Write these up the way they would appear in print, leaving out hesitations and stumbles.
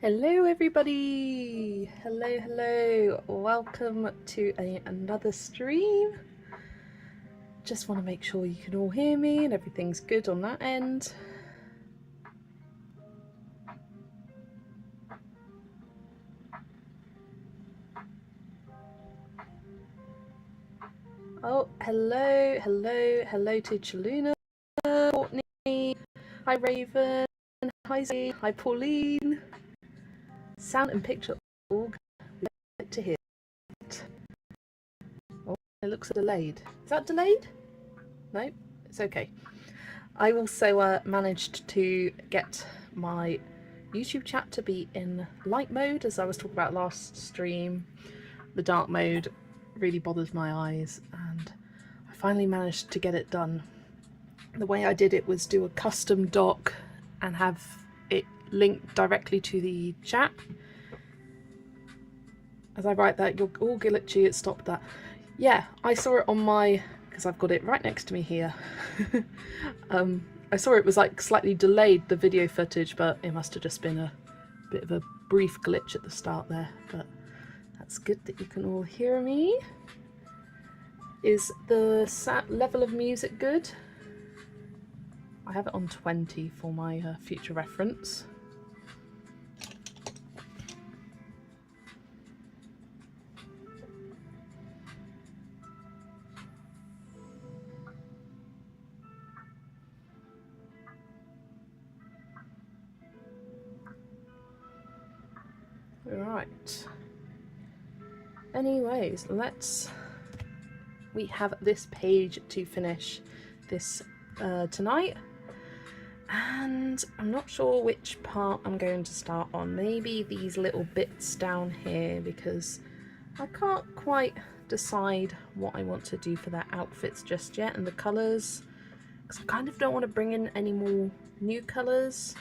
Hello everybody! Hello, welcome to another stream. Just want to make sure you can all hear me and everything's good on that end. Oh, hello to Chaluna, Courtney, hi Raven, hi Zee, hi Pauline. Sound and picture all good. We'd like to hear it. Oh, it looks delayed. Is that delayed? No, it's okay. I also managed to get my YouTube chat to be in light mode, as I was talking about last stream. The dark mode really bothers my eyes, and I finally managed to get it done. The way I did it was do a custom doc and have it linked directly to the chat. As I write that, you're all glitchy, it stopped that. Yeah, I saw it on my, because I've got it right next to me here. I saw it was like slightly delayed, the video footage, but it must have just been a bit of a brief glitch at the start there. But that's good that you can all hear me. Is the level of music good? I have it on 20 for my future reference. Right. Anyways, we have this page to finish this tonight, and I'm not sure which part I'm going to start on. Maybe these little bits down here, because I can't quite decide what I want to do for their outfits just yet, and the colours, because I kind of don't want to bring in any more new colours.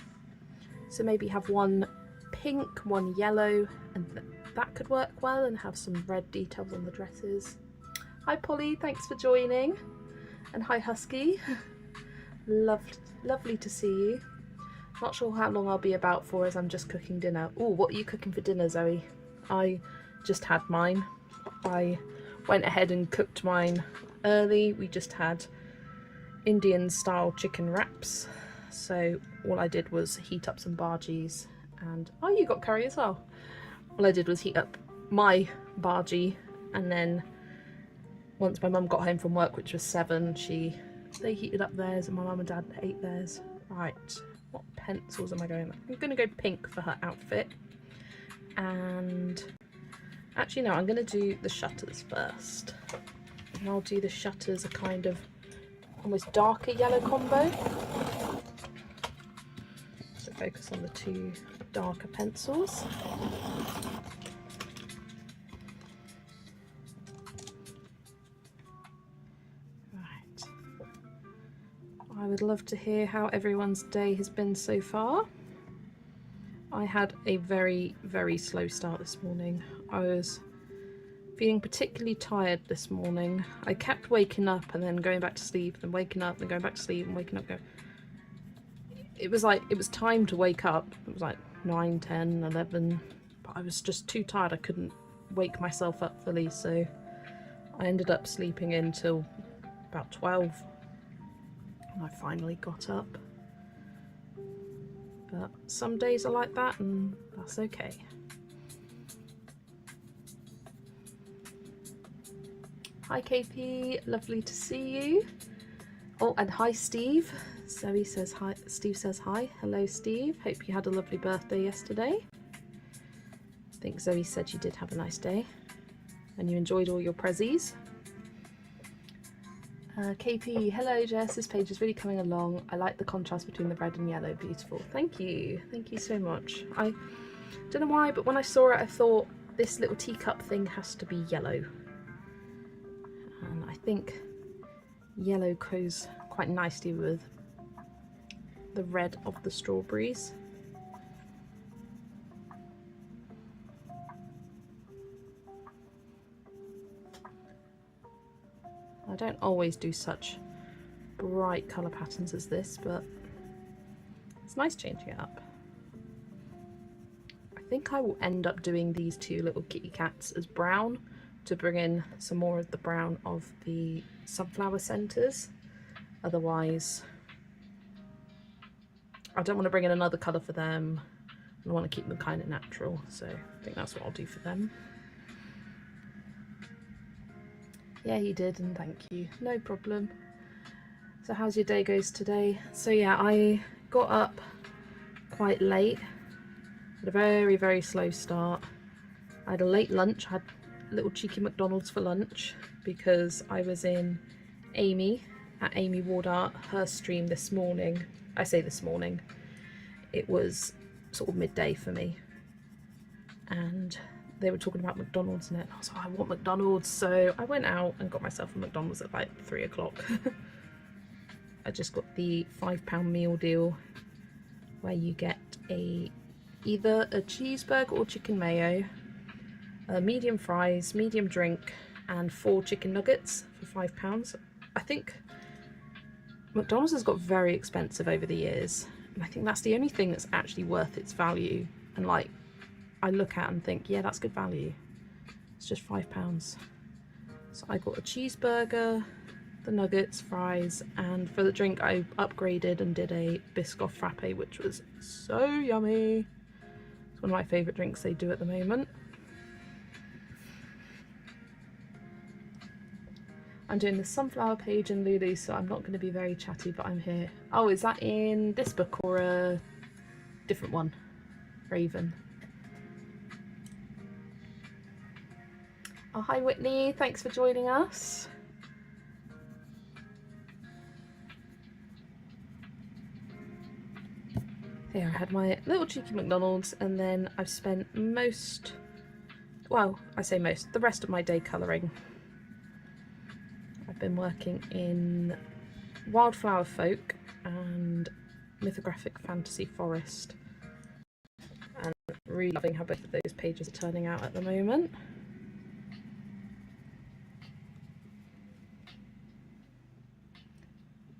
So maybe have one pink, one yellow, and that could work well, and have some red details on the dresses. Hi Polly, thanks for joining. And hi Husky. Lovely to see you. Not sure how long I'll be about for, as I'm just cooking dinner. Oh, what are you cooking for dinner, Zoe? I just had mine. I went ahead and cooked mine early. We just had Indian style chicken wraps. So all I did was heat up some bhajis, and oh, you got curry as well. All I did was heat up my bhaji, and then once my mum got home from work, which was 7, they heated up theirs, and my mum and dad ate theirs. Right, what pencils am I going with? I'm going to go pink for her outfit. And actually no, I'm going to do the shutters first. And I'll do the shutters a kind of almost darker yellow combo. So focus on the 2 darker pencils. I would love to hear how everyone's day has been so far. I had a very slow start this morning. I was feeling particularly tired this morning. I kept waking up and then going back to sleep, and waking up and going back to sleep and waking up. It was like it was time to wake up. It was like 9, 10, 11, but I was just too tired. I couldn't wake myself up fully, so I ended up sleeping in till about 12. I finally got up, but some days are like that, and that's okay. Hi KP, lovely to see you. Oh, and hi Steve. Zoe says hi. Steve says hi. Hello Steve, hope you had a lovely birthday yesterday. I think Zoe said you did have a nice day and you enjoyed all your prezzies. KP, hello Jess, this page is really coming along. I like the contrast between the red and yellow, beautiful. Thank you so much. I don't know why, but when I saw it I thought this little teacup thing has to be yellow. And I think yellow goes quite nicely with the red of the strawberries. I don't always do such bright colour patterns as this, but it's nice changing it up. think I will end up doing these two little kitty cats as brown to bring in some more of the brown of the sunflower centres. Otherwise, I don't want to bring in another colour for them. I want to keep them kind of natural, so I think that's what I'll do for them. Yeah, you did, and thank you. No problem. So how's your day goes today? So yeah, I got up quite late. Had a very, very slow start. I had a late lunch. I had a little cheeky McDonald's for lunch because I was in Amy at Amy Ward Art, her stream this morning. I say this morning. It was sort of midday for me. And they were talking about McDonald's in it. And I was like, I want McDonald's. So I went out and got myself a McDonald's at like 3 o'clock. I just got the £5 meal deal where you get either a cheeseburger or chicken mayo, medium fries, medium drink, and 4 chicken nuggets for £5. I think McDonald's has got very expensive over the years, and I think that's the only thing that's actually worth its value. And like, I look at and think, yeah, that's good value. It's just £5. So I got a cheeseburger, the nuggets, fries, and for the drink I upgraded and did a Biscoff frappe, which was so yummy. It's one of my favourite drinks they do at the moment. I'm doing the sunflower page in Lulu, so I'm not going to be very chatty, but I'm here. Oh, is that in this book or a different one? Raven. Oh, hi Whitney, thanks for joining us. There, I had my little cheeky McDonald's, and then I've spent most, well, I say most, the rest of my day colouring. I've been working in Wildflower Folk and Mythographic Fantasy Forest, and really loving how both of those pages are turning out at the moment.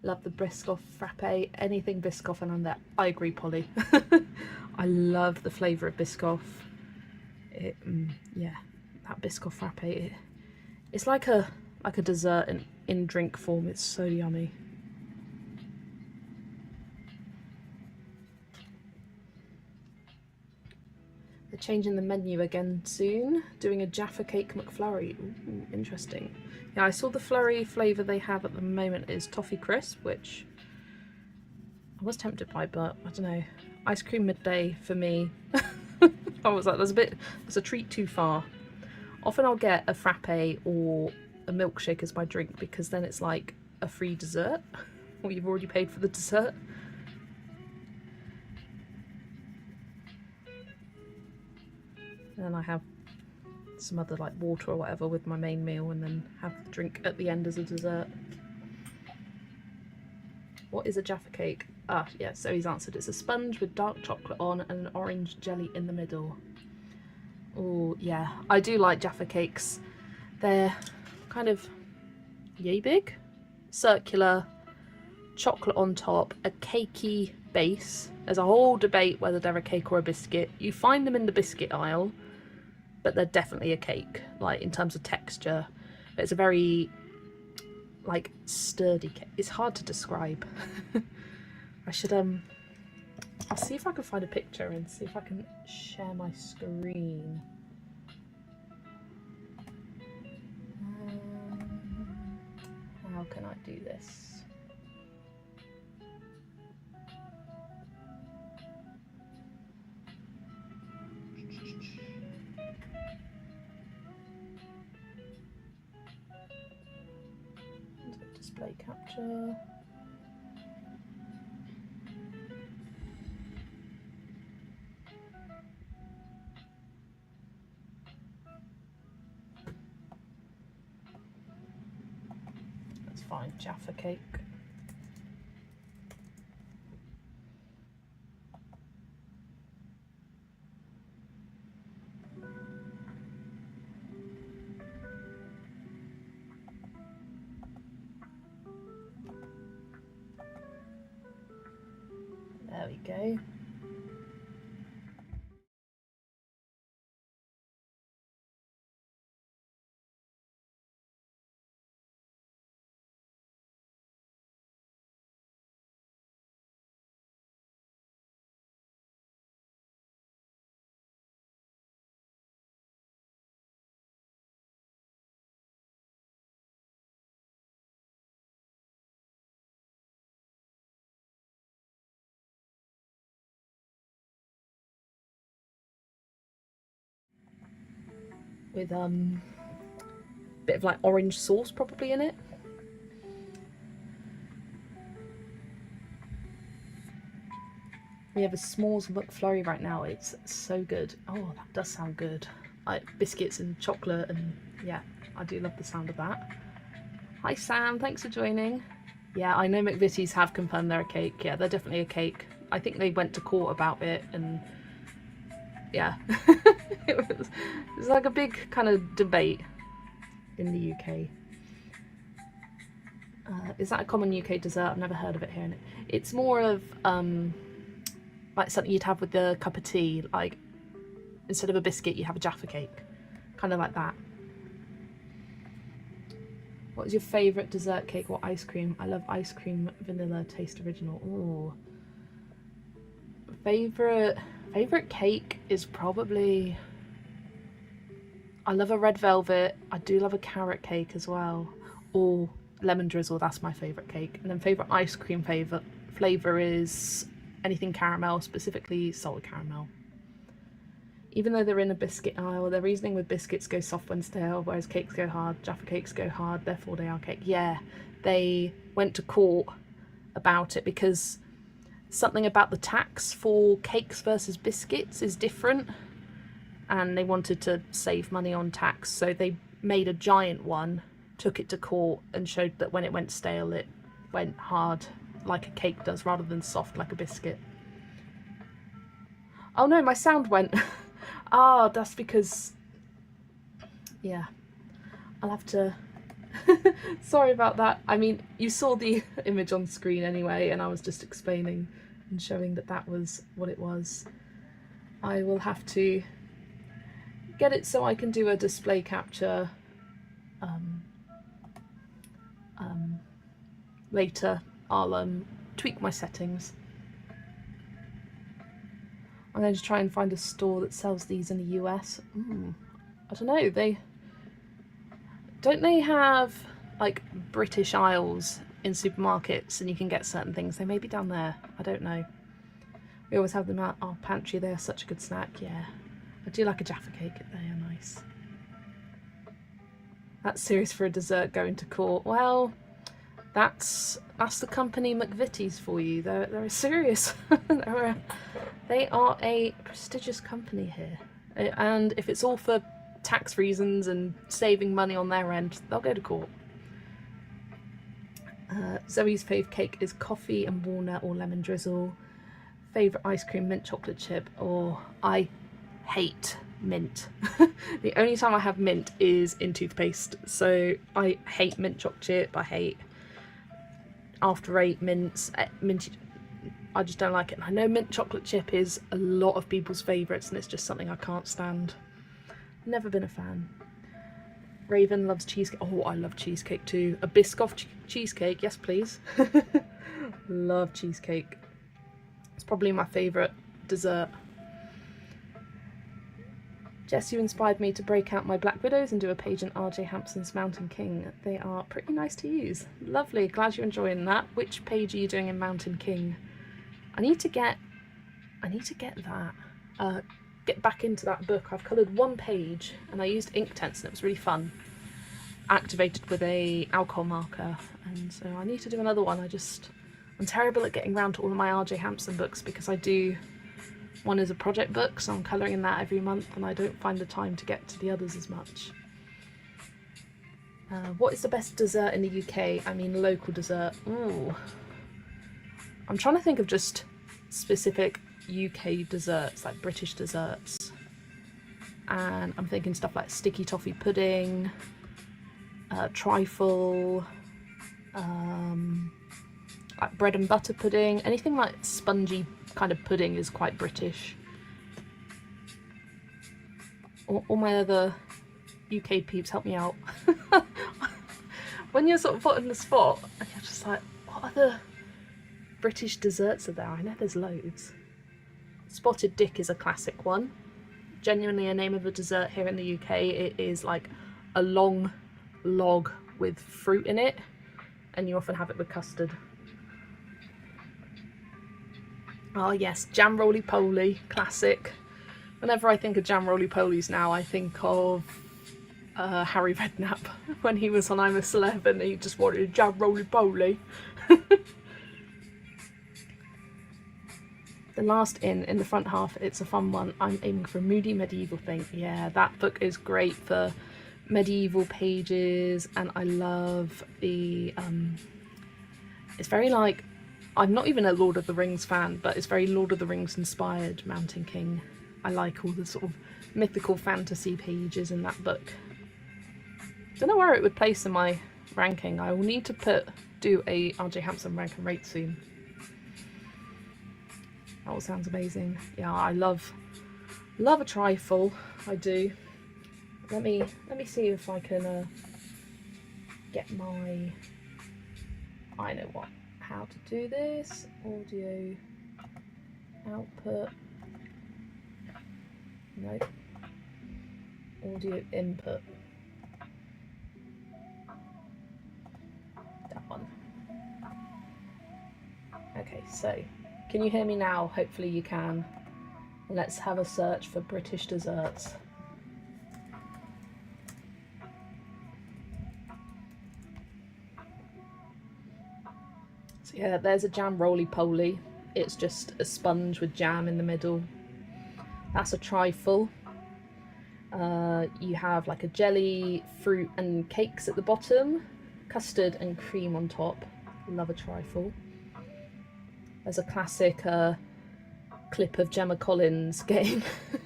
Love the Biscoff frappe, anything Biscoff, and I'm there. I agree, Polly. I love the flavour of Biscoff. Yeah, that Biscoff frappe, it's like a dessert in drink form. It's so yummy. They're changing the menu again soon, doing a Jaffa Cake McFlurry. Ooh, interesting. Yeah, I saw the flurry flavour they have at the moment is Toffee Crisp, which I was tempted by, but I don't know. Ice cream midday for me. I was like, that's a treat too far. Often I'll get a frappe or a milkshake as my drink, because then it's like a free dessert, or you've already paid for the dessert. And then I have some other like water or whatever with my main meal, and then have the drink at the end as a dessert. What is a Jaffa cake? Ah, yeah, so he's answered. It's a sponge with dark chocolate on and an orange jelly in the middle. Oh, yeah, I do like Jaffa cakes. They're kind of yay big, circular, chocolate on top, a cakey base. There's a whole debate whether they're a cake or a biscuit. You find them in the biscuit aisle, but they're definitely a cake, like in terms of texture. But it's a very like sturdy cake. It's hard to describe. I should I'll see if I can find a picture and see if I can share my screen. How can I do this? Display capture. Let's find Jaffa cake. There we go. with a bit of like orange sauce probably in it. We have a s'mores McFlurry right now. It's so good. Oh, that does sound good. Like biscuits and chocolate, and yeah, I do love the sound of that. Hi Sam, thanks for joining. Yeah, I know McVitie's have confirmed they're a cake. Yeah, they're definitely a cake. I think they went to court about it, and yeah, it was like a big kind of debate in the UK. Is that a common UK dessert? I've never heard of it here. It's more of like something you'd have with a cup of tea. Like instead of a biscuit, you have a Jaffa cake, kind of like that. What is your favourite dessert cake or ice cream? I love ice cream, vanilla, taste original. Ooh. Favourite cake is probably... I love a red velvet. I do love a carrot cake as well. Or lemon drizzle, that's my favourite cake. And then favourite ice cream flavour is anything caramel, specifically salted caramel. Even though they're in a biscuit aisle, their reasoning with biscuits go soft when stale, whereas cakes go hard. Jaffa cakes go hard, therefore they are cake. Yeah, they went to court about it because something about the tax for cakes versus biscuits is different, and they wanted to save money on tax, so they made a giant one, took it to court, and showed that when it went stale, it went hard like a cake does rather than soft like a biscuit. Oh no, my sound went. Ah, that's because, yeah, I'll have to, sorry about that. I mean, you saw the image on screen anyway, and I was just explaining and showing that that was what it was. I will have to get it so I can do a display capture later. I'll tweak my settings. I'm going to try and find a store that sells these in the US. I don't know, don't they have like British aisles in supermarkets and you can get certain things? They may be down there, I don't know. We always have them at our pantry. They're such a good snack. Yeah, I do like a Jaffa cake, they are nice. That's serious for a dessert going to court. Well, that's the company McVitie's for you. They're serious. They are a prestigious company here, and if it's all for tax reasons and saving money on their end, they'll go to court. Zoe's fave cake is coffee and walnut or lemon drizzle. Favourite ice cream, mint chocolate chip. Or I hate mint. The only time I have mint is in toothpaste, so I hate mint chocolate chip. I hate After Eight mints. I just don't like it. And I know mint chocolate chip is a lot of people's favourites, and it's just something I can't stand. Never been a fan. Raven loves cheesecake. Oh, I love cheesecake too. A Biscoff cheesecake, yes please. Love cheesecake. It's probably my favourite dessert. Jess, you inspired me to break out my Black Widows and do a page in RJ Hampson's Mountain King. They are pretty nice to use. Lovely, glad you're enjoying that. Which page are you doing in Mountain King? I need to get that. Get back into that book. I've coloured one page and I used Inktense and it was really fun. Activated with a alcohol marker, and so I need to do another one. I'm terrible at getting around to all of my RJ Hampson books because I do one as a project book, so I'm colouring in that every month and I don't find the time to get to the others as much. What is the best dessert in the UK? I mean local dessert. Ooh. I'm trying to think of just specific UK desserts, like British desserts. And I'm thinking stuff like sticky toffee pudding, trifle, like bread and butter pudding. Anything like spongy kind of pudding is quite British. All my other UK peeps, help me out. When you're sort of put on the spot and you're just like, what other British desserts are there? I know there's loads. Spotted Dick is a classic one. Genuinely a name of a dessert here in the UK. It is like a long log with fruit in it, and you often have it with custard. Oh yes, jam roly-poly, classic. Whenever I think of jam roly-polies now, I think of Harry Redknapp when he was on I'm a Celeb and he just wanted a jam roly-poly. The last in the front half, it's a fun one. I'm aiming for a moody medieval thing. Yeah, that book is great for medieval pages, and I love the it's very like, I'm not even a Lord of the Rings fan, but it's very Lord of the Rings inspired, Mountain King. I like all the sort of mythical fantasy pages in that book. Don't know where it would place in my ranking. I will need to do a RJ Hampson rank and rate soon. That all sounds amazing. Yeah, I love a trifle. I do. Let me see if I can get my, I know how to do this. Audio output. No. Audio input. That one. Okay, so can you hear me now? Hopefully you can. Let's have a search for British desserts. So yeah, there's a jam roly-poly. It's just a sponge with jam in the middle. That's a trifle. You have like a jelly, fruit and cakes at the bottom, custard and cream on top. Love a trifle. There's a classic clip of Gemma Collins getting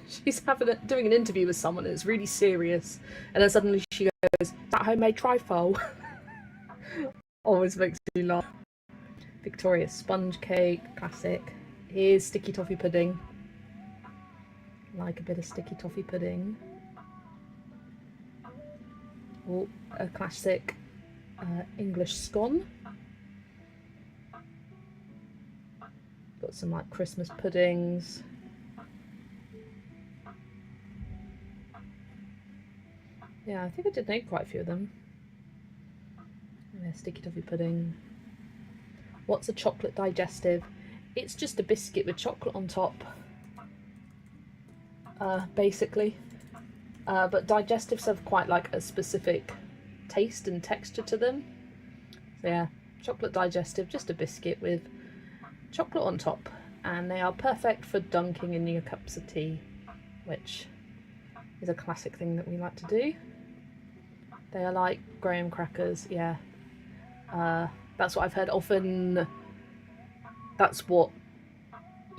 she's doing an interview with someone and it's really serious, and then suddenly she goes, "Is that homemade trifle?" Always makes me laugh. Victoria sponge cake, classic. Here's sticky toffee pudding. Like a bit of sticky toffee pudding. Oh, a classic English scone. Got some like Christmas puddings. Yeah, I think I did know quite a few of them. And a sticky toffee pudding. What's a chocolate digestive? It's just a biscuit with chocolate on top. Basically. But digestives have quite like a specific taste and texture to them. So yeah, chocolate digestive, just a biscuit with chocolate on top, and they are perfect for dunking in your cups of tea, which is a classic thing that we like to do. They are like graham crackers, yeah. That's what I've heard. Often that's what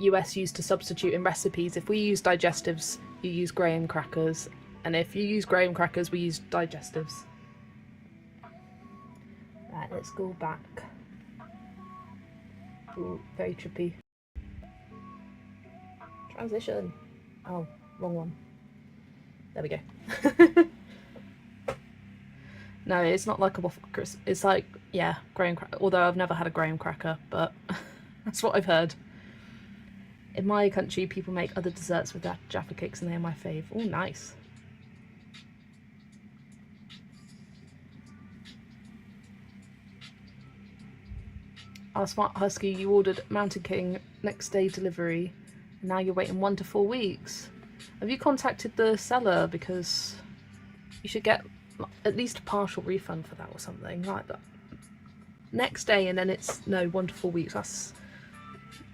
US used to substitute in recipes. If we use digestives, you use graham crackers, and if you use graham crackers, we use digestives. Right, let's go back. Ooh, very trippy. Transition. Oh, wrong one. There we go. No, it's not like a waffle crisp. It's like, yeah, graham cracker. Although I've never had a graham cracker, but that's what I've heard. In my country, people make other desserts with their Jaffa cakes, and they're my fave. Oh, nice. Our Smart Husky, you ordered Mountain King next day delivery, and now you're waiting 1 to 4 weeks. Have you contacted the seller? Because you should get at least a partial refund for that or something like that. Next day, and then it's, no, 1 to 4 weeks. That's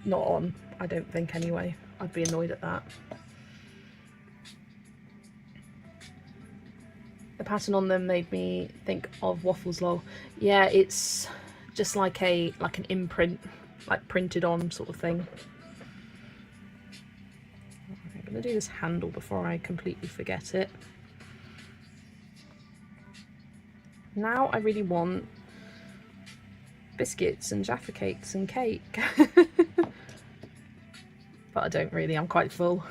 not on, I don't think, anyway. I'd be annoyed at that. The pattern on them made me think of waffles, lol. Yeah, it's just like an imprint, like printed on sort of thing. I'm gonna do this handle before I completely forget it. Now I really want biscuits and Jaffa cakes and cake. But I don't really, I'm quite full.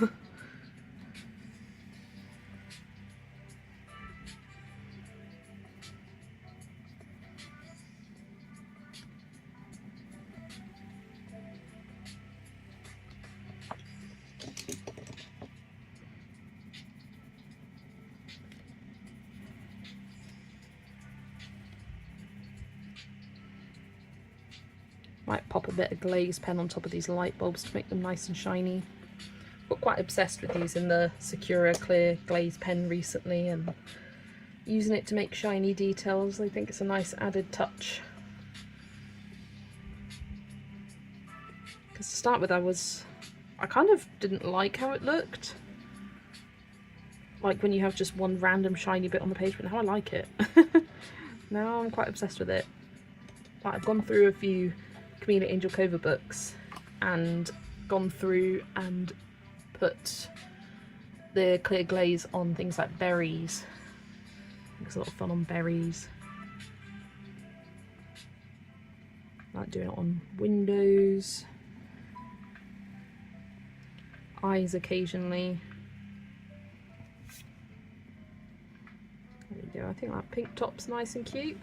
Might pop a bit of glaze pen on top of these light bulbs to make them nice and shiny. Got quite obsessed with using the Secura clear glaze pen recently, and using it to make shiny details. I think it's a nice added touch. Because to start with, I kind of didn't like how it looked. Like when you have just one random shiny bit on the page, but now I like it. Now I'm quite obsessed with it. Like, I've gone through a few Camila Angel Cova books and gone through and put the clear glaze on things like berries. It's a lot of fun on berries. I like doing it on windows, eyes occasionally. There we go. I think that pink top's nice and cute.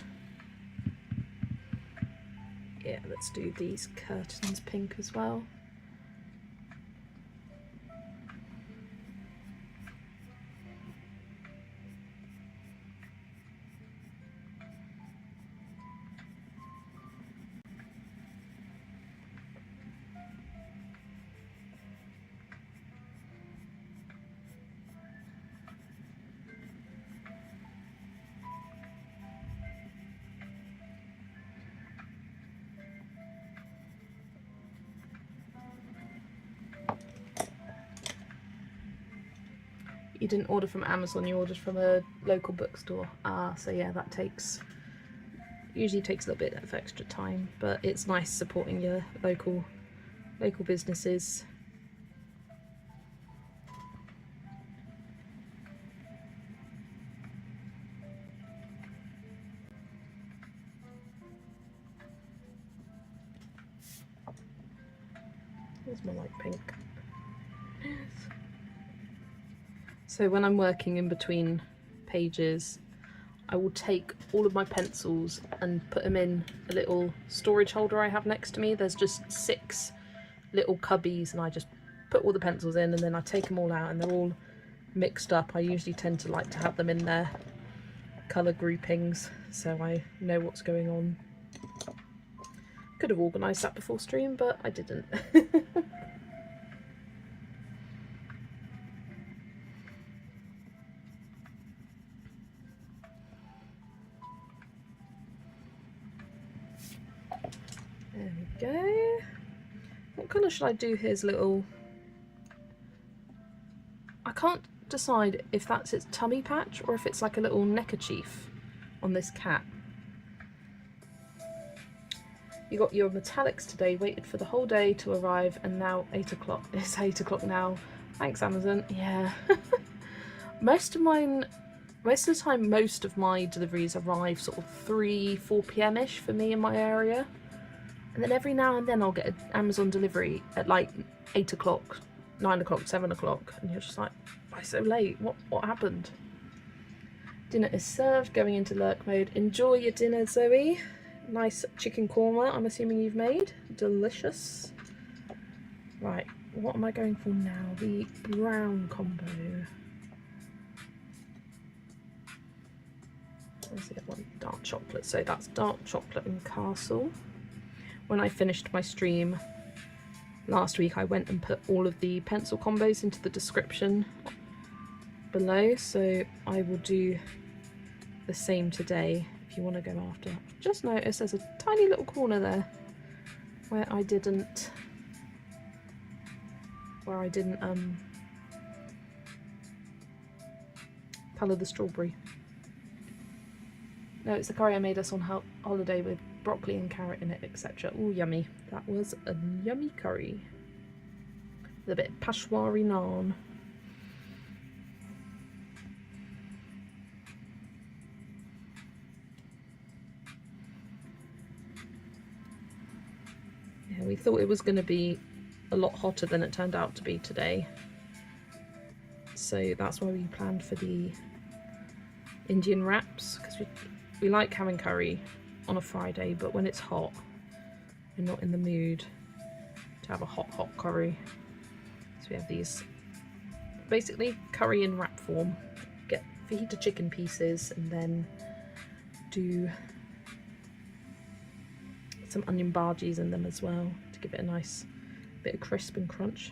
Yeah, let's do these curtains pink as well. You didn't order from Amazon, you ordered from a local bookstore. Ah, so yeah, that usually takes a little bit of extra time, but it's nice supporting your local businesses. Here's more like pink. So when I'm working in between pages, I will take all of my pencils and put them in a little storage holder I have next to me. There's just 6 little cubbies, and I just put all the pencils in, and then I take them all out and they're all mixed up. I usually tend to like to have them in their colour groupings so I know what's going on. Could have organised that before stream, but I didn't. There we go. What colour should I do his little... I can't decide if that's its tummy patch or if it's like a little neckerchief on this cat. You got your metallics today, waited for the whole day to arrive, and now 8 o'clock. It's 8 o'clock now. Thanks, Amazon. Yeah. Most of the time, most of my deliveries arrive sort of 3-4 p.m-ish for me in my area. And then every now and then I'll get an Amazon delivery at like 8 o'clock, 9 o'clock, 7 o'clock, and you're just like, why so late? What happened? Dinner is served, going into lurk mode. Enjoy your dinner, Zoe. Nice chicken korma, I'm assuming you've made. Delicious. Right, what am I going for now? The brown combo. Where's the other one? Dark chocolate. So that's dark chocolate and castle. When I finished my stream last week, I went and put all of the pencil combos into the description below, so I will do the same today if you want to go after. Just notice there's a tiny little corner there where I didn't colour the strawberry. No, it's the curry I made us on holiday with broccoli and carrot in it, etc. Oh, yummy. That was a yummy curry. With a bit of peshwari naan. Yeah, we thought it was going to be a lot hotter than it turned out to be today. So that's why we planned for the Indian wraps, because we like having curry on a Friday, but when it's hot, we're not in the mood to have a hot curry. So we have these, basically curry in wrap form. Get fajita chicken pieces and then do some onion bhajis in them as well to give it a nice bit of crisp and crunch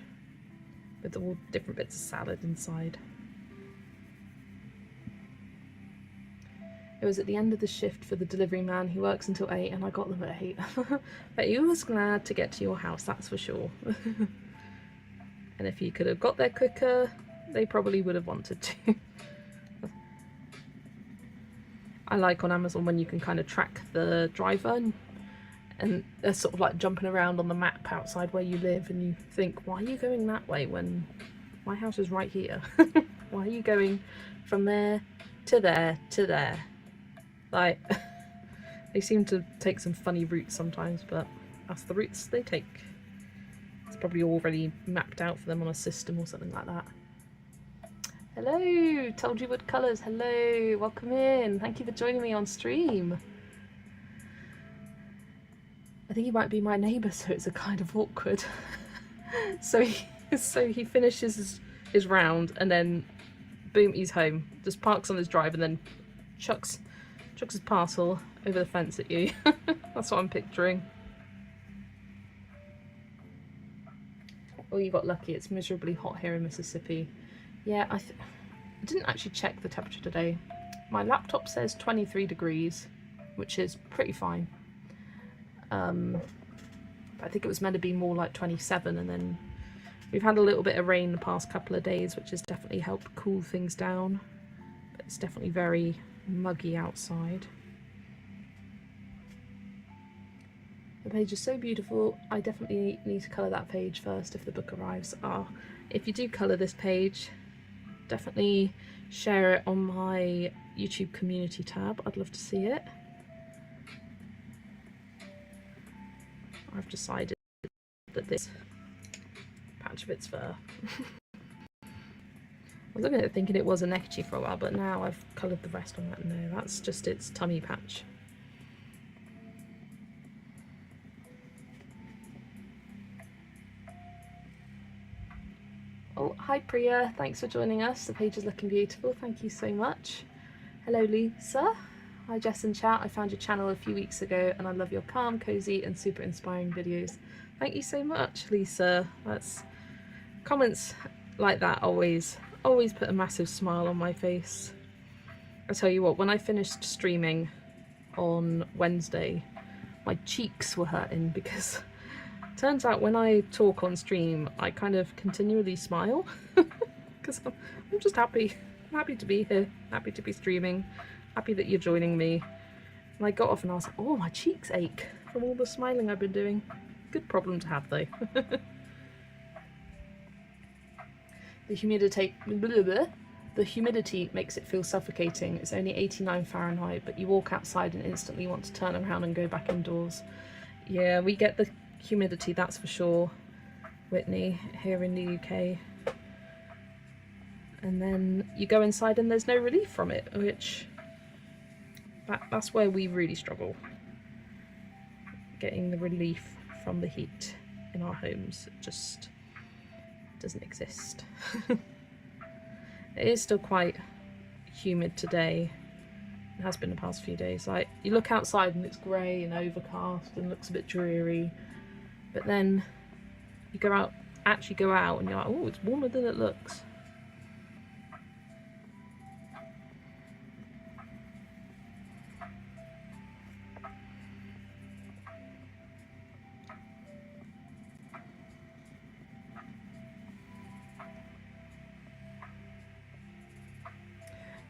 with all different bits of salad inside. It was at the end of the shift for the delivery man. He works until 8 and I got them at 8. But he was glad to get to your house, that's for sure. And if you could have got there quicker, they probably would have wanted to. I like on Amazon when you can kind of track the driver and they're sort of like jumping around on the map outside where you live, and you think, why are you going that way when my house is right here? Why are you going from there to there to there? Like, they seem to take some funny routes sometimes, but that's the routes they take. It's probably already mapped out for them on a system or something like that. Hello, Told You Wood Colours. Hello, welcome in. Thank you for joining me on stream. I think he might be my neighbour, so it's a kind of awkward. so he finishes his round and then boom, he's home. Just parks on his drive and then chucks his parcel over the fence at you. That's what I'm picturing. Oh, you got lucky. It's miserably hot here in Mississippi. Yeah, I didn't actually check the temperature today. My laptop says 23 degrees, which is pretty fine. I think it was meant to be more like 27, and then we've had a little bit of rain the past couple of days, which has definitely helped cool things down. But it's definitely very muggy outside. The page is so beautiful. I definitely need to colour that page first if the book arrives. If you do colour this page, definitely share it on my YouTube community tab. I'd love to see it. I've decided that this patch of its fur. I was looking at it thinking it was a neckerchief for a while, but now I've coloured the rest on that. No, that's just its tummy patch. Oh, hi Priya, thanks for joining us. The page is looking beautiful, thank you so much. Hello Lisa. Hi Jess and chat, I found your channel a few weeks ago and I love your calm, cosy and super inspiring videos. Thank you so much Lisa. That's comments like that always put a massive smile on my face. I tell you what, when I finished streaming on Wednesday, my cheeks were hurting because turns out when I talk on stream I kind of continually smile because I'm just happy. I'm happy to be here, happy to be streaming. Happy that you're joining me. And I got off and I was like, oh, my cheeks ache from all the smiling I've been doing. Good problem to have though. The humidity makes it feel suffocating. It's only 89 Fahrenheit, but you walk outside and instantly want to turn around and go back indoors. Yeah, we get the humidity, that's for sure, Whitney, here in the UK. And then you go inside and there's no relief from it, which that's where we really struggle, getting the relief from the heat in our homes. It just doesn't exist. It is still quite humid today. It has been the past few days. Like, you look outside and it's grey and overcast and looks a bit dreary, but then you actually go out and you're like, oh, it's warmer than it looks.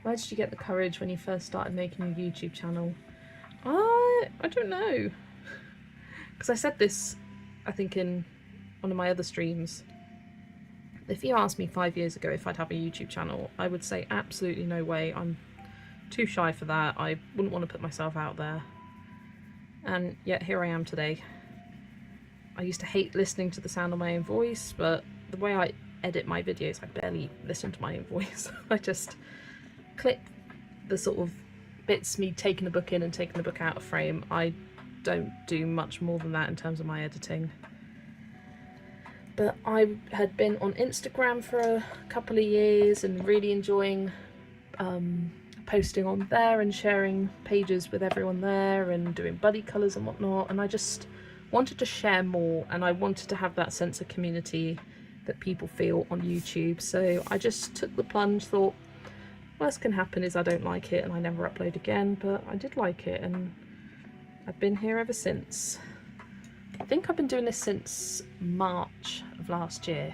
Where did you get the courage when you first started making your YouTube channel? I don't know. Because I said this, I think, in one of my other streams. If you asked me 5 years ago if I'd have a YouTube channel, I would say absolutely no way. I'm too shy for that. I wouldn't want to put myself out there. And yet here I am today. I used to hate listening to the sound of my own voice, but the way I edit my videos, I barely listen to my own voice. I just clip the sort of bits me taking the book in and taking the book out of frame. I don't do much more than that in terms of my editing. But I had been on Instagram for a couple of years and really enjoying posting on there and sharing pages with everyone there and doing buddy colours and whatnot, and I just wanted to share more, and I wanted to have that sense of community that people feel on YouTube. So I just took the plunge, thought, Worst can happen is I don't like it and I never upload again, but I did like it and I've been here ever since. I think I've been doing this since March of last year,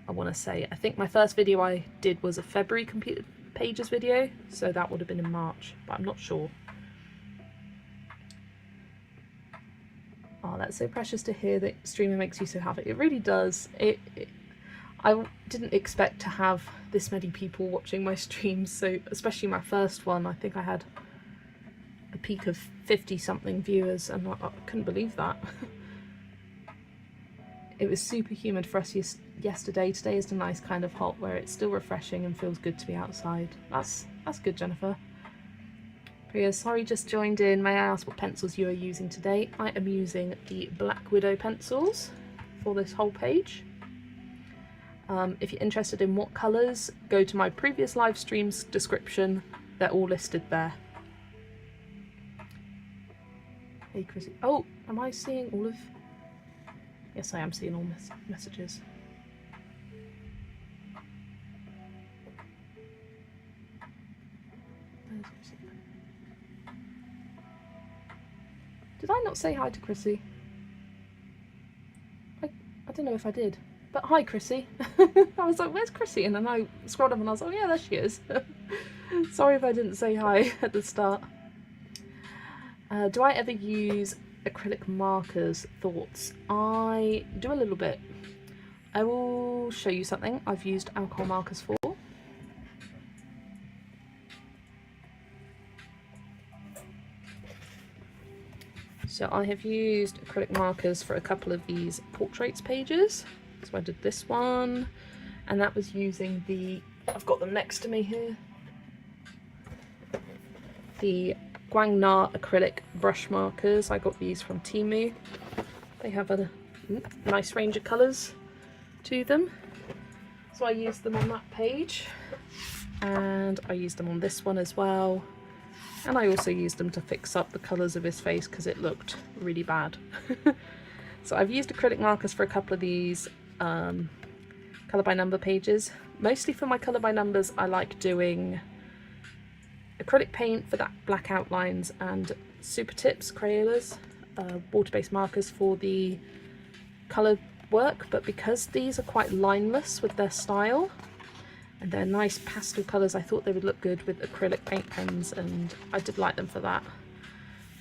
I want to say. I think my first video I did was a February completed pages video, so that would have been in March, but I'm not sure. Oh, that's so precious to hear that streaming makes you so happy. It really does. I didn't expect to have this many people watching my streams, so especially my first one, I think I had a peak of 50 something viewers and I couldn't believe that. It was super humid for us yesterday. Today is the nice kind of hot where it's still refreshing and feels good to be outside. That's good, Jennifer. Priya, sorry, just joined in. May I ask what pencils you are using today? I am using the Black Widow pencils for this whole page. If you're interested in what colours, go to my previous live streams description. They're all listed there. Hey Chrissy. Oh, am I seeing all of... Yes, I am seeing all messages. Did I not say hi to Chrissy? I don't know if I did. But hi, Chrissy. I was like, where's Chrissy? And then I scrolled up and I was like, oh yeah, there she is. Sorry if I didn't say hi at the start. Do I ever use acrylic markers? Thoughts? I do a little bit. I will show you something I've used alcohol markers for. So I have used acrylic markers for a couple of these portraits pages. So I did this one, and that was using the, I've got them next to me here, the Guangna acrylic brush markers. I got these from Temu. They have a nice range of colours to them. So I used them on that page, and I used them on this one as well. And I also used them to fix up the colours of his face because it looked really bad. So I've used acrylic markers for a couple of these colour by number pages. Mostly for my colour by numbers I like doing acrylic paint for that black outlines and super tips, Crayolas, water-based markers for the colour work, but because these are quite lineless with their style and they're nice pastel colours, I thought they would look good with acrylic paint pens, and I did like them for that.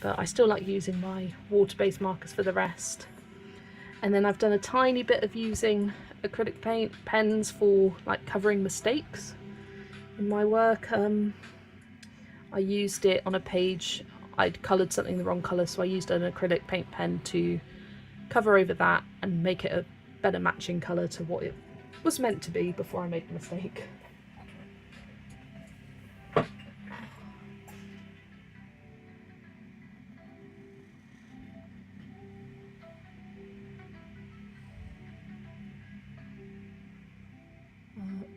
But I still like using my water-based markers for the rest. And then I've done a tiny bit of using acrylic paint pens for like covering mistakes in my work. I used it on a page, I'd coloured something the wrong colour, so I used an acrylic paint pen to cover over that and make it a better matching colour to what it was meant to be before I made the mistake.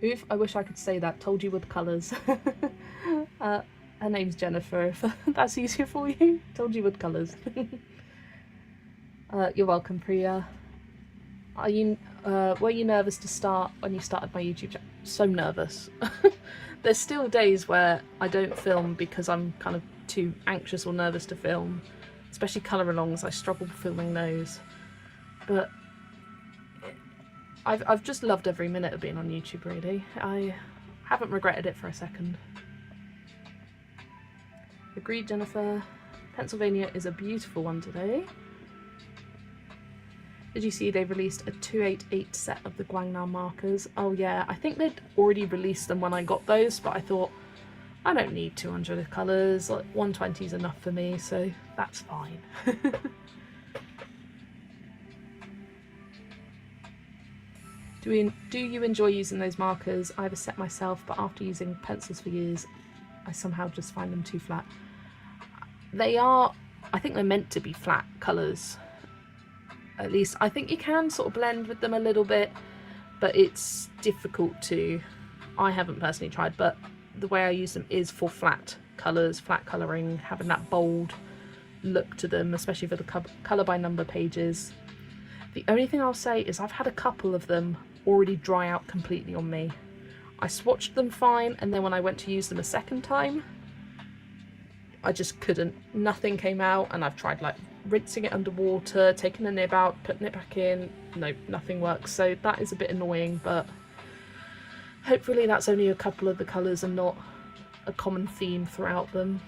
Oof, I wish I could say that. Told you with colours. Her name's Jennifer, if that's easier for you. Told you with colours. You're welcome, Priya. Are you, were you nervous to start when you started my YouTube channel? So nervous. There's still days where I don't film because I'm kind of too anxious or nervous to film. Especially colour alongs, I struggle filming those. But I've just loved every minute of being on YouTube, really. I haven't regretted it for a second. Agreed, Jennifer. Pennsylvania is a beautiful one today. Did you see they released a 288 set of the Guangna markers? Oh yeah, I think they'd already released them when I got those, but I thought, I don't need 200 colours, like 120 is enough for me, so that's fine. Do you enjoy using those markers? I have a set myself, but after using pencils for years, I somehow just find them too flat. They are, I think they're meant to be flat colours. At least, I think you can sort of blend with them a little bit, but it's difficult to, I haven't personally tried, but the way I use them is for flat colours, flat colouring, having that bold look to them, especially for the colour by number pages. The only thing I'll say is I've had a couple of them already dry out completely on me. I swatched them fine, and then when I went to use them a second time, I just couldn't. Nothing came out, and I've tried like rinsing it underwater, taking the nib out, putting it back in. Nope, nothing works. So that is a bit annoying, but hopefully that's only a couple of the colours and not a common theme throughout them.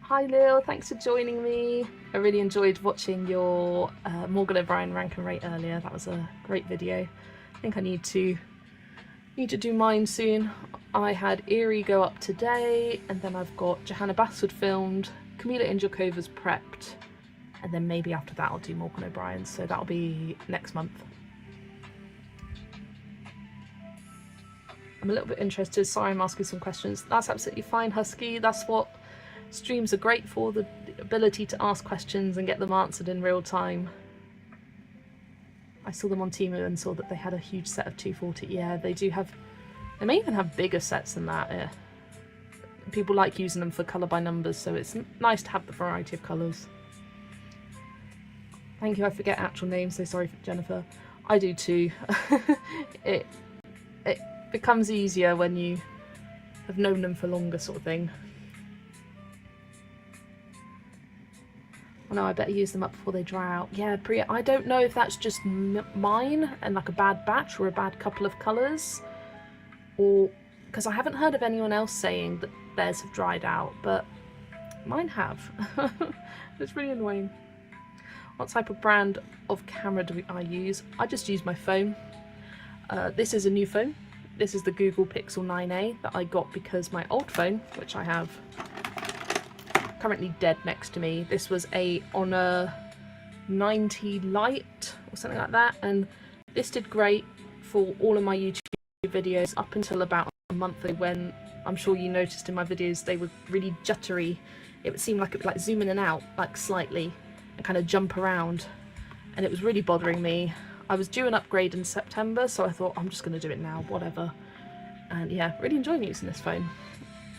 Hi Lil, thanks for joining me. I really enjoyed watching your Morgan O'Brien rank and rate earlier. That was a great video. I think I need to do mine soon. I had Erie go up today, and then I've got Johanna Basswood filmed, Camila Injalkova's prepped, and then maybe after that I'll do Morgan O'Brien's, so that'll be next month. I'm a little bit interested. Sorry, I'm asking some questions. That's absolutely fine, Husky. That's what streams are great for, the ability to ask questions and get them answered in real time. I saw them on Temu and saw that they had a huge set of 240. Yeah, they do have, they may even have bigger sets than that. Yeah. People like using them for colour by numbers, so it's nice to have the variety of colours. Thank you, I forget actual names, so sorry Jennifer. I do too. It becomes easier when you have known them for longer, sort of thing. Oh no, I better use them up before they dry out. Yeah, Priya, I don't know if that's just mine and like a bad batch or a bad couple of colours, or because I haven't heard of anyone else saying that theirs have dried out, but mine have. It's really annoying. What type of brand of camera do I use? I just use my phone. This is a new phone. This is the Google Pixel 9a that I got because my old phone, which I have currently dead next to me, this was a Honor 90 Lite or something like that, and this did great for all of my YouTube videos up until about a month ago, when I'm sure you noticed in my videos they were really jittery. It would seem like it would like zoom in and out like slightly and kind of jump around, and it was really bothering me. I was due an upgrade in September, so I thought I'm just going to do it now, whatever. And yeah, really enjoying using this phone.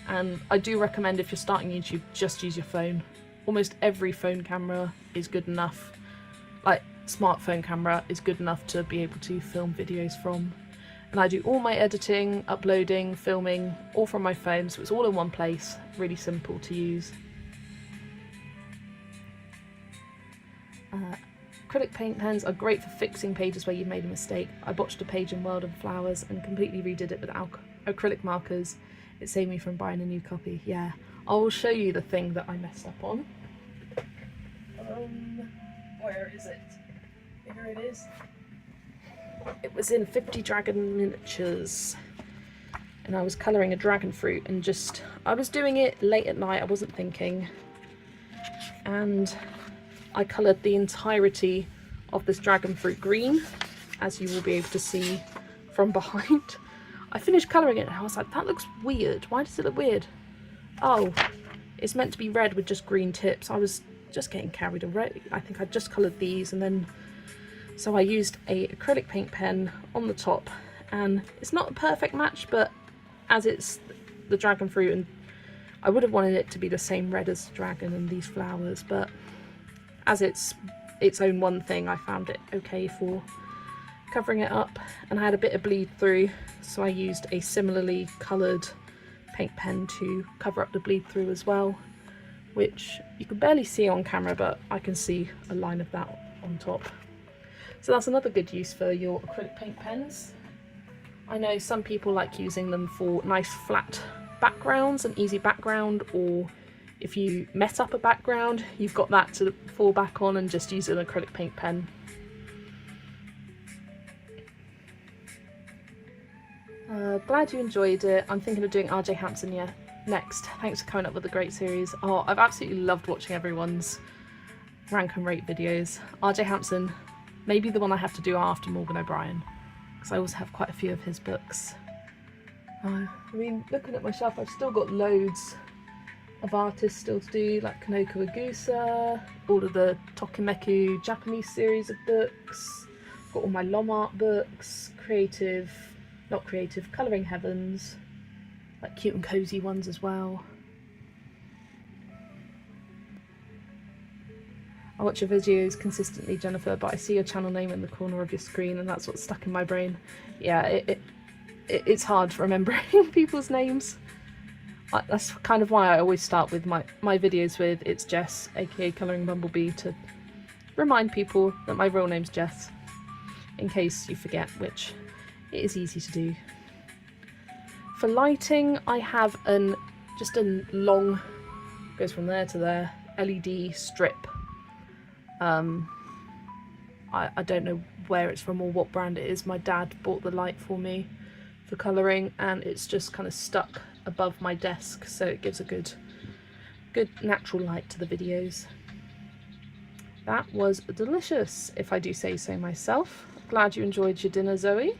And I do recommend, if you're starting YouTube, just use your phone. Almost every phone camera is good enough, like smartphone camera is good enough to be able to film videos from. And I do all my editing, uploading, filming, all from my phone, so it's all in one place, really simple to use. Acrylic paint pens are great for fixing pages where you've made a mistake. I botched a page in World of Flowers and completely redid it with acrylic markers. It saved me from buying a new copy. Yeah, I will show you the thing that I messed up on. Where is it? Here it is. It was in 50 Dragon Miniatures, and I was colouring a dragon fruit, and I was doing it late at night, I wasn't thinking, and I coloured the entirety of this dragon fruit green, as you will be able to see from behind. I finished colouring it and I was like, that looks weird. Why does it look weird? Oh, it's meant to be red with just green tips. I was just getting carried away. I think I just coloured these, and then so I used a acrylic paint pen on the top, and it's not a perfect match, but as it's the dragon fruit, and I would have wanted it to be the same red as the dragon and these flowers, but as it's its own one thing, I found it okay for covering it up. And I had a bit of bleed through, so I used a similarly coloured paint pen to cover up the bleed through as well, which you can barely see on camera, but I can see a line of that on top. So that's another good use for your acrylic paint pens. I know some people like using them for nice flat backgrounds, an easy background, or if you mess up a background, you've got that to fall back on and just use an acrylic paint pen. Glad you enjoyed it. I'm thinking of doing RJ Hampson next. Thanks for coming up with a great series. Oh, I've absolutely loved watching everyone's rank and rate videos. RJ Hampson, maybe the one I have to do after Morgan O'Brien, because I also have quite a few of his books. I mean, looking at my shelf, I've still got loads of artists still to do, like Kanoko Agusa, all of the Tokimeku Japanese series of books, got all my Lom art books, Colouring Heavens, like cute and cozy ones as well. I watch your videos consistently, Jennifer, but I see your channel name in the corner of your screen and that's what's stuck in my brain. Yeah, it's hard remembering people's names. That's kind of why I always start with my videos with "It's Jess, aka Colouring Bumblebee," to remind people that my real name's Jess, in case you forget, which it is easy to do. For lighting, I have just a long, goes from there to there, LED strip. I don't know where it's from or what brand it is. My dad bought the light for me for colouring, and it's just kind of stuck above my desk, so it gives a good natural light to the videos. That was delicious, if I do say so myself. Glad you enjoyed your dinner, Zoe.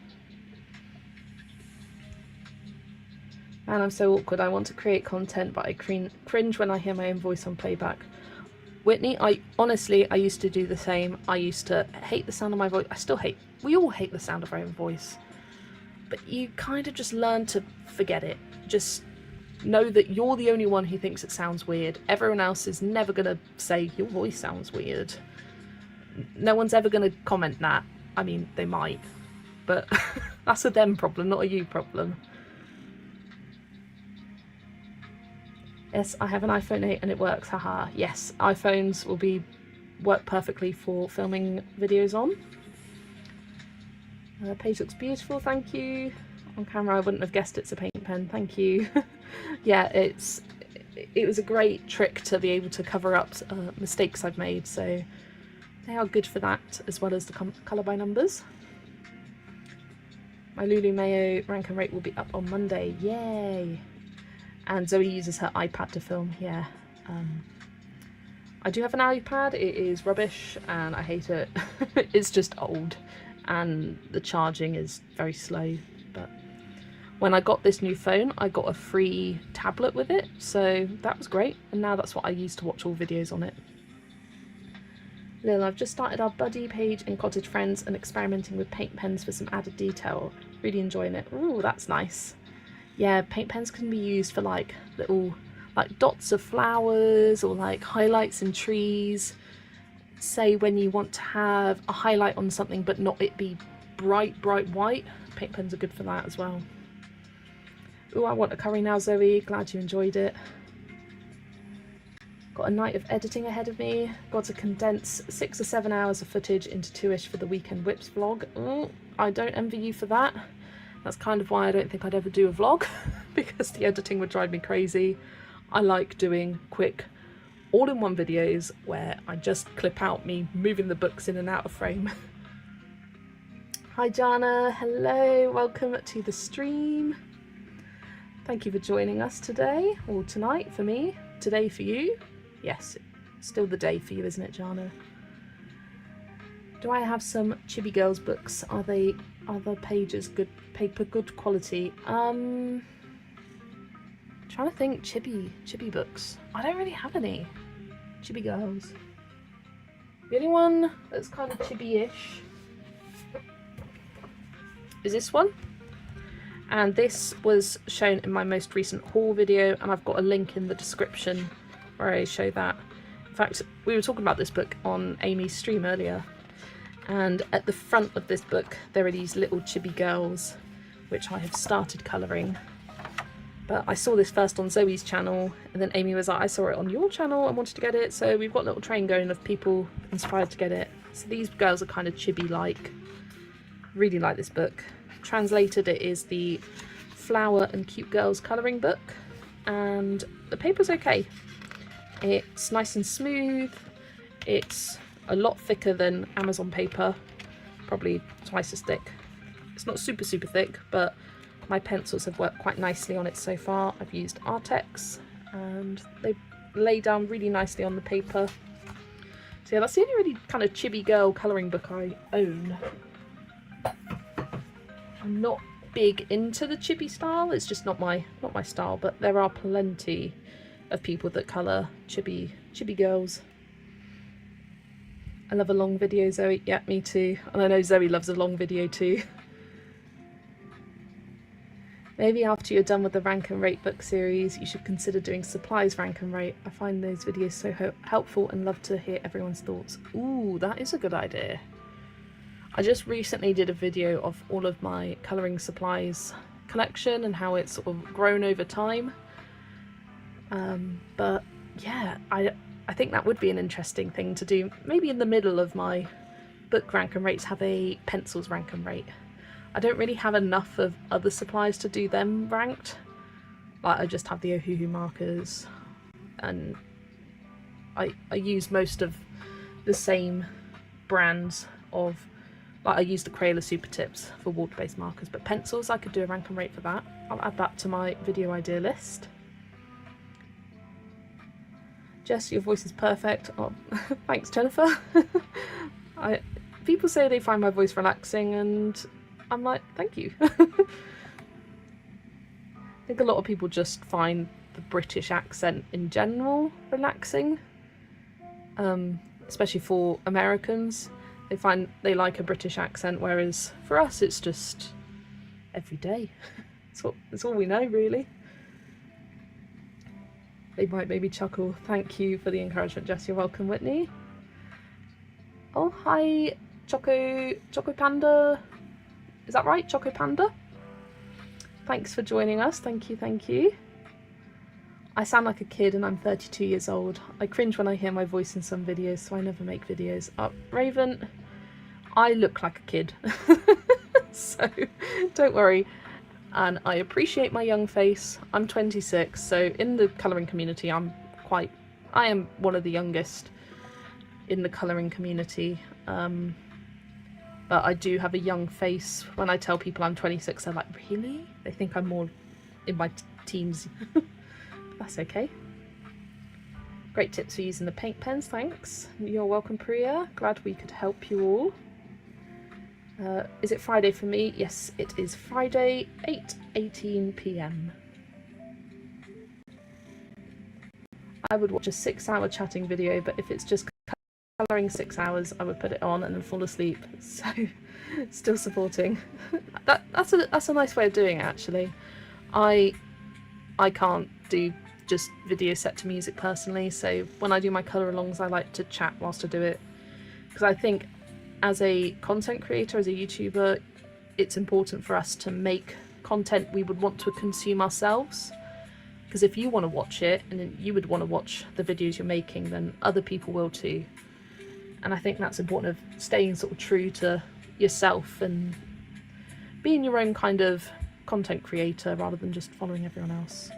And I'm so awkward. I want to create content, but I cringe when I hear my own voice on playback. Whitney, I used to do the same. I used to hate the sound of my voice. I still hate, we all hate the sound of our own voice. But you kind of just learn to forget it. Just know that you're the only one who thinks it sounds weird. Everyone else is never going to say, your voice sounds weird. No one's ever going to comment that. I mean, they might. But that's a them problem, not a you problem. Yes, I have an iPhone 8 and it works, haha. Yes, iPhones will work perfectly for filming videos on. The page looks beautiful, thank you. On camera I wouldn't have guessed it's a paint pen, thank you. Yeah, it was a great trick to be able to cover up mistakes I've made, so they are good for that, as well as the colour by numbers. My Lulu Mayo rank and rate will be up on Monday, yay! And Zoe uses her iPad to film, yeah. I do have an iPad, it is rubbish and I hate it. It's just old and the charging is very slow. But when I got this new phone, I got a free tablet with it, so that was great. And now that's what I use to watch all videos on it. Lil, I've just started our buddy page in Cottage Friends and experimenting with paint pens for some added detail. Really enjoying it. Ooh, that's nice. Yeah, paint pens can be used for like little dots of flowers or like highlights in trees. Say when you want to have a highlight on something but not it be bright white, paint pens are good for that as well. Ooh, I want a curry now, Zoe. Glad you enjoyed it. Got a night of editing ahead of me. Got to condense 6 or 7 hours of footage into 2-ish for the Weekend Whips vlog. Ooh, I don't envy you for that. That's kind of why I don't think I'd ever do a vlog, because the editing would drive me crazy. I like doing quick, all-in-one videos where I just clip out me moving the books in and out of frame. Hi Jana, hello, welcome to the stream. Thank you for joining us today, or tonight for me, today for you. Yes, still the day for you, isn't it, Jana? Do I have some Chibi Girls books? Are the pages good paper, good quality? Trying to think. Chibi books. I don't really have any Chibi Girls. The only one that's kind of chibi-ish is this one, and this was shown in my most recent haul video, and I've got a link in the description where I show that. In fact, we were talking about this book on Amy's stream earlier. And at the front of this book there are these little chibi girls which I have started colouring, but I saw this first on Zoe's channel and then Amy was like, I saw it on your channel and wanted to get it, so we've got a little train going of people inspired to get it. So these girls are kind of chibi like. Really like this book. Translated, it is the Flower and Cute Girls colouring book, and the paper's okay. It's nice and smooth. It's a lot thicker than Amazon paper, probably twice as thick. It's not super thick, but my pencils have worked quite nicely on it so far. I've used Artex and they lay down really nicely on the paper. So yeah, that's the only really kind of chibi girl colouring book I own. I'm not big into the chibi style, it's just not my style, but there are plenty of people that colour chibi girls. I love a long video, Zoe. Yeah, me too. And I know Zoe loves a long video too. Maybe after you're done with the rank and rate book series, you should consider doing supplies rank and rate. I find those videos so helpful and love to hear everyone's thoughts. Ooh, that is a good idea. I just recently did a video of all of my colouring supplies collection and how it's sort of grown over time. But yeah, I think that would be an interesting thing to do. Maybe in the middle of my book rank and rates have a pencils rank and rate. I don't really have enough of other supplies to do them ranked. Like, I just have the Ohuhu markers, and I use most of the same brands of, like, I use the Crayola Super Tips for water-based markers, but pencils, I could do a rank and rate for that. I'll add that to my video idea list. Jess, your voice is perfect. Oh, thanks, Jennifer. People say they find my voice relaxing, and I'm like, thank you. I think a lot of people just find the British accent in general relaxing, especially for Americans. They find they like a British accent, whereas for us it's just every day. It's all we know, really. They might maybe chuckle. Thank you for the encouragement, Jess. You're welcome, Whitney. Oh, hi, Choco Panda. Is that right, Choco Panda? Thanks for joining us. Thank you, thank you. I sound like a kid and I'm 32 years old. I cringe when I hear my voice in some videos, so I never make videos. Raven, I look like a kid. So don't worry. And I appreciate my young face. I'm 26, so in the colouring community I am one of the youngest in the colouring community. But I do have a young face. When I tell people I'm 26, they're like, really? They think I'm more in my teens. That's okay. Great tips for using the paint pens, thanks. You're welcome, Priya. Glad we could help you all. Is it Friday for me? Yes, it is Friday, 8:18 p.m. I would watch a 6-hour chatting video, but if it's just colouring 6 hours, I would put it on and then fall asleep. So, still supporting. That's a nice way of doing it, actually. I can't do just video set to music personally, so when I do my colour alongs, I like to chat whilst I do it, because I think as a content creator, as a YouTuber, it's important for us to make content we would want to consume ourselves. Because if you want to watch it and you would want to watch the videos you're making, then other people will too. And I think that's important, of staying sort of true to yourself and being your own kind of content creator rather than just following everyone else.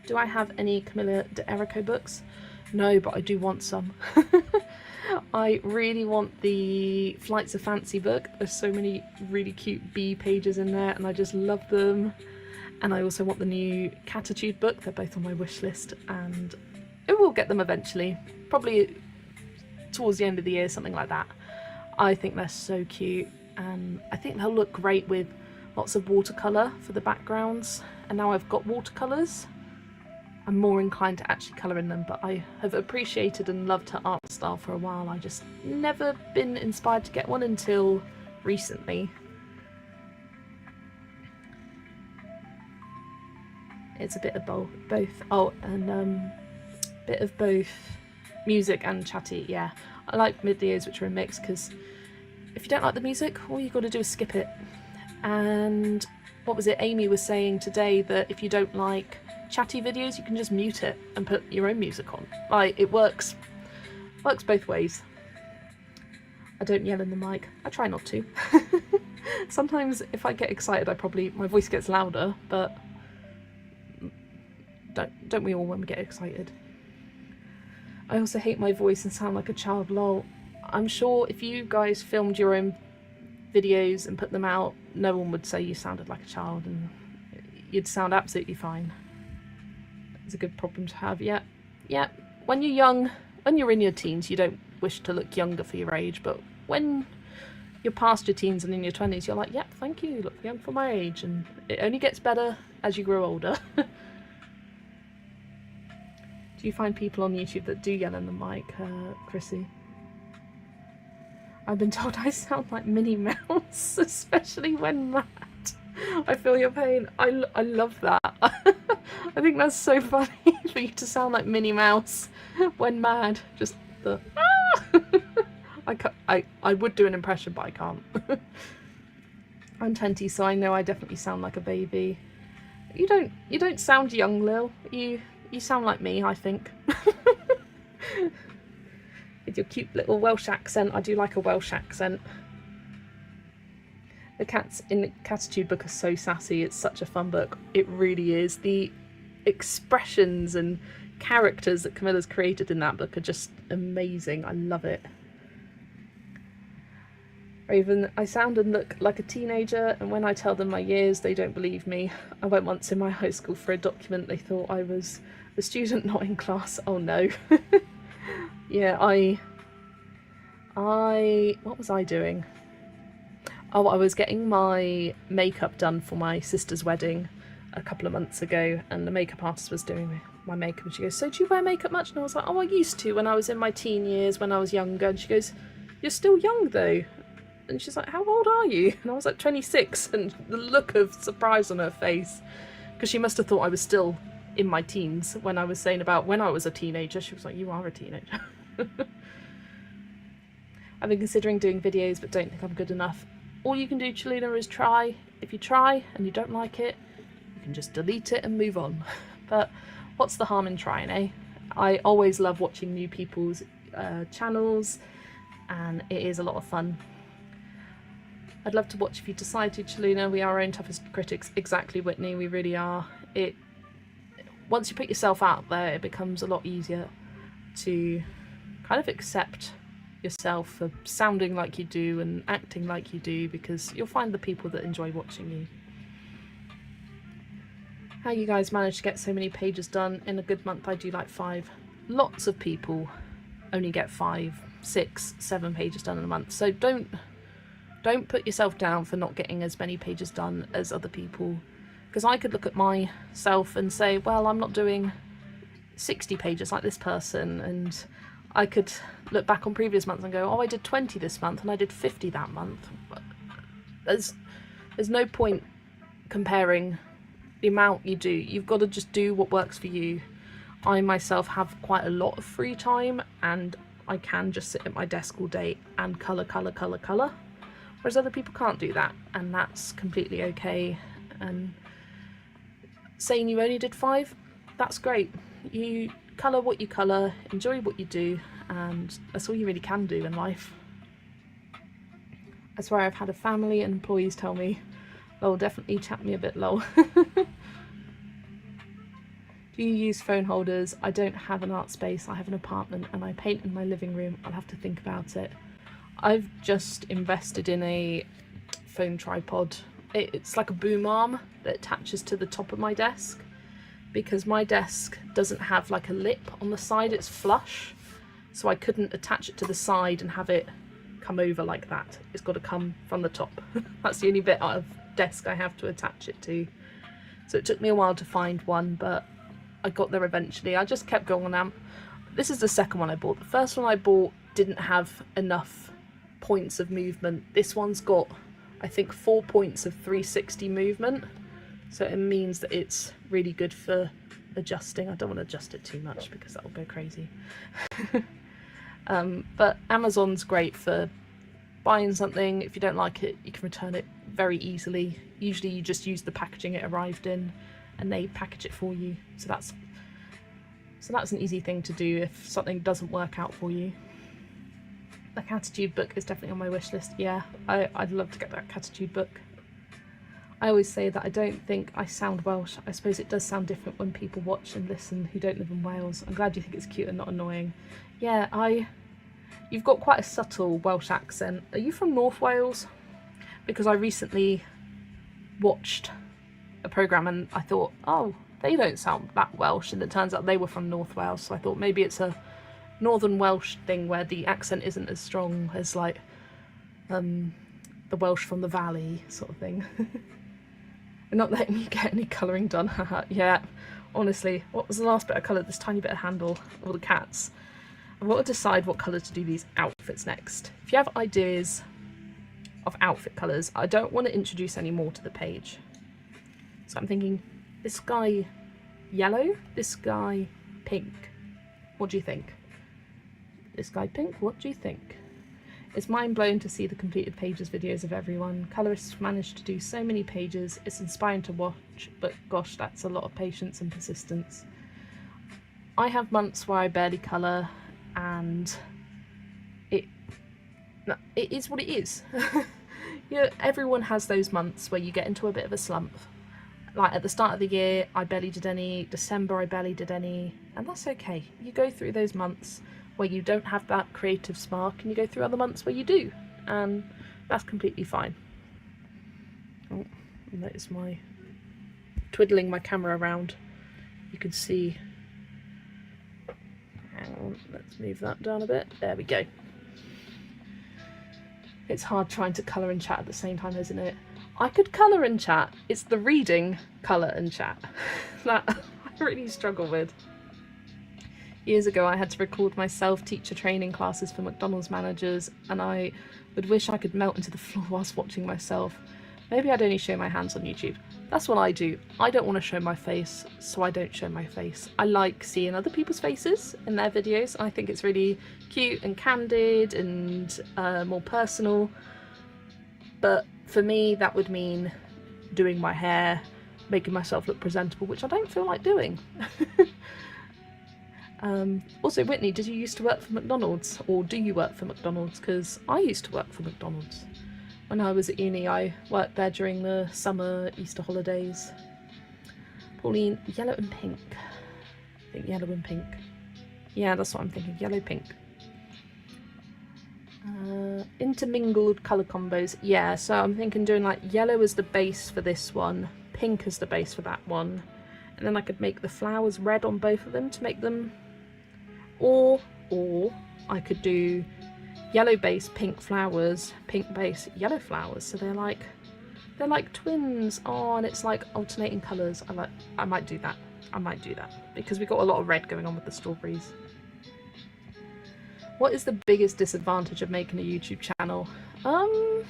Do I have any Camilla de Erico books? No, but I do want some. I really want the Flights of Fancy book. There's so many really cute bee pages in there and I just love them. And I also want the new Catitude book. They're both on my wish list and I will get them eventually. Probably towards the end of the year, something like that. I think they're so cute and I think they'll look great with lots of watercolour for the backgrounds. And now I've got watercolours, I'm more inclined to actually colour in them, but I have appreciated and loved her art style for a while. I just never been inspired to get one until recently. It's a bit of both. Oh, and bit of both music and chatty, yeah. I like videos which are a mix, because if you don't like the music, all you got to do is skip it. And what was it, Amy was saying today, that if you don't like chatty videos, you can just mute it and put your own music on. Like, it works both ways. I don't yell in the mic. I try not to. Sometimes if I get excited, my voice gets louder, but don't we all when we get excited? I also hate my voice and sound like a child, lol. I'm sure if you guys filmed your own videos and put them out, no one would say you sounded like a child, and you'd sound absolutely fine. It's a good problem to have. Yeah, when you're young, when you're in your teens, you don't wish to look younger for your age, but when you're past your teens and in your 20s, you're like, yep, thank you, look young for my age, and it only gets better as you grow older. Do you find people on YouTube that do yell in the mic, Chrissy? I've been told I sound like Minnie Mouse, especially when mad. I feel your pain. I love that. I think that's so funny for you to sound like Minnie Mouse when mad. Just the I would do an impression, but I can't. I'm 20, so I know I definitely sound like a baby. You don't sound young, Lil. You sound like me, I think. With your cute little Welsh accent. I do like a Welsh accent. The cats in the Catitude book are so sassy. It's such a fun book. It really is. The expressions and characters that Camilla's created in that book are just amazing. I love it. Raven, I sound and look like a teenager, and when I tell them my years, they don't believe me. I went once in my high school for a document. They thought I was a student not in class. Oh no. Yeah, what was I doing? Oh, I was getting my makeup done for my sister's wedding a couple of months ago, and the makeup artist was doing my makeup, and she goes, so do you wear makeup much? And I was like, oh, I used to when I was in my teen years, when I was younger. And she goes, you're still young though. And she's like, how old are you? And I was like, 26, and the look of surprise on her face, because she must have thought I was still in my teens when I was saying about when I was a teenager. She was like, you are a teenager. I've been considering doing videos, but don't think I'm good enough. All you can do, Chalina, is try. If you try and you don't like it, you can just delete it and move on. But what's the harm in trying, eh? I always love watching new people's channels, and it is a lot of fun. I'd love to watch if you decide to, Chalina. We are our own toughest critics. Exactly, Whitney, we really are. Once you put yourself out there, it becomes a lot easier to kind of accept yourself for sounding like you do and acting like you do, because you'll find the people that enjoy watching you. How you guys manage to get so many pages done in a good month? I do like 5. Lots of people only get 5, 6, 7 pages done in a month, so don't put yourself down for not getting as many pages done as other people, because I could look at myself and say, well, I'm not doing 60 pages like this person, and I could look back on previous months and go, oh, I did 20 this month and I did 50 that month. There's no point comparing the amount you do. You've got to just do what works for you. I myself have quite a lot of free time, and I can just sit at my desk all day and colour, whereas other people can't do that, and that's completely okay. And saying you only did 5, that's great. You colour what you colour, enjoy what you do, and that's all you really can do in life. I swear I've had a family and employees tell me, lol, definitely chat me a bit, lol. Do you use phone holders? I don't have an art space, I have an apartment and I paint in my living room. I'll have to think about it. I've just invested in a phone tripod. It's like a boom arm that attaches to the top of my desk, because my desk doesn't have like a lip on the side, it's flush, so I couldn't attach it to the side and have it come over like that. It's got to come from the top. That's the only bit of desk I have to attach it to. So it took me a while to find one, but I got there eventually. I just kept going on. This is the second one I bought. The first one I bought didn't have enough points of movement. This one's got, I think, 4 points of 360 movement, so it means that it's really good for adjusting. I don't want to adjust it too much because that will go crazy. But Amazon's great for buying something. If you don't like it, you can return it very easily. Usually you just use the packaging it arrived in and they package it for you, so that's an easy thing to do if something doesn't work out for you. The Catitude book is definitely on my wish list. Yeah, I'd love to get that Catitude book. I always say that I don't think I sound Welsh. I suppose it does sound different when people watch and listen who don't live in Wales. I'm glad you think it's cute and not annoying. Yeah, you've got quite a subtle Welsh accent. Are you from North Wales? Because I recently watched a programme and I thought, oh, they don't sound that Welsh, and it turns out they were from North Wales, so I thought maybe it's a Northern Welsh thing where the accent isn't as strong as like the Welsh from the valley sort of thing. And not letting you get any colouring done. Yeah, honestly, what was the last bit I coloured? This tiny bit of handle, all the cats. I've got to decide what colour to do these outfits next. If you have ideas of outfit colours, I don't want to introduce any more to the page. So I'm thinking, this guy yellow, this guy pink. What do you think? This guy pink, what do you think? It's mind-blowing to see the completed pages videos of everyone. Colorists managed to do so many pages. It's inspiring to watch, but gosh, that's a lot of patience and persistence. I have months where I barely colour, and it is what it is. Yeah, everyone has those months where you get into a bit of a slump. Like at the start of the year, I barely did any. December, I barely did any. And that's okay. You go through those months where you don't have that creative spark, and you go through other months where you do. And that's completely fine. Oh, notice my twiddling my camera around. You can see. Hang on, let's move that down a bit. There we go. It's hard trying to colour and chat at the same time, isn't it? I could colour and chat. It's the reading, colour and chat that I really struggle with. Years ago I had to record myself teacher training classes for McDonald's managers, and I would wish I could melt into the floor whilst watching myself. Maybe I'd only show my hands on YouTube. That's what I do. I don't want to show my face, so I don't show my face. I like seeing other people's faces in their videos. I think it's really cute and candid and more personal. But for me, that would mean doing my hair, making myself look presentable, which I don't feel like doing. Also, Whitney, did you used to work for McDonald's, or do you work for McDonald's? Because I used to work for McDonald's. When I was at uni, I worked there during the summer Easter holidays. Pauline, yellow and pink. I think yellow and pink. Yeah, that's what I'm thinking, yellow, pink. Intermingled colour combos. Yeah, so I'm thinking doing like yellow as the base for this one, pink as the base for that one. And then I could make the flowers red on both of them to make them... Or I could do yellow base, pink flowers, pink base, yellow flowers. So they're like twins. Oh, and it's like alternating colours. I might do that. I might do that. Because we've got a lot of red going on with the strawberries. What is the biggest disadvantage of making a YouTube channel? The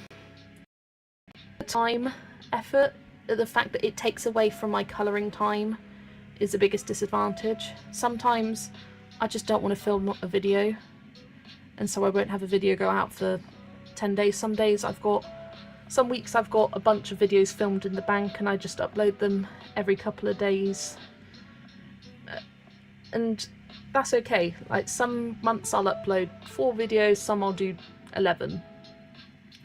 time, effort. The fact that it takes away from my colouring time is the biggest disadvantage. Sometimes I just don't want to film a video, and so I won't have a video go out for 10 days. Some weeks I've got a bunch of videos filmed in the bank, and I just upload them every couple of days. And that's okay. Like some months I'll upload 4 videos, some I'll do 11.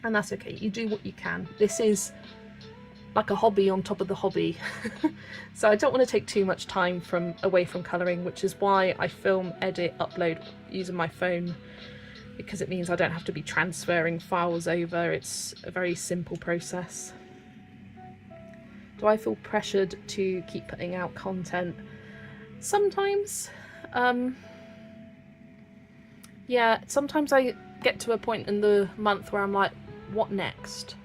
And that's okay. You do what you can. This is like a hobby on top of the hobby. So I don't want to take too much time away from colouring, which is why I film, edit, upload using my phone, because it means I don't have to be transferring files over. It's a very simple process. Do I feel pressured to keep putting out content? Sometimes. Yeah, sometimes I get to a point in the month where I'm like, what next?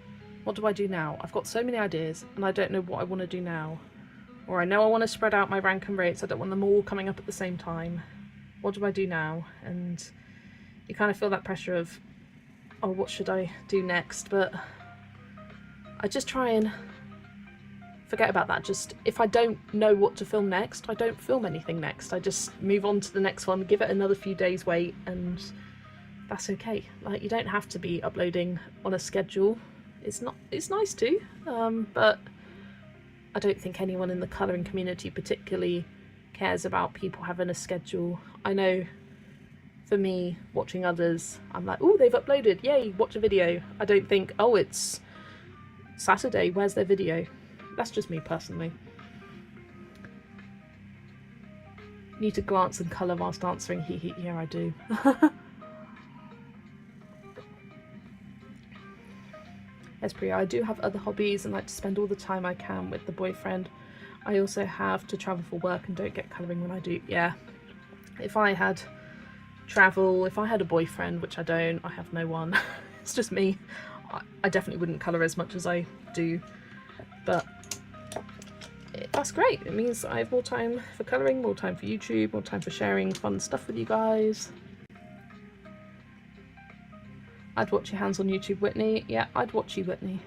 What do I do now? I've got so many ideas and I don't know what I want to do now. Or I know I want to spread out my rank and rates. I don't want them all coming up at the same time. What do I do now? And you kind of feel that pressure of, oh, what should I do next? But I just try and forget about that. Just if I don't know what to film next, I don't film anything next. I just move on to the next one, give it another few days wait, and that's okay. Like, you don't have to be uploading on a schedule. It's nice to, but I don't think anyone in the colouring community particularly cares about people having a schedule. I know for me, watching others, I'm like, oh, they've uploaded, yay, watch a video. I don't think, oh, it's Saturday, where's their video? That's just me personally. Need to glance and colour whilst answering, hee. Yeah, I do. Yes, Priya, I do have other hobbies and like to spend all the time I can with the boyfriend. I also have to travel for work and don't get colouring when I do. Yeah, if I had travel, if I had a boyfriend, which I don't, I have no one. It's just me. I definitely wouldn't colour as much as I do, but that's great. It means I have more time for colouring, more time for YouTube, more time for sharing fun stuff with you guys. I'd watch your hands on YouTube, Whitney. Yeah, I'd watch you, Whitney.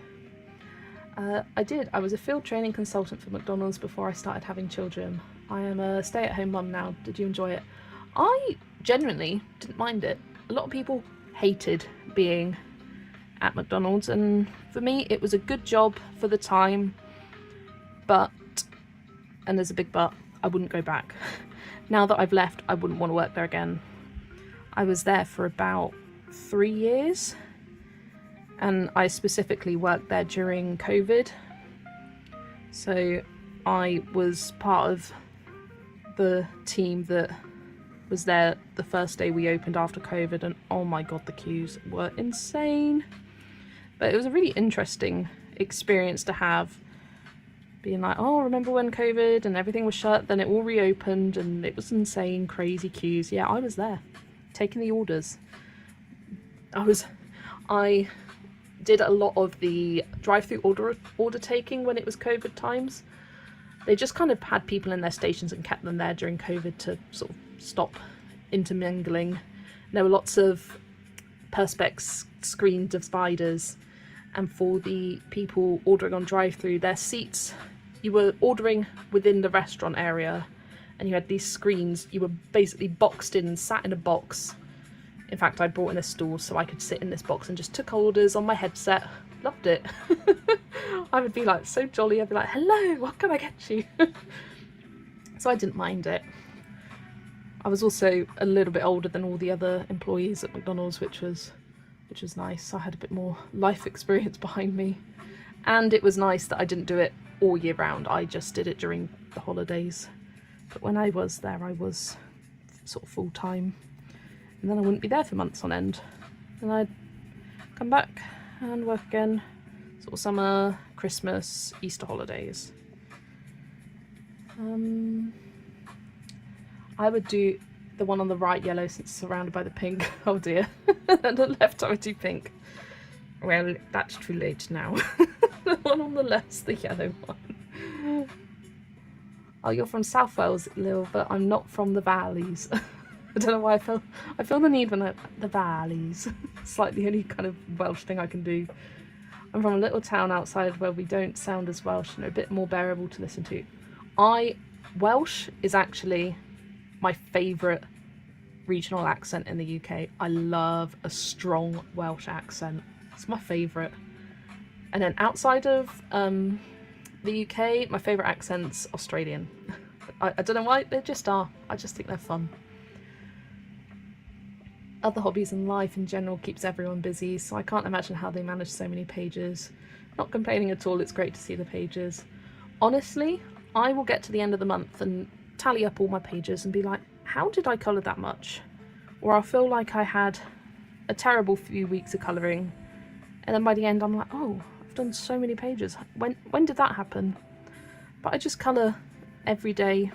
I did. I was a field training consultant for McDonald's before I started having children. I am a stay-at-home mum now. Did you enjoy it? I genuinely didn't mind it. A lot of people hated being at McDonald's, and for me it was a good job for the time, but, and there's a big but, I wouldn't go back. Now that I've left, I wouldn't want to work there again. I was there for about 3 years, and I specifically worked there during COVID. So I was part of the team that was there the first day we opened after COVID, and oh my god, the queues were insane. But it was a really interesting experience to have, being like, oh, remember when COVID and everything was shut, then it all reopened and it was insane, crazy queues. Yeah, I was there, taking the orders. I did a lot of the drive-through order taking when it was COVID times. They just kind of had people in their stations and kept them there during COVID to sort of stop intermingling. There were lots of perspex screen dividers, and for the people ordering on drive-through, their seats, you were ordering within the restaurant area and you had these screens. You were basically boxed in and sat in a box. In fact, I brought in a stool so I could sit in this box and just took orders on my headset. Loved it. I would be like so jolly. I'd be like, hello, what can I get you? So I didn't mind it. I was also a little bit older than all the other employees at McDonald's, which was nice. I had a bit more life experience behind me. And it was nice that I didn't do it all year round. I just did it during the holidays. But when I was there, I was sort of full-time. And then I wouldn't be there for months on end. And I'd come back and work again, sort of summer, Christmas, Easter holidays. I would do the one on the right yellow since it's surrounded by the pink. Oh dear. And the left I would do pink. Well, that's too late now. The one on the left's the yellow one. Oh, you're from South Wales, Lil, but I'm not from the valleys. I don't know why I feel the need when the valleys. It's like the only kind of Welsh thing I can do. I'm from a little town outside where we don't sound as Welsh and are a bit more bearable to listen to. Welsh is actually my favourite regional accent in the UK. I love a strong Welsh accent. It's my favourite. And then outside of the UK, my favourite accent's Australian. I don't know why, they just are. I just think they're fun. Other hobbies and life in general keeps everyone busy, so I can't imagine how they manage so many pages. Not complaining at all, it's great to see the pages. Honestly, I will get to the end of the month and tally up all my pages and be like, how did I colour that much? Or I'll feel like I had a terrible few weeks of colouring, and then by the end I'm like, oh, I've done so many pages. When did that happen? But I just colour every day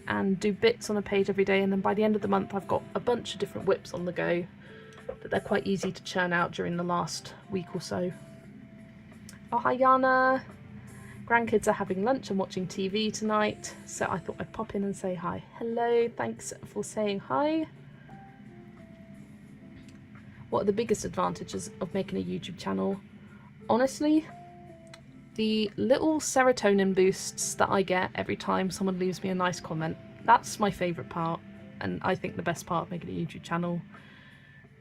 and do bits on a page every day, and then by the end of the month I've got a bunch of different whips on the go, but they're quite easy to churn out during the last week or so. Oh, hi Yana! Grandkids are having lunch and watching TV tonight, so I thought I'd pop in and say hi. Hello, thanks for saying hi. What are the biggest advantages of making a YouTube channel? Honestly, the little serotonin boosts that I get every time someone leaves me a nice comment, that's my favourite part, and I think the best part of making a YouTube channel.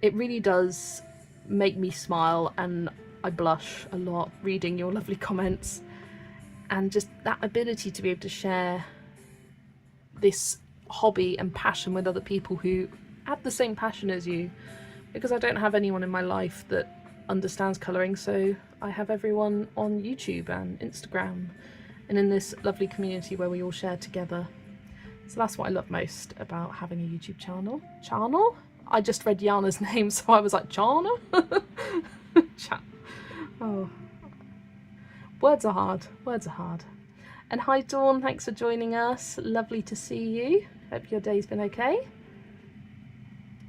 It really does make me smile, and I blush a lot reading your lovely comments, and just that ability to be able to share this hobby and passion with other people who have the same passion as you, because I don't have anyone in my life that understands colouring, so I have everyone on YouTube and Instagram and in this lovely community where we all share together. So that's what I love most about having a YouTube channel. Channel? I just read Yana's name, so I was like, Chana? Oh. Words are hard. Words are hard. And hi Dawn, thanks for joining us. Lovely to see you. Hope your day's been okay.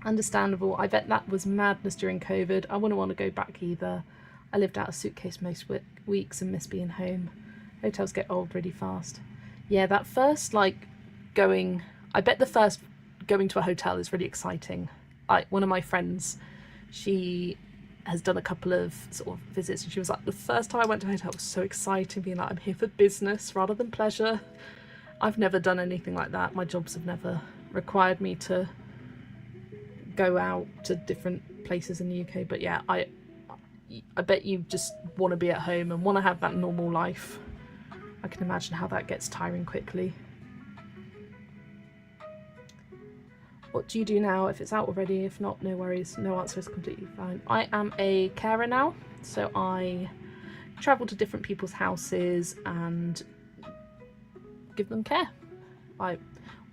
Understandable. I bet that was madness during COVID. I wouldn't want to go back either. I lived out of suitcase most weeks and miss being home. Hotels get old really fast. Yeah, that first I bet the first going to a hotel is really exciting. One of my friends, she has done a couple of sort of visits, and she was like, the first time I went to a hotel was so exciting, being like, I'm here for business rather than pleasure. I've never done anything like that. My jobs have never required me to go out to different places in the UK, but yeah, I bet you just want to be at home and want to have that normal life. I can imagine how that gets tiring quickly. What do you do now? If it's out already, if not, no worries. No answer is completely fine. I am a carer now, so I travel to different people's houses and give them care. Like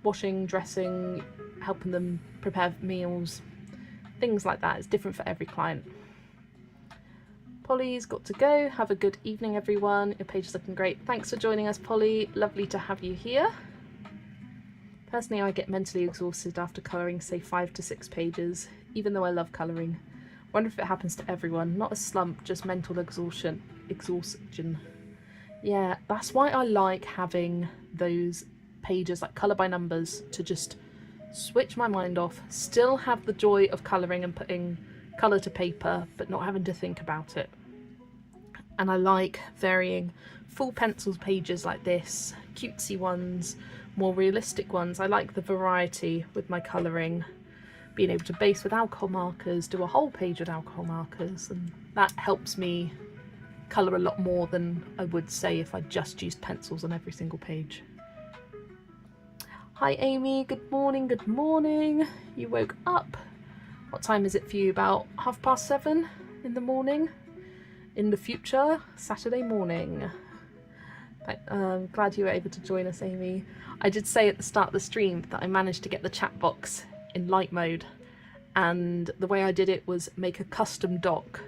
washing, dressing, helping them prepare meals, things like that. It's different for every client. Polly's got to go. Have a good evening, everyone. Your page is looking great. Thanks for joining us, Polly. Lovely to have you here. Personally, I get mentally exhausted after colouring, say 5 to 6 pages, even though I love colouring. Wonder if it happens to everyone. Not a slump, just mental exhaustion. Yeah, that's why I like having those pages like colour by numbers, to just switch my mind off, still have the joy of colouring and putting colour to paper, but not having to think about it. And I like varying full pencils pages like this, cutesy ones, more realistic ones. I like the variety with my colouring, being able to base with alcohol markers, do a whole page with alcohol markers, and that helps me colour a lot more than I would say if I just used pencils on every single page. Hi Amy, good morning, good morning. You woke up. What time is it for you? About 7:30 in the morning? In the future, Saturday morning. I'm glad you were able to join us, Amy. I did say at the start of the stream that I managed to get the chat box in light mode, and the way I did it was make a custom doc,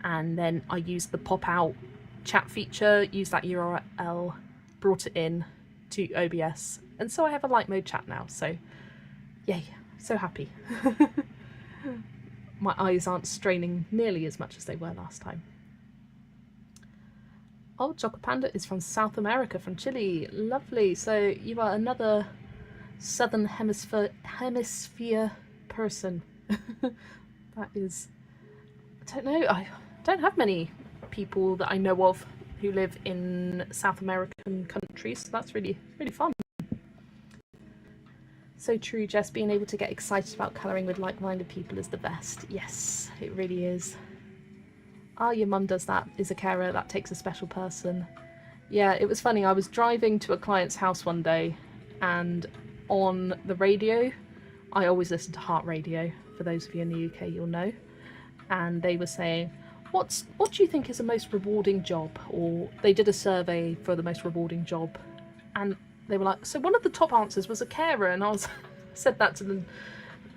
and then I used the pop-out chat feature, used that URL, brought it in to OBS, and so I have a light mode chat now, so yay, so happy. My eyes aren't straining nearly as much as they were last time. Oh, Choco Panda is from South America, from Chile. Lovely. So you are another Southern Hemisphere person. That is, I don't know. I don't have many people that I know of who live in South American countries. So that's really, really fun. So true, Jess. Being able to get excited about colouring with like-minded people is the best. Yes, it really is. Oh, your mum does that, is a carer. That takes a special person. Yeah, it was funny. I was driving to a client's house one day, and on the radio, I always listen to Heart Radio. For those of you in the UK, you'll know. And they were saying, what do you think is the most rewarding job? Or they did a survey for the most rewarding job, and they were like, so one of the top answers was a carer, and I said that to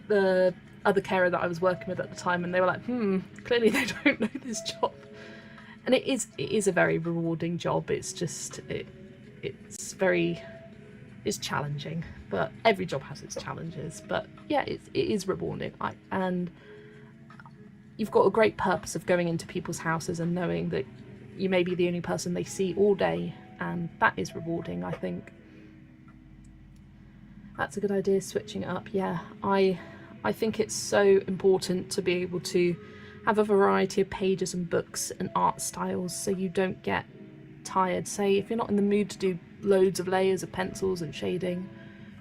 the other carer that I was working with at the time, and they were like, clearly they don't know this job. And it is a very rewarding job. It's just it's challenging, but every job has its challenges. But yeah, it is rewarding. And you've got a great purpose of going into people's houses and knowing that you may be the only person they see all day, and that is rewarding, I think. That's a good idea, switching it up. Yeah, I think it's so important to be able to have a variety of pages and books and art styles, so you don't get tired. Say if you're not in the mood to do loads of layers of pencils and shading,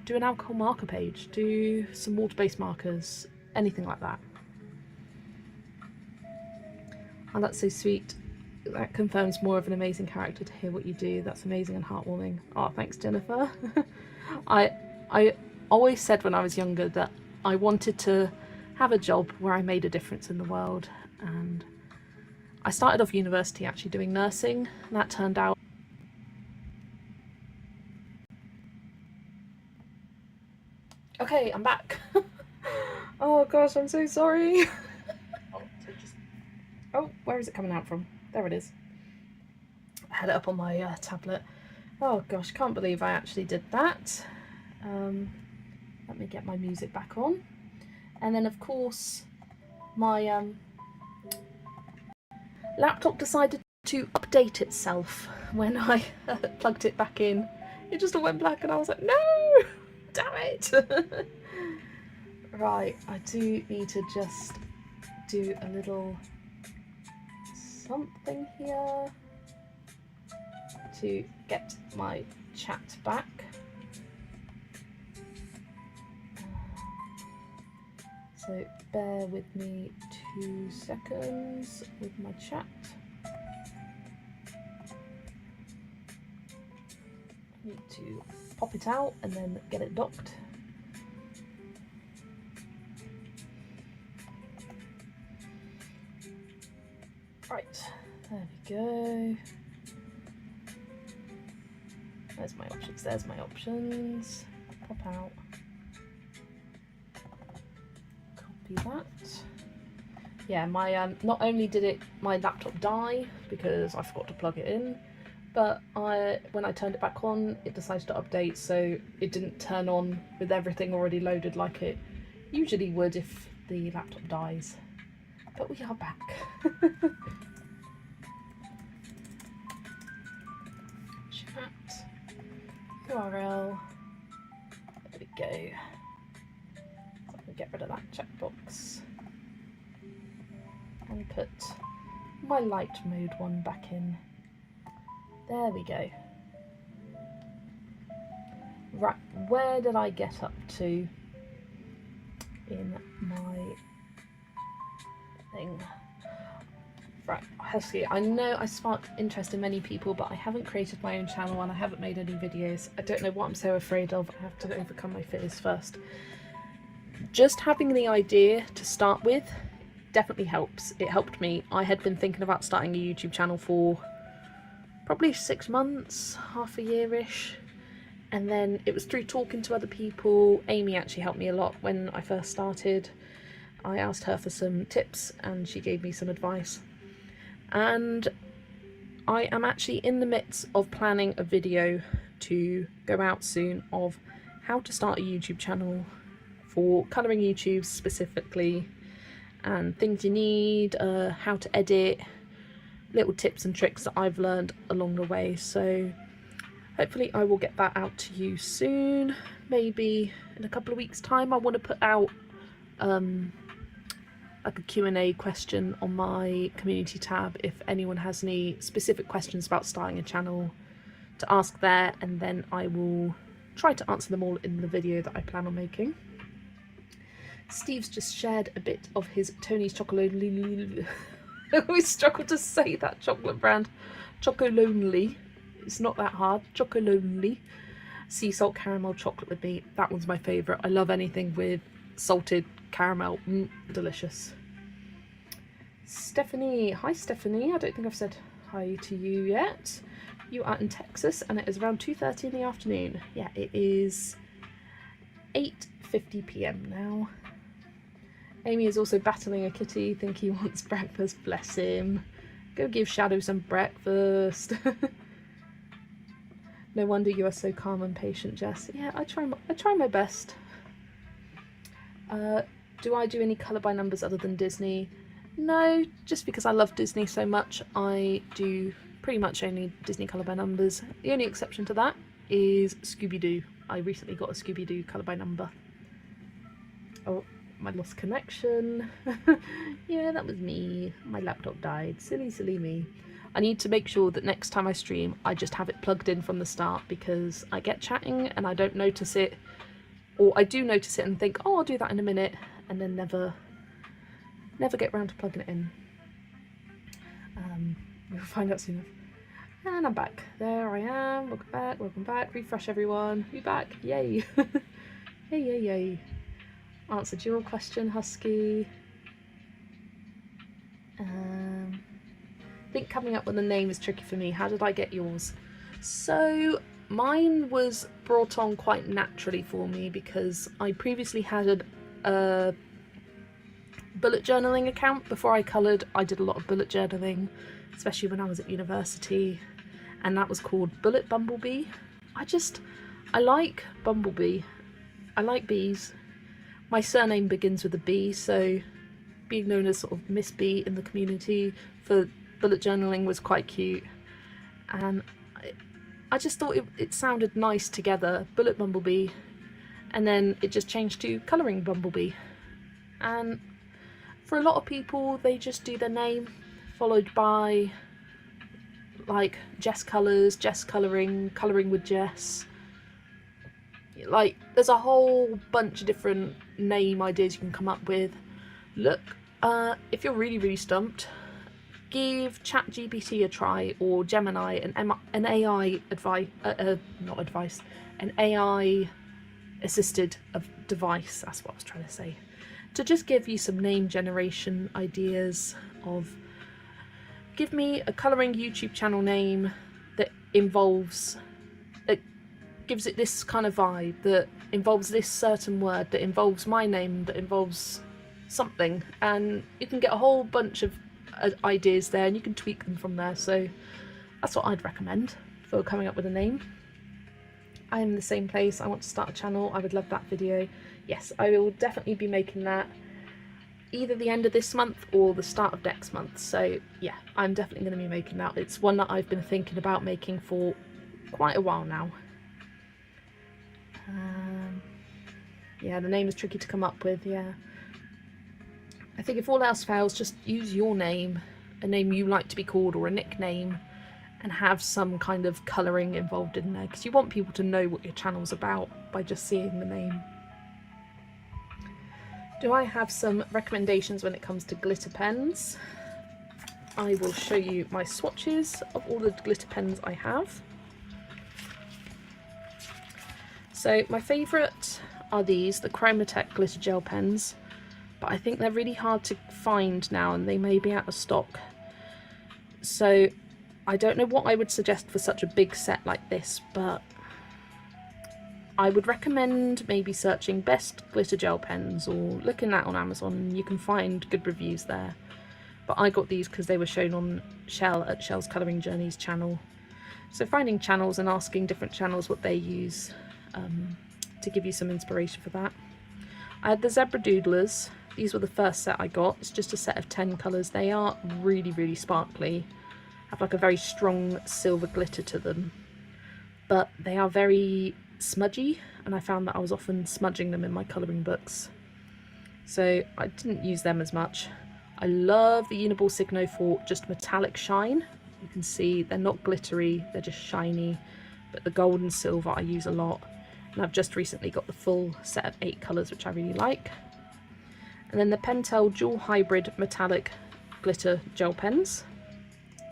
do an alcohol marker page, do some water-based markers, anything like that. Oh, that's so sweet. That confirms more of an amazing character to hear what you do. That's amazing and heartwarming. Oh, thanks, Jennifer. I always said when I was younger that I wanted to have a job where I made a difference in the world, and I started off university actually doing nursing, and that turned out okay. I'm back. Oh gosh, I'm so sorry. Oh, where is it coming out from? There it is. I had it up on my tablet. Oh gosh, can't believe I actually did that. Let me get my music back on. And then of course my laptop decided to update itself when I plugged it back in. It just all went black and I was like, no, damn it. Right, I do need to just do a little something here to get my chat back. So bear with me 2 seconds with my chat. I need to pop it out and then get it docked. Right, there we go. There's my options, there's my options. Pop out. Copy that. Yeah, my not only did my laptop die because I forgot to plug it in, but when I turned it back on, it decided to update, so it didn't turn on with everything already loaded like it usually would if the laptop dies. But we are back. Chat URL. There we go. So I can get rid of that checkbox and put my light mode one back in. There we go. Right, where did I get up to in my thing? Right, Husky, I know I sparked interest in many people, but I haven't created my own channel and I haven't made any videos. I don't know what I'm so afraid of. I have to overcome my fears first. Just having the idea to start with definitely helps. It helped me. I had been thinking about starting a YouTube channel for probably 6 months, half a year-ish. And then it was through talking to other people. Amy actually helped me a lot when I first started. I asked her for some tips and she gave me some advice. And I am actually in the midst of planning a video to go out soon of how to start a YouTube channel for colouring YouTube specifically, and things you need, how to edit, little tips and tricks that I've learned along the way. So hopefully I will get that out to you soon, maybe in a couple of weeks time. I want to put out like a Q&A question on my community tab if anyone has any specific questions about starting a channel, to ask there, and then I will try to answer them all in the video that I plan on making. Steve's just shared a bit of his Tony's chocolate. I always struggle to say that chocolate brand. Chocolonely. It's not that hard. Chocolonely. Sea salt caramel chocolate with me. That one's my favourite. I love anything with salted caramel. Delicious. Stephanie. Hi Stephanie. I don't think I've said hi to you yet. You are in Texas and it is around 2:30 in the afternoon. Yeah, it is 8:50 p.m. now. Amy is also battling a kitty. Think he wants breakfast. Bless him. Go give Shadow some breakfast. No wonder you are so calm and patient, Jess. Yeah, I try my best. Do I do any colour by numbers other than Disney? No, just because I love Disney so much, I do pretty much only Disney colour by numbers. The only exception to that is Scooby-Doo. I recently got a Scooby-Doo colour by number. Oh, my lost connection. Yeah, that was me. My laptop died. Silly, silly me. I need to make sure that next time I stream, I just have it plugged in from the start, because I get chatting and I don't notice it, or I do notice it and think, oh, I'll do that in a minute, and then never get around to plugging it in. We'll find out soon. And I'm back. There I am. Welcome back. Welcome back. Refresh everyone. We're back. Yay. Yay, yay, yay. Answered your question, Husky. I think coming up with a name is tricky for me. How did I get yours? So mine was brought on quite naturally for me because I previously had a bullet journaling account. Before I coloured, I did a lot of bullet journaling, especially when I was at university, and that was called Bullet Bumblebee. I like Bumblebee. I like bees. My surname begins with a B, so being known as sort of Miss B in the community for bullet journaling was quite cute, and I just thought it sounded nice together, Bullet Bumblebee, and then it just changed to Colouring Bumblebee. And for a lot of people, they just do their name followed by like Jess Colours, Jess Colouring, Colouring with Jess. Like, there's a whole bunch of different name ideas you can come up with. Look, if you're really stumped, give ChatGPT a try, or Gemini, an AI an AI assisted device, that's what I was trying to say, to just give you some name generation ideas of, give me a colouring YouTube channel name that gives it this kind of vibe, that involves this certain word, that involves my name, that involves something, and you can get a whole bunch of ideas there, and you can tweak them from there. So that's what I'd recommend for coming up with a name. I am in the same place. I want to start a channel. I would love that video. Yes, I will definitely be making that either the end of this month or the start of next month. So yeah, I'm definitely going to be making that. It's one that I've been thinking about making for quite a while now. Yeah, the name is tricky to come up with, yeah. I think if all else fails, just use your name, a name you like to be called, or a nickname, and have some kind of colouring involved in there, because you want people to know what your channel's about by just seeing the name. Do I have some recommendations when it comes to glitter pens? I will show you my swatches of all the glitter pens I have. So my favourite are these, the Chromatech glitter gel pens, but I think they're really hard to find now and they may be out of stock. So I don't know what I would suggest for such a big set like this, but I would recommend maybe searching best glitter gel pens, or looking that on Amazon. You can find good reviews there. But I got these because they were shown on Shell at Shell's Colouring Journeys channel. So finding channels and asking different channels what they use to give you some inspiration for that. I had the Zebra Doodlers. These were the first set I got. It's just a set of 10 colours. They are really sparkly. Have like a very strong silver glitter to them. But they are very smudgy, and I found that I was often smudging them in my colouring books. So I didn't use them as much. I love the Uniball Signo for just metallic shine. You can see they're not glittery, they're just shiny. But the gold and silver I use a lot. And I've just recently got the full set of 8 colours, which I really like. And then the Pentel Dual Hybrid Metallic Glitter Gel Pens.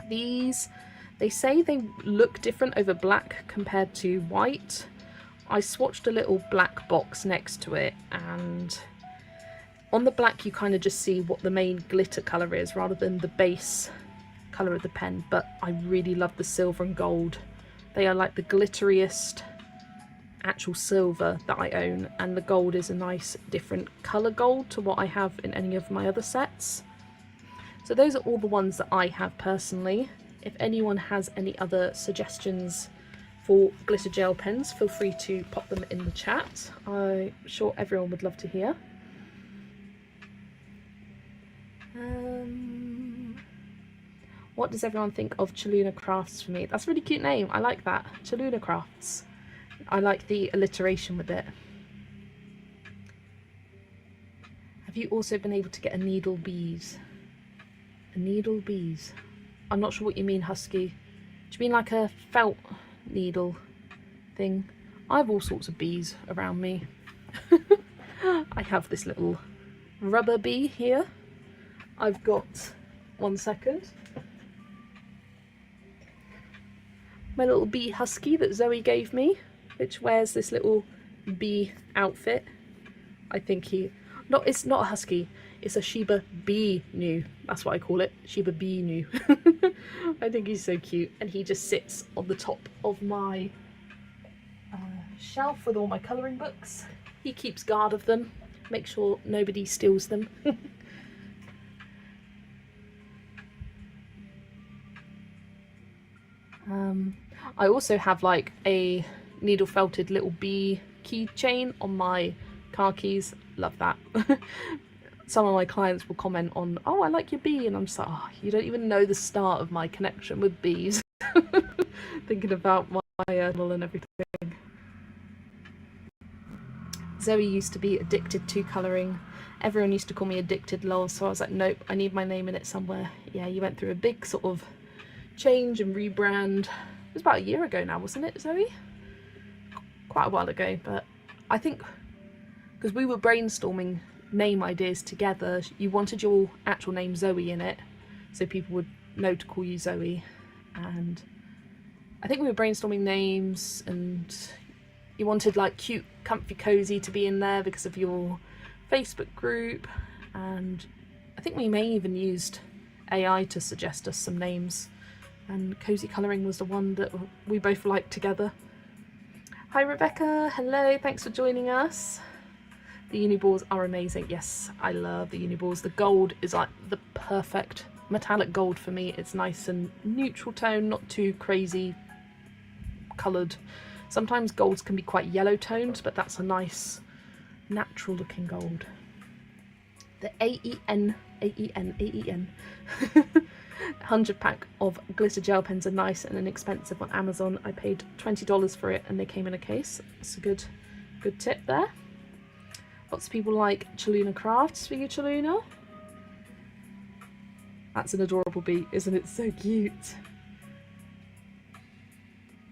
These, they say they look different over black compared to white. I swatched a little black box next to it, and on the black you kind of just see what the main glitter colour is rather than the base colour of the pen. But I really love the silver and gold. They are like the glitteriest actual silver that I own, and the gold is a nice different colour gold to what I have in any of my other sets. So those are all the ones that I have personally. If anyone has any other suggestions for glitter gel pens, feel free to pop them in the chat. I'm sure everyone would love to hear. What does everyone think of Chaluna Crafts for me? That's a really cute name. I like that. Chaluna Crafts. I like the alliteration with it. Have you also been able to get a needle bees? A needle bees? I'm not sure what you mean, Husky. Do you mean like a felt needle thing? I have all sorts of bees around me. I have this little rubber bee here. I've got, one second, my little bee Husky that Zoe gave me, which wears this little bee outfit. I think it's not a Husky, it's a Shiba Inu. That's what I call it, Shiba Inu. I think he's so cute, and he just sits on the top of my shelf with all my colouring books. He keeps guard of them, make sure nobody steals them. I also have like a needle felted little bee keychain on my car keys. Love that. Some of my clients will comment on, oh, I like your bee, and I'm just like, oh, you don't even know the start of my connection with bees. Thinking about my animal and everything. Zoe used to be addicted to colouring. Everyone used to call me Addicted Lol, so I was like, nope, I need my name in it somewhere. Yeah, you went through a big sort of change and rebrand. It was about a year ago now, wasn't it, Zoe? Quite a while ago, but I think because we were brainstorming name ideas together, you wanted your actual name Zoe in it, so people would know to call you Zoe. And I think we were brainstorming names, and you wanted like cute, comfy, cozy to be in there because of your Facebook group, and I think we may even used AI to suggest us some names, and cozy colouring was the one that we both liked together. Hi Rebecca, hello, thanks for joining us. The uni balls are amazing. Yes, I love the uni balls. The gold is like the perfect metallic gold for me. It's nice and neutral tone, not too crazy coloured. Sometimes golds can be quite yellow toned, but that's a nice natural looking gold. The AEN 100 pack of glitter gel pens are nice and inexpensive on Amazon. I paid $20 for it and they came in a case. It's a good tip there. Lots of people like Chaluna Crafts for you, Chaluna. That's an adorable beat, isn't it? So cute.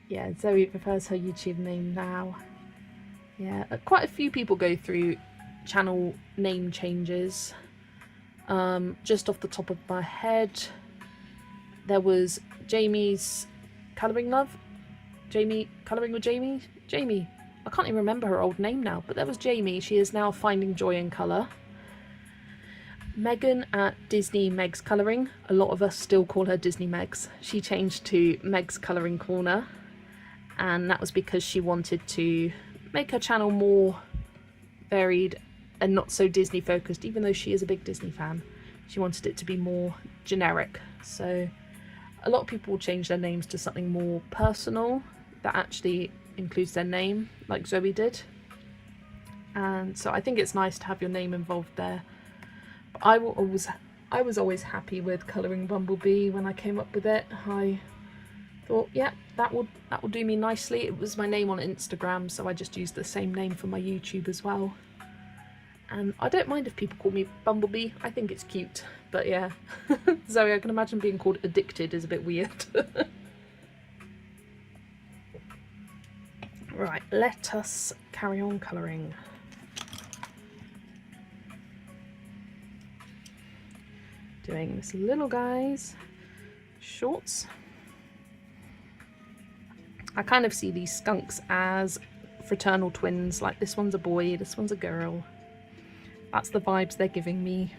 Yeah, Zoe prefers her YouTube name now. Yeah, quite a few people go through channel name changes. Just off the top of my head, there was Jamie's Colouring Love. Jamie, Colouring with Jamie? Jamie. I can't even remember her old name now, but there was Jamie. She is now finding joy in colour. Megan at Disney Meg's Colouring. A lot of us still call her Disney Megs. She changed to Meg's Colouring Corner, and that was because she wanted to make her channel more varied and not so Disney focused. Even though she is a big Disney fan, she wanted it to be more generic. So a lot of people will change their names to something more personal that actually includes their name, like Zoe did. And so I think it's nice to have your name involved there. But I was always happy with Colouring Bumblebee when I came up with it. I thought, yeah, that will do me nicely. It was my name on Instagram, so I just used the same name for my YouTube as well. And I don't mind if people call me Bumblebee. I think it's cute. But yeah, Zoe, I can imagine being called Addicted is a bit weird. Right, let us carry on colouring. Doing this little guy's shorts. I kind of see these skunks as fraternal twins, like this one's a boy, this one's a girl. That's the vibes they're giving me.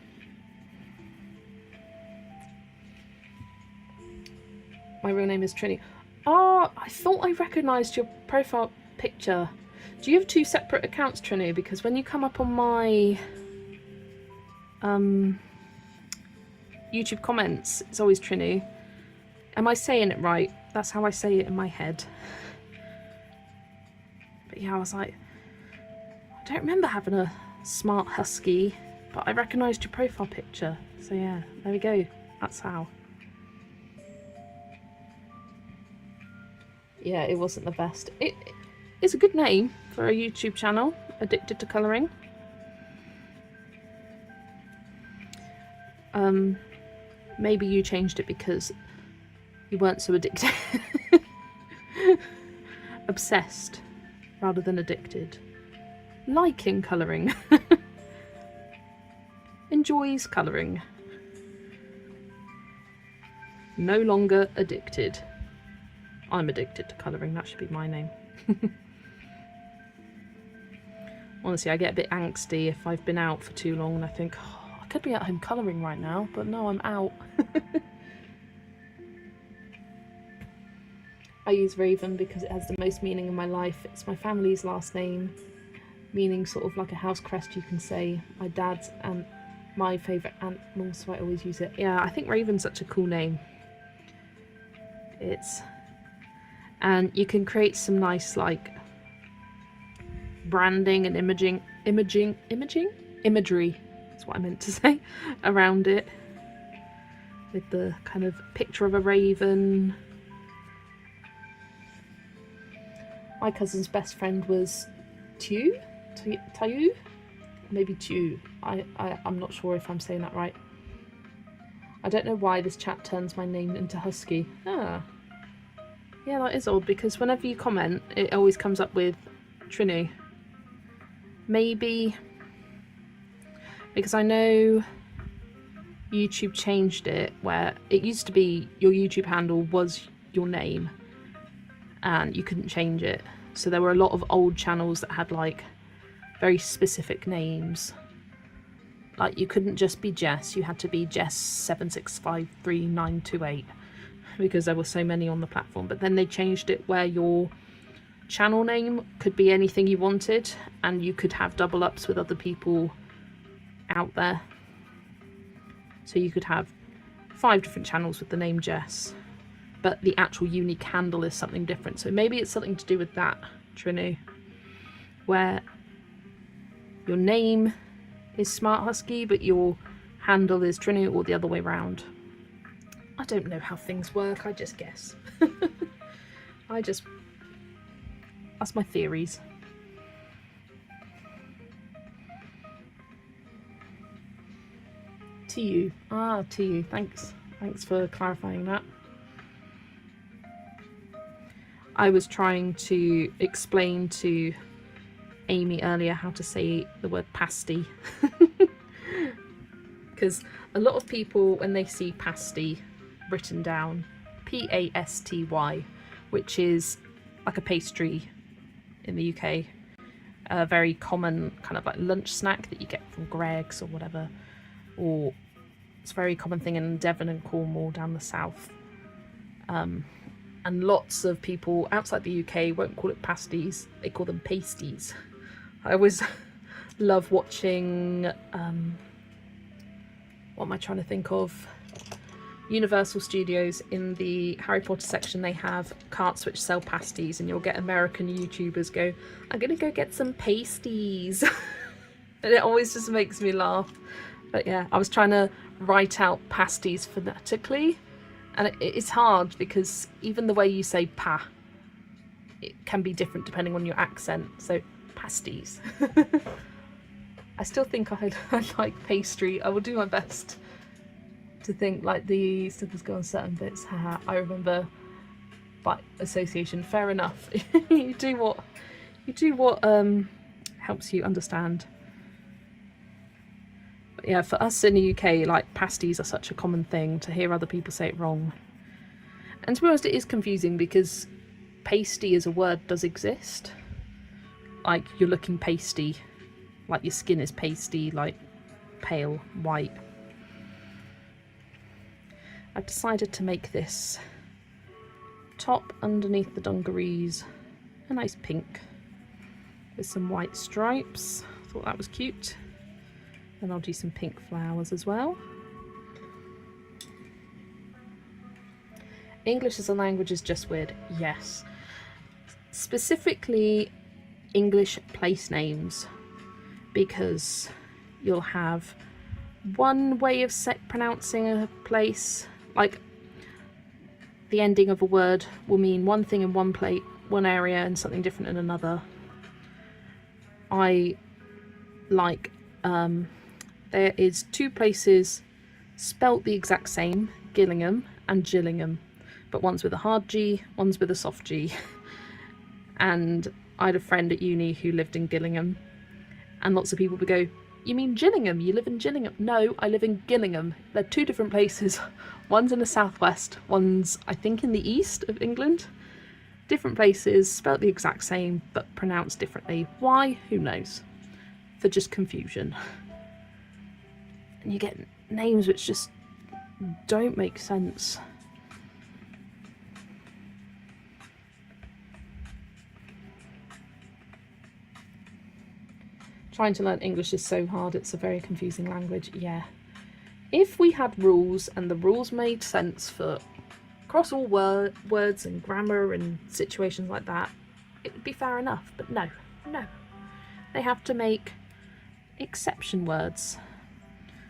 My real name is Trini. Oh, I thought I recognised your profile picture. Do you have two separate accounts, Trini? Because when you come up on my YouTube comments, it's always Trini. Am I saying it right? That's how I say it in my head. But yeah, I was like, I don't remember having a smart husky, but I recognised your profile picture. So yeah, there we go. That's how. Yeah, it wasn't the best. It's a good name for a YouTube channel, Addicted to Colouring. Maybe you changed it because you weren't so addicted. Obsessed rather than addicted. Liking colouring. Enjoys colouring. No longer addicted. I'm addicted to colouring, that should be my name. Honestly, I get a bit angsty if I've been out for too long and I think, oh, I could be at home colouring right now, but no, I'm out. I use Raven because it has the most meaning in my life. It's my family's last name, meaning sort of like a house crest, you can say. My dad's and my favourite animal, so I always use it. Yeah, I think Raven's such a cool name. And you can create some nice like branding and imagery, that's what I meant to say, around it, with the kind of picture of a raven. My cousin's best friend was Tu, Tayu? Maybe Tu. I'm not sure if I'm saying that right. I don't know why this chat turns my name into Husky. Ah. Yeah, that is odd, because whenever you comment, it always comes up with Trinu. Maybe because I know YouTube changed it, where it used to be your YouTube handle was your name and you couldn't change it. So there were a lot of old channels that had like very specific names. Like you couldn't just be Jess, you had to be Jess76539928 because there were so many on the platform. But then they changed it where your channel name could be anything you wanted and you could have double ups with other people out there. So you could have 5 different channels with the name Jess, but the actual unique handle is something different. So maybe it's something to do with that, Trinu, where your name is Smart Husky, but your handle is Trinu, or the other way around. I don't know how things work, I just guess. That's my theories. To you. Ah, to you. Thanks for clarifying that. I was trying to explain to Amy earlier how to say the word pasty. Because a lot of people, when they see pasty written down, Pasty, which is like a pastry in the UK, a very common kind of like lunch snack that you get from Greggs or whatever, or it's a very common thing in Devon and Cornwall down the south. And lots of people outside the UK won't call it pasties, they call them pasties. I always love watching, what am I trying to think of? Universal Studios, in the Harry Potter section, they have carts which sell pasties, and you'll get American YouTubers go, I'm gonna go get some pasties. And it always just makes me laugh. But yeah, I was trying to write out pasties phonetically, and it's hard because even the way you say pa, it can be different depending on your accent. So pasties. I still think I like pastry. I will do my best to think like the stickers go on certain bits. Haha, I remember by association. Fair enough. You do what helps you understand. But yeah, for us in the UK, like pasties are such a common thing. To hear other people say it wrong, and to be honest, it is confusing because pasty as a word does exist. Like you're looking pasty, like your skin is pasty, like pale white. I've decided to make this top underneath the dungarees a nice pink with some white stripes. Thought that was cute. And I'll do some pink flowers as well. English as a language is just weird, yes. Specifically English place names, because you'll have one way of pronouncing a place, like the ending of a word will mean one thing in one area and something different in another. I like there is 2 places spelt the exact same, Gillingham and Gillingham, but one's with a hard G, one's with a soft G. And I had a friend at uni who lived in Gillingham, and lots of people would go, you mean Gillingham? You live in Gillingham? No, I live in Gillingham. They're 2 different places. One's in the southwest, one's I think in the east of England. Different places, spelt the exact same, but pronounced differently. Why? Who knows? For just confusion. And you get names which just don't make sense. Trying to learn English is so hard, it's a very confusing language, yeah. If we had rules and the rules made sense for across all words and grammar and situations like that, it would be fair enough, but no. They have to make exception words.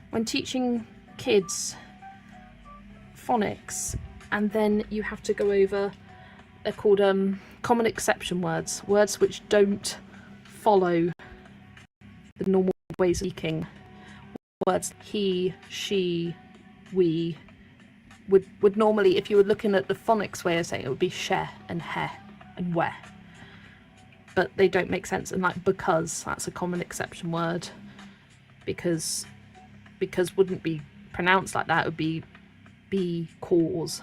When teaching kids phonics, and then you have to go over, they're called common exception words, words which don't follow the normal ways of speaking. Words he, she, we would normally, if you were looking at the phonics way of saying it, would be she and he and we. But they don't make sense. And like because, that's a common exception word. Because wouldn't be pronounced like that, it would be cause.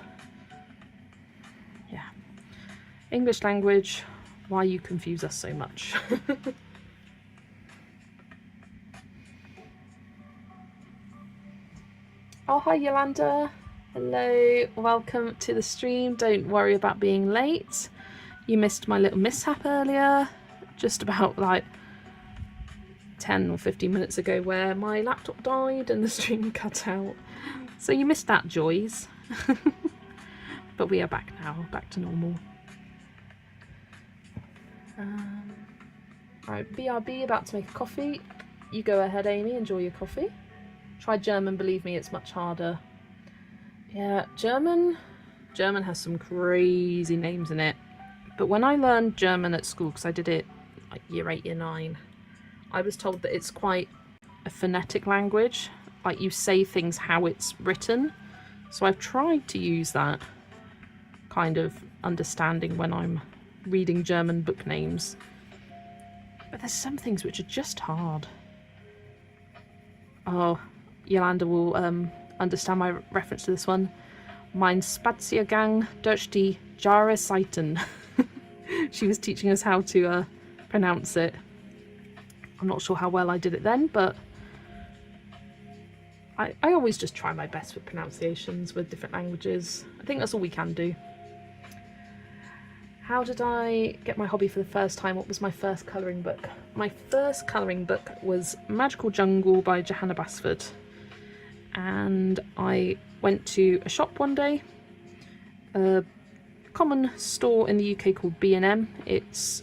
Yeah. English language, why you confuse us so much. Oh, hi Yolanda. Hello, welcome to the stream. Don't worry about being late. You missed my little mishap earlier, just about like 10 or 15 minutes ago, where my laptop died and the stream cut out. So you missed that, joys. But we are back now, back to normal. Alright, BRB about to make a coffee. You go ahead, Amy, enjoy your coffee. Try German, believe me, it's much harder. Yeah, German has some crazy names in it. But when I learned German at school, because I did it like year 8, year 9, I was told that it's quite a phonetic language. Like you say things how it's written. So I've tried to use that kind of understanding when I'm reading German book names. But there's some things which are just hard. Oh, Yolanda will understand my reference to this one. Mein Spaziergang durch die Jahreszeiten. She was teaching us how to pronounce it. I'm not sure how well I did it then, but I always just try my best with pronunciations with different languages. I think that's all we can do. How did I get my hobby for the first time? What was my first colouring book? My first colouring book was Magical Jungle by Johanna Basford. And I went to a shop one day, a common store in the UK called B&M. It's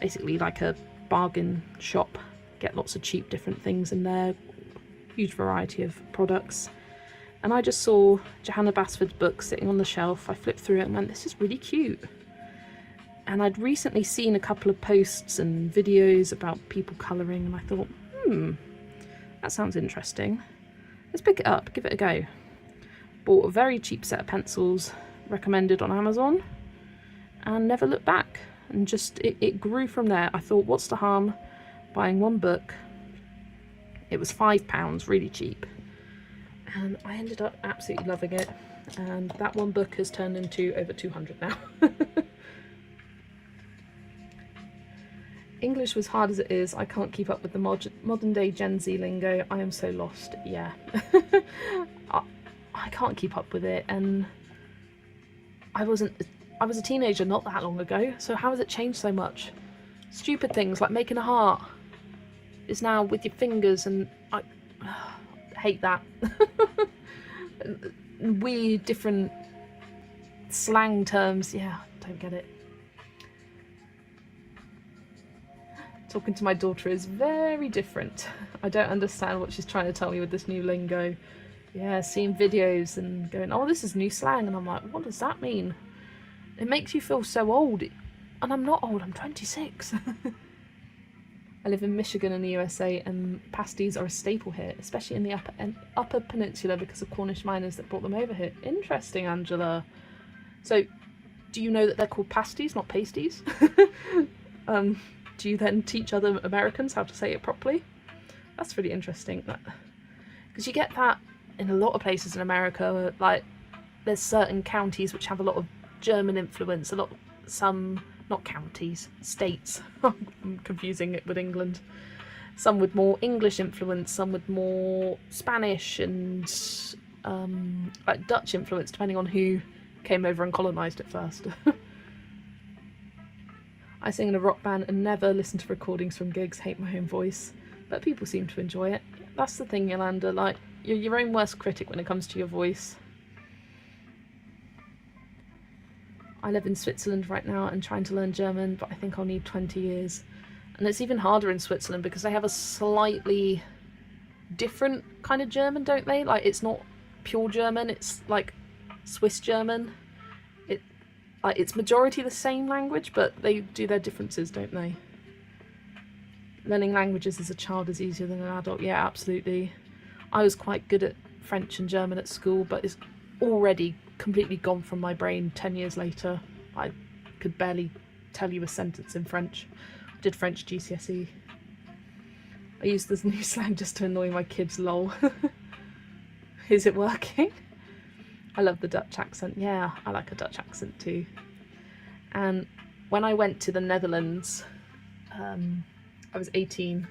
basically like a bargain shop. Get lots of cheap different things in there, huge variety of products. And I just saw Johanna Basford's book sitting on the shelf. I flipped through it and went, this is really cute. And I'd recently seen a couple of posts and videos about people colouring, and I thought, that sounds interesting. Let's pick it up, give it a go. Bought a very cheap set of pencils, recommended on Amazon, and never looked back. And just, it grew from there. I thought, what's the harm buying one book? It was £5, really cheap. And I ended up absolutely loving it. And that one book has turned into over 200 now. English was hard as it is. I can't keep up with the modern day Gen Z lingo. I am so lost. Yeah. I can't keep up with it, and I was a teenager not that long ago, so how has it changed so much? Stupid things like making a heart is now with your fingers, and I hate that. Weird different slang terms. Yeah, don't get it. Talking to my daughter is very different. I don't understand what she's trying to tell me with this new lingo. Yeah, seeing videos and going, oh, this is new slang, and I'm like, what does that mean? It makes you feel so old, and I'm not old, I'm 26. I live in Michigan in the USA, and pasties are a staple here, especially in the upper peninsula because of Cornish miners that brought them over here. Interesting, Angela. So, do you know that they're called pasties, not pasties? Do you then teach other Americans how to say it properly? That's really interesting. Because you get that in a lot of places in America. Like, there's certain counties which have a lot of German influence, not counties, states. I'm confusing it with England. Some with more English influence, some with more Spanish and like Dutch influence, depending on who came over and colonised it first. I sing in a rock band and never listen to recordings from gigs, hate my own voice, but people seem to enjoy it. That's the thing, Yolanda, like, you're your own worst critic when it comes to your voice. I live in Switzerland right now and trying to learn German, but I think I'll need 20 years. And it's even harder in Switzerland because they have a slightly different kind of German, don't they? Like, it's not pure German, it's like Swiss German. It's majority the same language, but they do their differences, don't they? learning languages as a child is easier than an adult. Yeah, absolutely. I was quite good at French and German at school, but it's already completely gone from my brain 10 years later. I could barely tell you a sentence in French. I did French GCSE. I used this new slang just to annoy my kids, lol. Is it working? I love the Dutch accent. Yeah, I like a Dutch accent too. And when I went to the Netherlands, I was 18,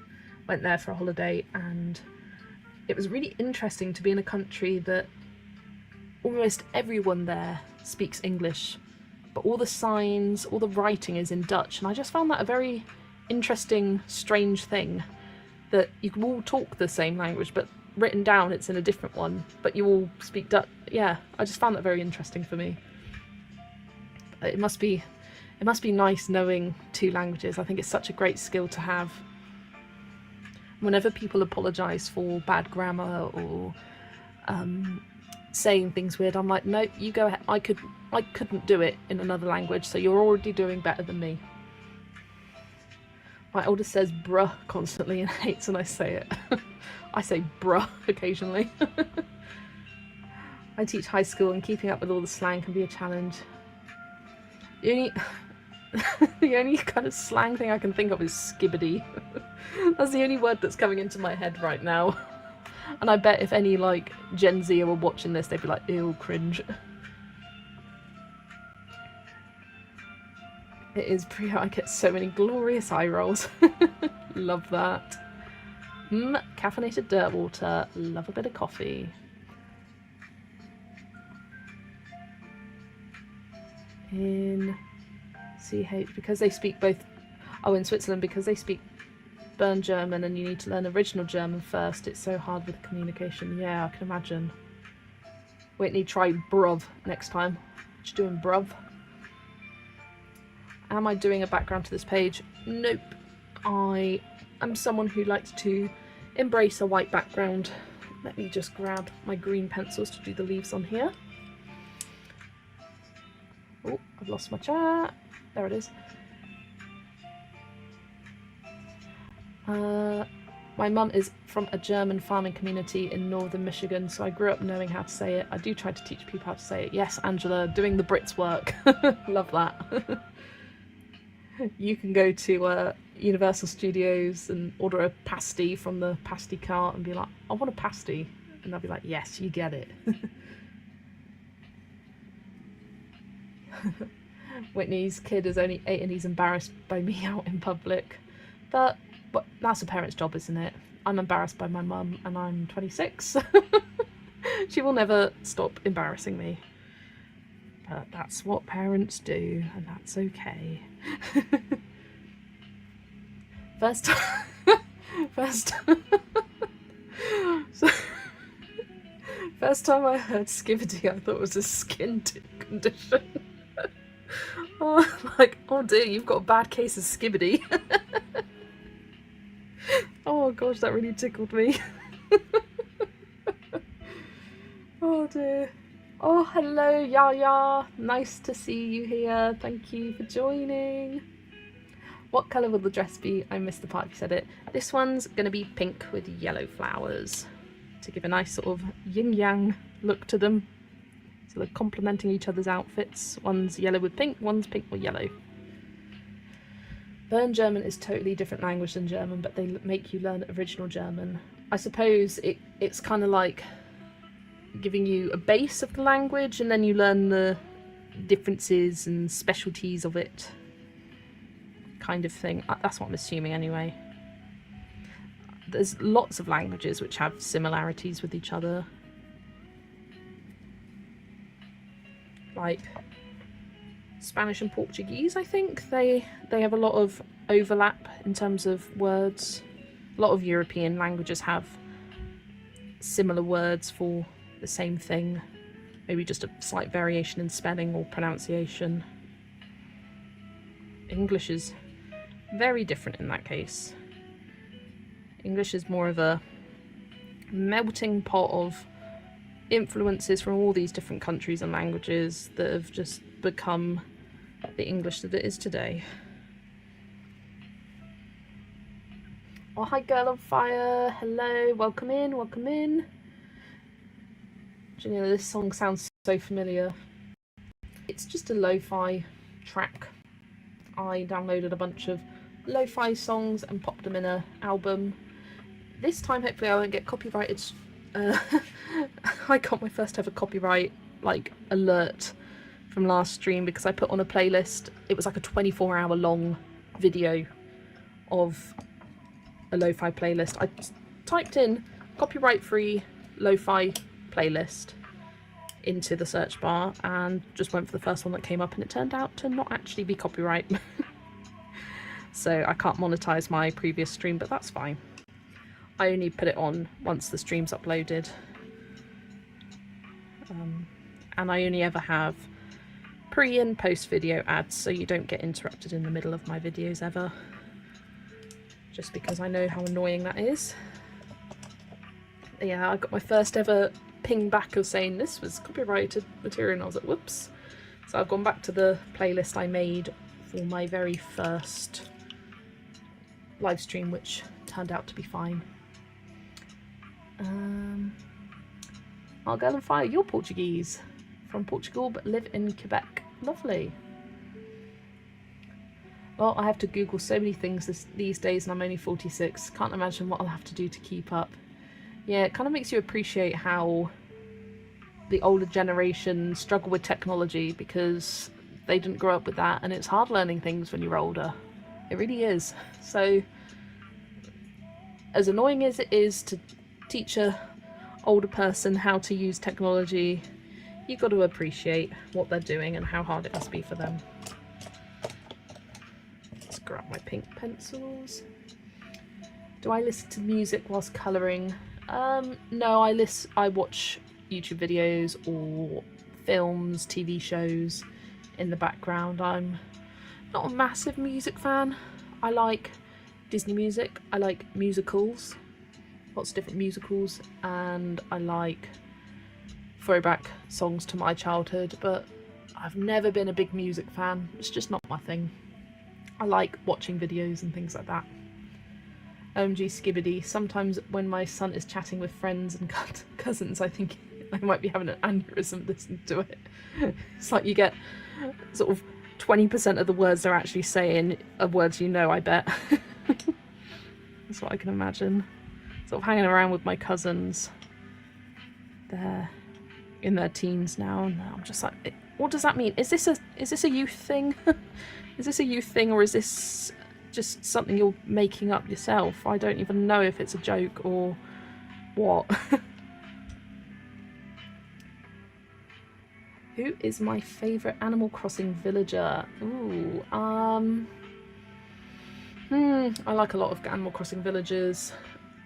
went there for a holiday, and it was really interesting to be in a country that almost everyone there speaks English, but all the signs, all the writing is in Dutch, and I just found that a very interesting, strange thing, that you can all talk the same language, but written down it's in a different one, but you all speak Dutch. Yeah, I just found that very interesting for me. It must be nice knowing two languages. I think it's such a great skill to have. Whenever people apologise for bad grammar or saying things weird, I'm like, no, you go ahead. I couldn't do it in another language, so you're already doing better than me. My oldest says bruh constantly and hates when I say it. I say bruh occasionally. I teach high school and keeping up with all the slang can be a challenge. The only kind of slang thing I can think of is skibbity. That's the only word that's coming into my head right now. And I bet if any like Gen Z were watching this, they'd be like, ew, cringe. It is pretty. I get so many glorious eye rolls. Love that. Caffeinated dirt water. Love a bit of coffee. In CH, because they speak both. Oh, in Switzerland, because they speak Bern German and you need to learn original German first, it's so hard with communication. Yeah, I can imagine. Whitney, try bruv next time. What you doing, bruv? Am I doing a background to this page? Nope. I am someone who likes to embrace a white background. Let me just grab my green pencils to do the leaves on here. Oh, I've lost my chat. There it is. My mum is from a German farming community in northern Michigan, so I grew up knowing how to say it. I do try to teach people how to say it. Yes, Angela, doing the Brits work. Love that. You can go to Universal Studios and order a pasty from the pasty cart and be like, I want a pasty. And they'll be like, yes, you get it. Whitney's kid is only 8 and he's embarrassed by me out in public. But that's a parent's job, isn't it? I'm embarrassed by my mum and I'm 26. She will never stop embarrassing me. But that's what parents do, and that's okay. First time I heard skibbity, I thought it was a skin condition. Oh, like, oh dear, you've got a bad case of skibbity. Oh gosh, that really tickled me. Oh dear. Oh, hello, Yaya. Nice to see you here. Thank you for joining. What colour will the dress be? I missed the part if you said it. This one's going to be pink with yellow flowers to give a nice sort of yin-yang look to them. So they're complementing each other's outfits. One's yellow with pink, one's pink with yellow. Bern German is totally different language than German, but they make you learn original German. I suppose it's kind of like giving you a base of the language and then you learn the differences and specialties of it, kind of thing. That's what I'm assuming anyway. There's lots of languages which have similarities with each other. Like Spanish and Portuguese, I think they have a lot of overlap in terms of words. A lot of European languages have similar words for the same thing, maybe just a slight variation in spelling or pronunciation. English is very different in that case. English is more of a melting pot of influences from all these different countries and languages that have just become the English that it is today. Oh, hi Girl on Fire. Hello, welcome in, welcome in. Do you know, this song sounds so familiar. It's just a lo-fi track. I downloaded a bunch of lo-fi songs and popped them in an album. This time hopefully I won't get copyrighted. I got my first ever copyright alert from last stream because I put on a playlist. It was like a 24-hour long video of a lo-fi playlist. I typed in copyright free lo-fi playlist into the search bar and just went for the first one that came up, and it turned out to not actually be copyright. So I can't monetize my previous stream, but that's fine. I only put it on once the stream's uploaded. And I only ever have pre and post video ads, so you don't get interrupted in the middle of my videos ever. Just because I know how annoying that is. Yeah, I got my first ever ping back of saying this was copyrighted material, and I was like, whoops. So I've gone back to the playlist I made for my very first live stream, which turned out to be fine. I'll go and fire. You're Portuguese, from Portugal, but live in Quebec. Lovely. Well, I have to Google so many things these days, and I'm only 46. Can't imagine what I'll have to do to keep up. Yeah, it kind of makes you appreciate how the older generation struggle with technology, because they didn't grow up with that, and it's hard learning things when you're older. It really is. So, as annoying as it is to teach a older person how to use technology, you've got to appreciate what they're doing and how hard it must be for them. Let's grab my pink pencils. Do I listen to music whilst colouring? No, I watch YouTube videos or films, TV shows in the background. I'm not a massive music fan. I like Disney music, I like musicals, lots of different musicals, and I like throwback songs to my childhood, but I've never been a big music fan. It's just not my thing. I like watching videos and things like that. OMG Skibbity. Sometimes when my son is chatting with friends and cousins, I think I might be having an aneurysm listening to it. It's like you get sort of 20% of the words they're actually saying are words you know, I bet. That's what I can imagine. Sort of hanging around with my cousins. They're in their teens now, and I'm just like, what does that mean? Is this a youth thing? Is this a youth thing, or is this just something you're making up yourself? I don't even know if it's a joke or what. Who is my favourite Animal Crossing villager? Ooh, I like a lot of Animal Crossing villagers,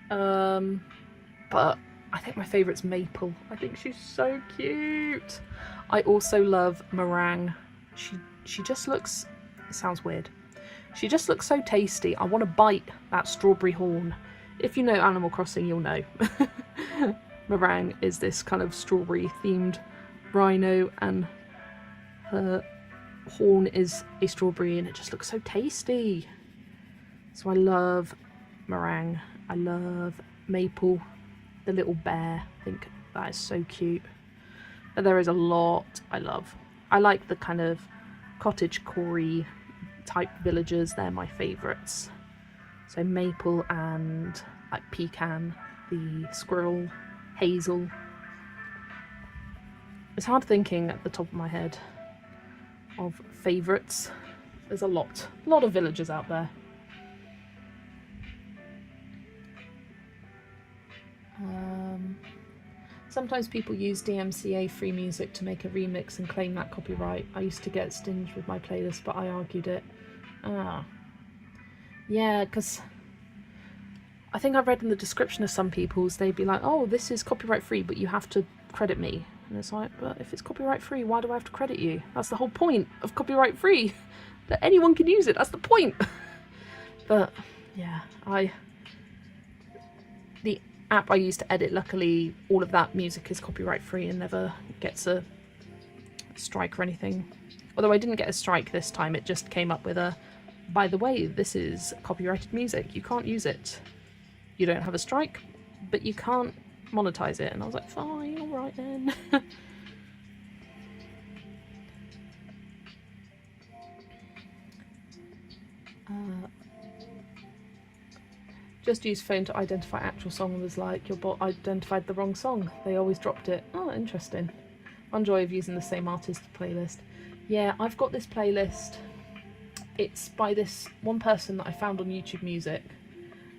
but I think my favourite's Maple. I think she's so cute. I also love Meringue. She just looks, it sounds weird, she just looks so tasty. I want to bite that strawberry horn. If you know Animal Crossing, you'll know. Meringue is this kind of strawberry themed rhino, and her horn is a strawberry, and it just looks so tasty. So I love Meringue. I love Maple, the little bear. I think that is so cute. But there is a lot I love. I like the kind of cottage core type villagers. They're my favourites. So Maple and like Pecan, the squirrel, Hazel. It's hard thinking at the top of my head of favourites. There's a lot of villagers out there. Sometimes people use DMCA free music to make a remix and claim that copyright. I used to get stinged with my playlist, but I argued it. Yeah, because I think I've read in the description of some people's, they'd be like, oh, this is copyright free, but you have to credit me. And it's like, but if it's copyright free, why do I have to credit you? That's the whole point of copyright free, that anyone can use it. That's the point. But yeah, the app I use to edit, luckily all of that music is copyright free and never gets a strike or anything. Although I didn't get a strike this time, it just came up with a, by the way, this is copyrighted music, you can't use it. you don't have a strike, but you can't monetize it. And I was like, fine, all right then. Just use phone to identify actual song. Was like, your bot identified the wrong song. They always dropped it. Oh, interesting. One joy of using the same artist playlist. Yeah, I've got this playlist. It's by this one person that I found on YouTube Music,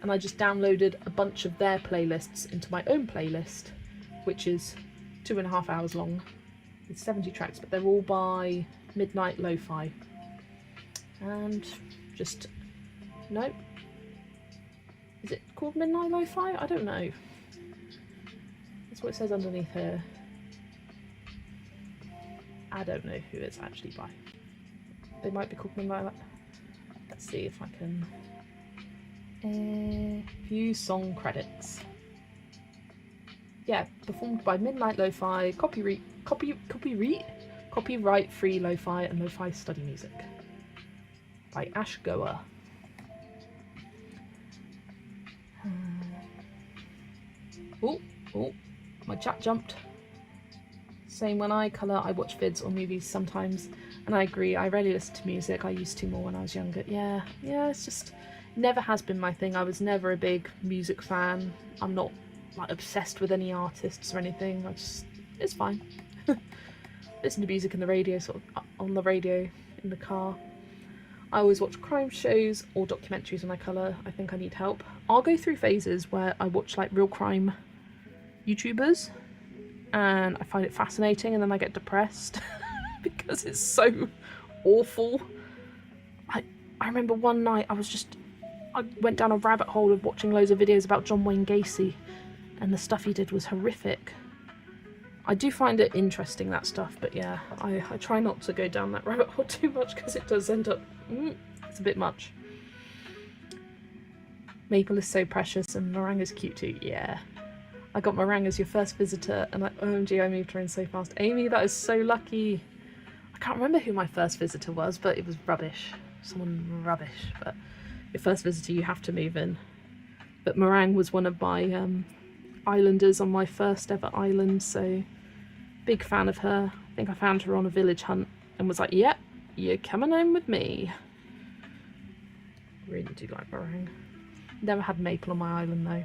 and I just downloaded a bunch of their playlists into my own playlist, which is 2.5 hours long. It's 70 tracks, but they're all by Midnight Lo-Fi. And just, nope. Is it called Midnight Lo-Fi? I don't know. That's what it says underneath here. I don't know who it's actually by. They might be called Midnight Lo-Fi. Let's see if I can view song credits. Yeah, performed by Midnight Lo-Fi, copyright free lo-fi and lo-fi study music by Ash Goa. Oh, my chat jumped. Saying when I colour, I watch vids or movies sometimes, and I agree, I rarely listen to music. I used to more when I was younger. Yeah, it's just never has been my thing. I was never a big music fan. I'm not like obsessed with any artists or anything. It's fine. Listen to music in the radio, sort of on the radio in the car. I always watch crime shows or documentaries when I colour. I think I need help. I'll go through phases where I watch like real crime YouTubers and I find it fascinating, and then I get depressed because it's so awful. I remember one night I went down a rabbit hole of watching loads of videos about John Wayne Gacy, and the stuff he did was horrific. I do find it interesting, that stuff, but yeah, I try not to go down that rabbit hole too much because it does end up, it's a bit much. Maple is so precious and meringue is cute too. Yeah, I got meringue as your first visitor, and OMG, I moved her in so fast. Amy, that is so lucky. I can't remember who my first visitor was, but it was rubbish. Someone rubbish, but your first visitor you have to move in. But meringue was one of my islanders on my first ever island, so big fan of her. I think I found her on a village hunt and was like, yep, you're coming home with me. Really do like meringue. Never had maple on my island though.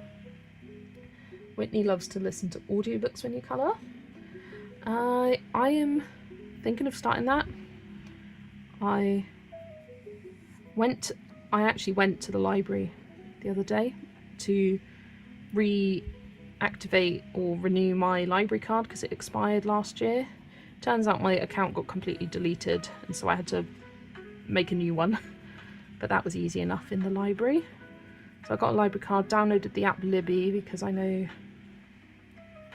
Whitney loves to listen to audiobooks when you colour. I am thinking of starting that. I actually went to the library the other day to reactivate or renew my library card because it expired last year. Turns out my account got completely deleted, and so I had to make a new one. But that was easy enough in the library. So I got a library card, downloaded the app Libby because I know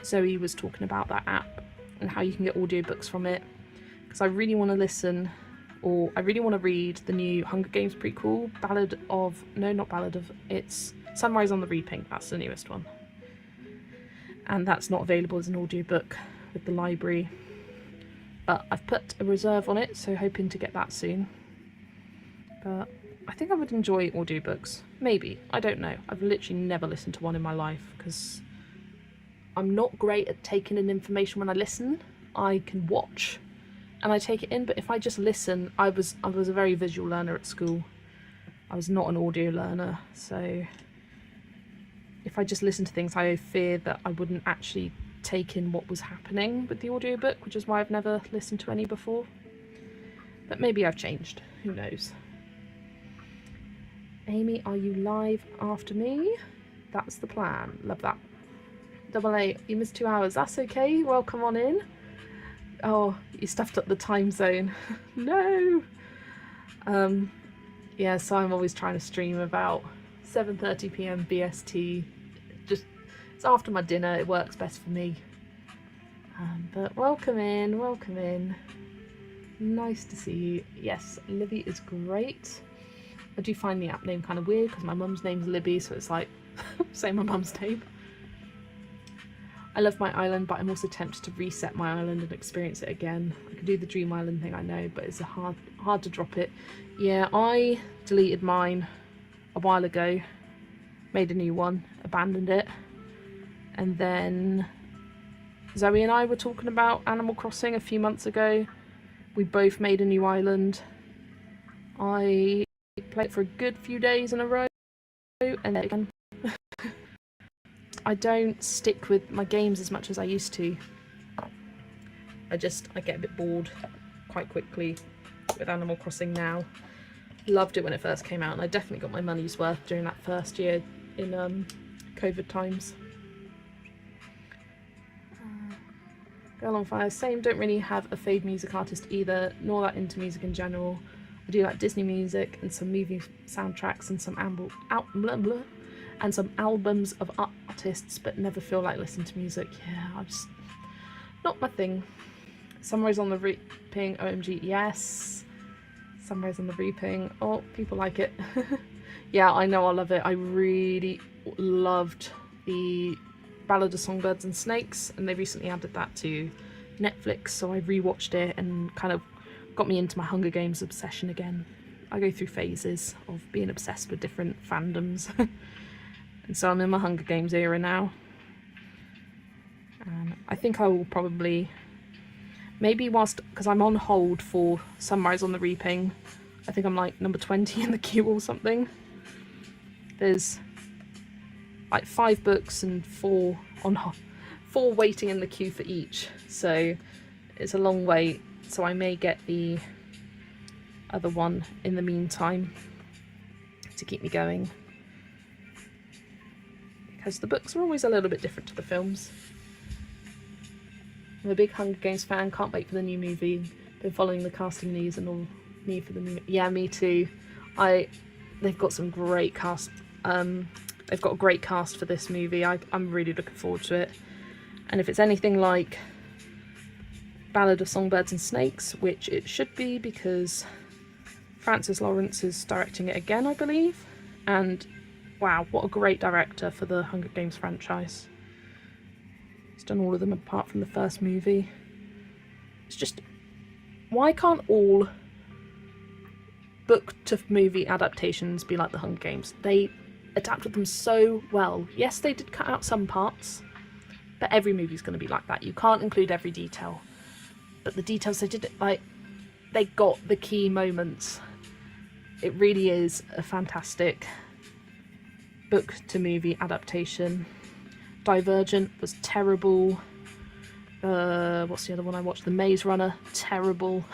Zoe was talking about that app and how you can get audiobooks from it. Because I really want to listen, or I really want to read the new Hunger Games prequel, it's Sunrise on the Reaping, that's the newest one. And that's not available as an audiobook with the library. But I've put a reserve on it, so hoping to get that soon. But I think I would enjoy audiobooks. Maybe. I don't know. I've literally never listened to one in my life because I'm not great at taking in information when I listen. I can watch and I take it in, but if I just listen, I was a very visual learner at school. I was not an audio learner, so if I just listen to things, I fear that I wouldn't actually take in what was happening with the audiobook, which is why I've never listened to any before. But maybe I've changed. Who knows? Amy, are you live after me? That's the plan. Love that. Double A, you missed 2 hours. That's okay. Welcome on in. Oh, you stuffed up the time zone. No. Yeah, so I'm always trying to stream about 7:30 p.m. BST. Just, it's after my dinner. It works best for me. But welcome in. Welcome in. Nice to see you. Yes, Libby is great. I do find the app name kind of weird because my mum's name's Libby, so it's like saying my mum's name. I love my island, but I'm also tempted to reset my island and experience it again. I can do the Dream Island thing, I know, but it's hard to drop it. Yeah, I deleted mine a while ago, made a new one abandoned it. And then Zoe and I were talking about Animal Crossing a few months ago. We both made a new island. I played it for a good few days in a row, and then again. I don't stick with my games as much as I used to. I get a bit bored quite quickly with Animal Crossing now. Loved it when it first came out, and I definitely got my money's worth during that first year in COVID times. Girl on Fire, same, don't really have a fave music artist either, nor that into music in general. I do like Disney music and some movie soundtracks and some albums of artists, but never feel like listening to music. Yeah, I just, not my thing. Sunrise on the Reaping, OMG, yes. Sunrise on the Reaping, oh, people like it. Yeah, I know, I love it. I really loved the Ballad of Songbirds and Snakes, and they recently added that to Netflix, so I rewatched it and kind of got me into my Hunger Games obsession again. I go through phases of being obsessed with different fandoms. And so I'm in my Hunger Games era now. And I think I will probably, maybe because I'm on hold for Sunrise on the Reaping, I think I'm like number 20 in the queue or something. There's like 5 books and 4 waiting in the queue for each, so it's a long wait, so I may get the other one in the meantime to keep me going, because the books are always a little bit different to the films. I'm a big Hunger Games fan, can't wait for the new movie. Been following the casting news and all need for the new. Yeah, me too. They've got some great cast. They've got a great cast for this movie. I'm really looking forward to it. And if it's anything like Ballad of Songbirds and Snakes, which it should be because Francis Lawrence is directing it again, I believe. And wow, what a great director for the Hunger Games franchise. He's done all of them apart from the first movie. It's just, why can't all book to movie adaptations be like the Hunger Games? They adapted them so well. Yes, they did cut out some parts, but every movie's going to be like that. You can't include every detail, but the details they did, like, they got the key moments. It really is a fantastic book to movie adaptation. Divergent was terrible. What's the other one I watched? The Maze Runner, terrible.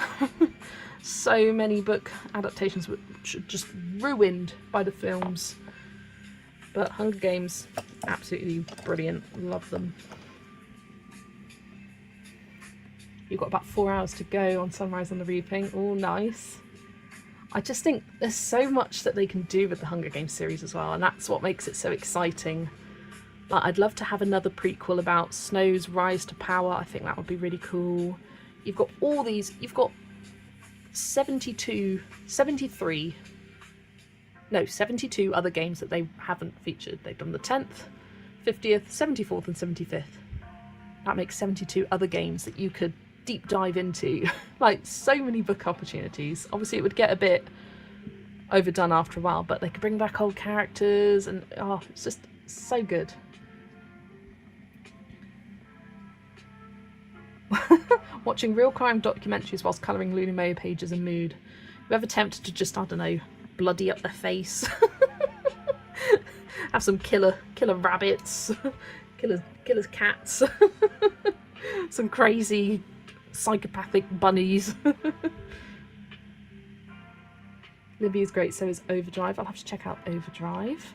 So many book adaptations which are just ruined by the films. But Hunger Games, absolutely brilliant. Love them. You've got about 4 hours to go on Sunrise on the Reaping. Oh, nice. I just think there's so much that they can do with the Hunger Games series as well, and that's what makes it so exciting. Like, I'd love to have another prequel about Snow's rise to power. I think that would be really cool. You've got all these, you've got 72 other games that they haven't featured. They've done the 10th, 50th, 74th and 75th. That makes 72 other games that you could deep dive into. Like, so many book opportunities. Obviously it would get a bit overdone after a while, but they could bring back old characters and oh, it's just so good. Watching real crime documentaries whilst colouring Lulu Mo pages and mood. Whoever tempted to just, I don't know, bloody up their face. Have some killer rabbits, killers cats, some crazy psychopathic bunnies. Libby is great, so is Overdrive. I'll have to check out Overdrive.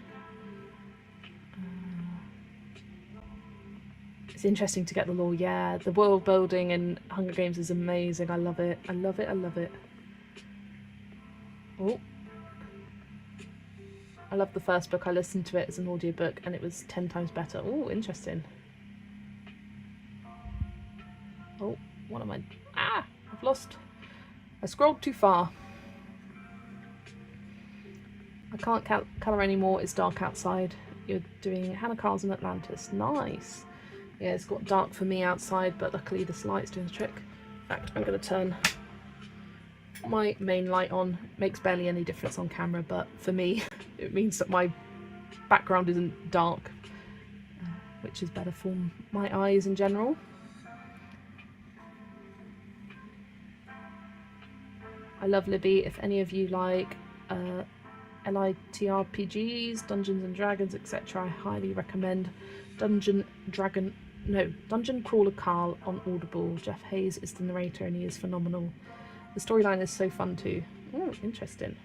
It's interesting to get the lore. Yeah, the world building in Hunger Games is amazing. I love it. I love it. I love it. Oh. I love the first book. I listened to it as an audiobook and it was 10 times better. Oh, interesting. Oh, what am I? Ah, I've lost. I scrolled too far. I can't colour anymore. It's dark outside. You're doing Hannah Carl's in Atlantis. Nice. Yeah, it's got dark for me outside, but luckily this light's doing the trick. In fact, I'm going to turn my main light on. Makes barely any difference on camera, but for me, it means that my background isn't dark. which is better for my eyes in general. I love Libby. If any of you like LITRPGs, Dungeons and Dragons, etc., I highly recommend Dungeon Crawler Carl on Audible. Jeff Hayes is the narrator and he is phenomenal. The storyline is so fun too. Oh, interesting.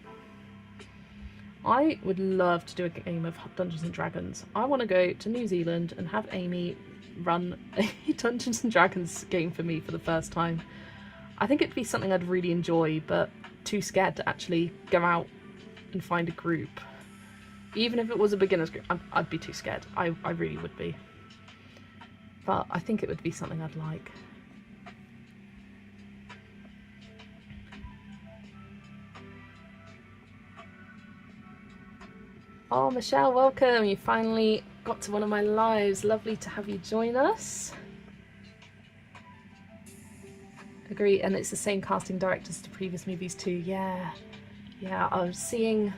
I would love to do a game of Dungeons and Dragons. I want to go to New Zealand and have Amy run a Dungeons and Dragons game for me for the first time. I think it'd be something I'd really enjoy, but too scared to actually go out and find a group. Even if it was a beginner's group, I'd be too scared. I really would be. But I think it would be something I'd like. Oh, Michelle, welcome. You finally got to one of my lives. Lovely to have you join us. Agree, and it's the same casting directors as the previous movies too. Yeah, I was seeing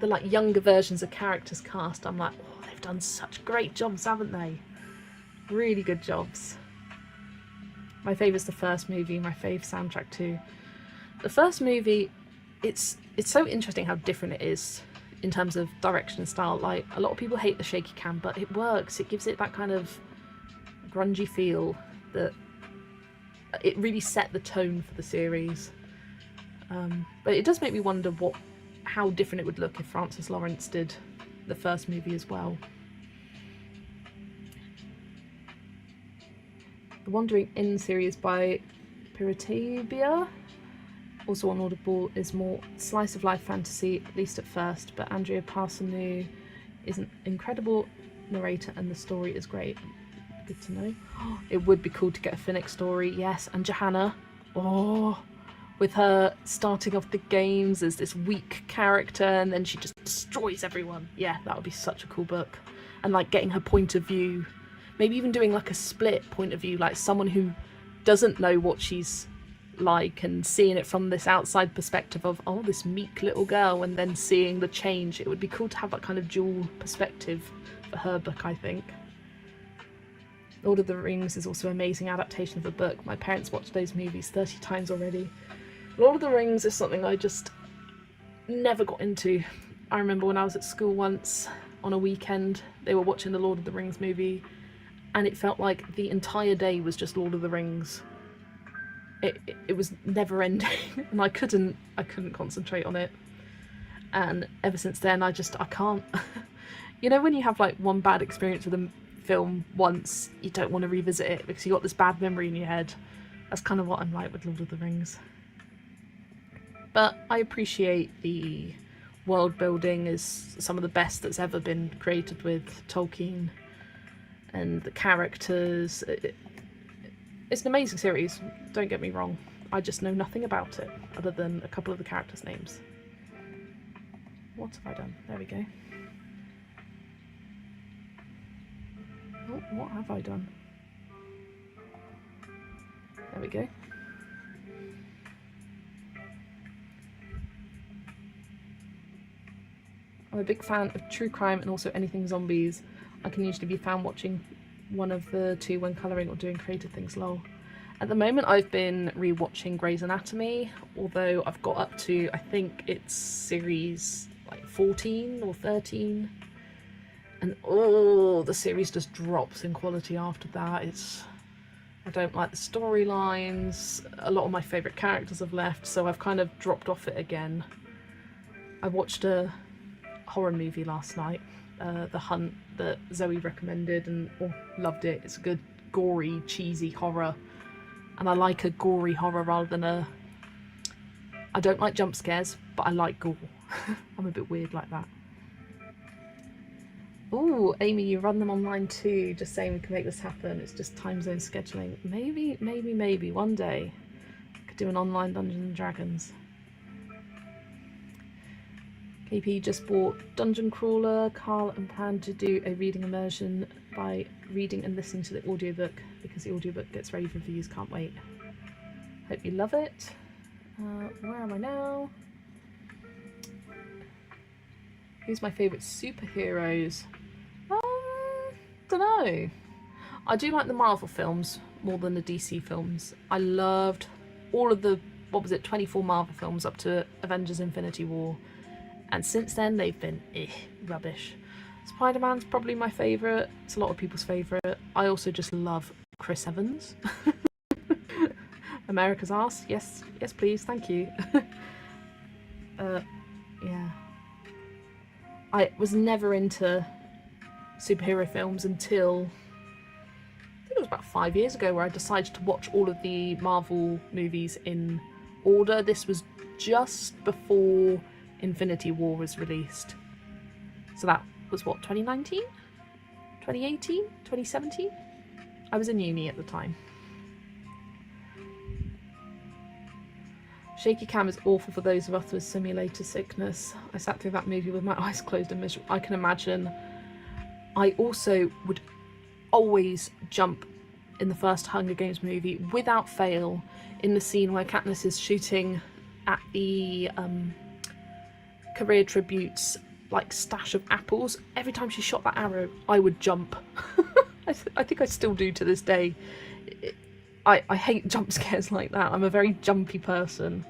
the younger versions of characters cast. I'm like, oh, they've done such great jobs, haven't they? Really good jobs. My favourite's the first movie, my fave soundtrack too. The first movie, it's so interesting how different it is in terms of direction and style. Like, a lot of people hate the shaky cam, but it works. It gives it that kind of grungy feel that it really set the tone for the series. But it does make me wonder how different it would look if Francis Lawrence did the first movie as well. The Wandering Inn series by Piratabia, also on Audible, is more slice of life fantasy, at least at first, but Andrea Parsonu is an incredible narrator and the story is great. Good to know. It would be cool to get a Finnick story, yes, and Johanna, with her starting off the games as this weak character and then she just destroys everyone. Yeah, that would be such a cool book. And getting her point of view, maybe even doing a split point of view, like someone who doesn't know what she's like and seeing it from this outside perspective of, oh, this meek little girl, and then seeing the change. It would be cool to have that kind of dual perspective for her book, I think. Lord of the Rings is also an amazing adaptation of the book. My parents watched those movies 30 times already. Lord of the Rings is something I just never got into. I remember when I was at school once on a weekend, they were watching the Lord of the Rings movie, and it felt like the entire day was just Lord of the Rings. It was never ending, and I couldn't concentrate on it. And ever since then, I can't. You know, when you have one bad experience with a film once, you don't want to revisit it because you got this bad memory in your head. That's kind of what I'm like with Lord of the Rings. But I appreciate the world building is some of the best that's ever been created with Tolkien, and the characters. It's an amazing series, don't get me wrong. I just know nothing about it other than a couple of the characters' names. What have I done? There we go. Oh, what have I done? There we go. I'm a big fan of true crime and also anything zombies. I can usually be found watching one of the two when colouring or doing creative things, lol. At the moment I've been re-watching Grey's Anatomy, although I've got up to, I think it's series 14 or 13. And the series just drops in quality after that. I don't like the storylines. A lot of my favourite characters have left, so I've kind of dropped off it again. I watched a horror movie last night, The Hunt, that Zoe recommended, and loved it. It's a good, gory, cheesy horror. And I like a gory horror rather than I don't like jump scares, but I like gore. I'm a bit weird like that. Oh, Amy, you run them online too. Just saying we can make this happen. It's just time zone scheduling. Maybe one day I could do an online Dungeons and Dragons. KP just bought Dungeon Crawler, Carl, and plan to do a reading immersion by reading and listening to the audiobook because the audiobook gets rave reviews. Can't wait. Hope you love it. Where am I now? Who's my favourite superheroes? don't know. I do like the Marvel films more than the DC films. I loved all of the, 24 Marvel films up to Avengers Infinity War. And since then, they've been rubbish. Spider-Man's probably my favourite. It's a lot of people's favourite. I also just love Chris Evans. America's arse. Yes, yes, please. Thank you. Yeah. I was never into superhero films until I think it was about 5 years ago, where I decided to watch all of the Marvel movies in order. This was just before Infinity War was released. So that was what, 2019? 2018? 2017? I was in uni at the time. Shaky cam is awful for those of us with simulator sickness. I sat through that movie with my eyes closed and miserable. I can imagine. I also would always jump in the first Hunger Games movie without fail in the scene where Katniss is shooting at the career tribute's like stash of apples. Every time she shot that arrow, I would jump. I think I still do to this day. I hate jump scares like that. I'm a very jumpy person.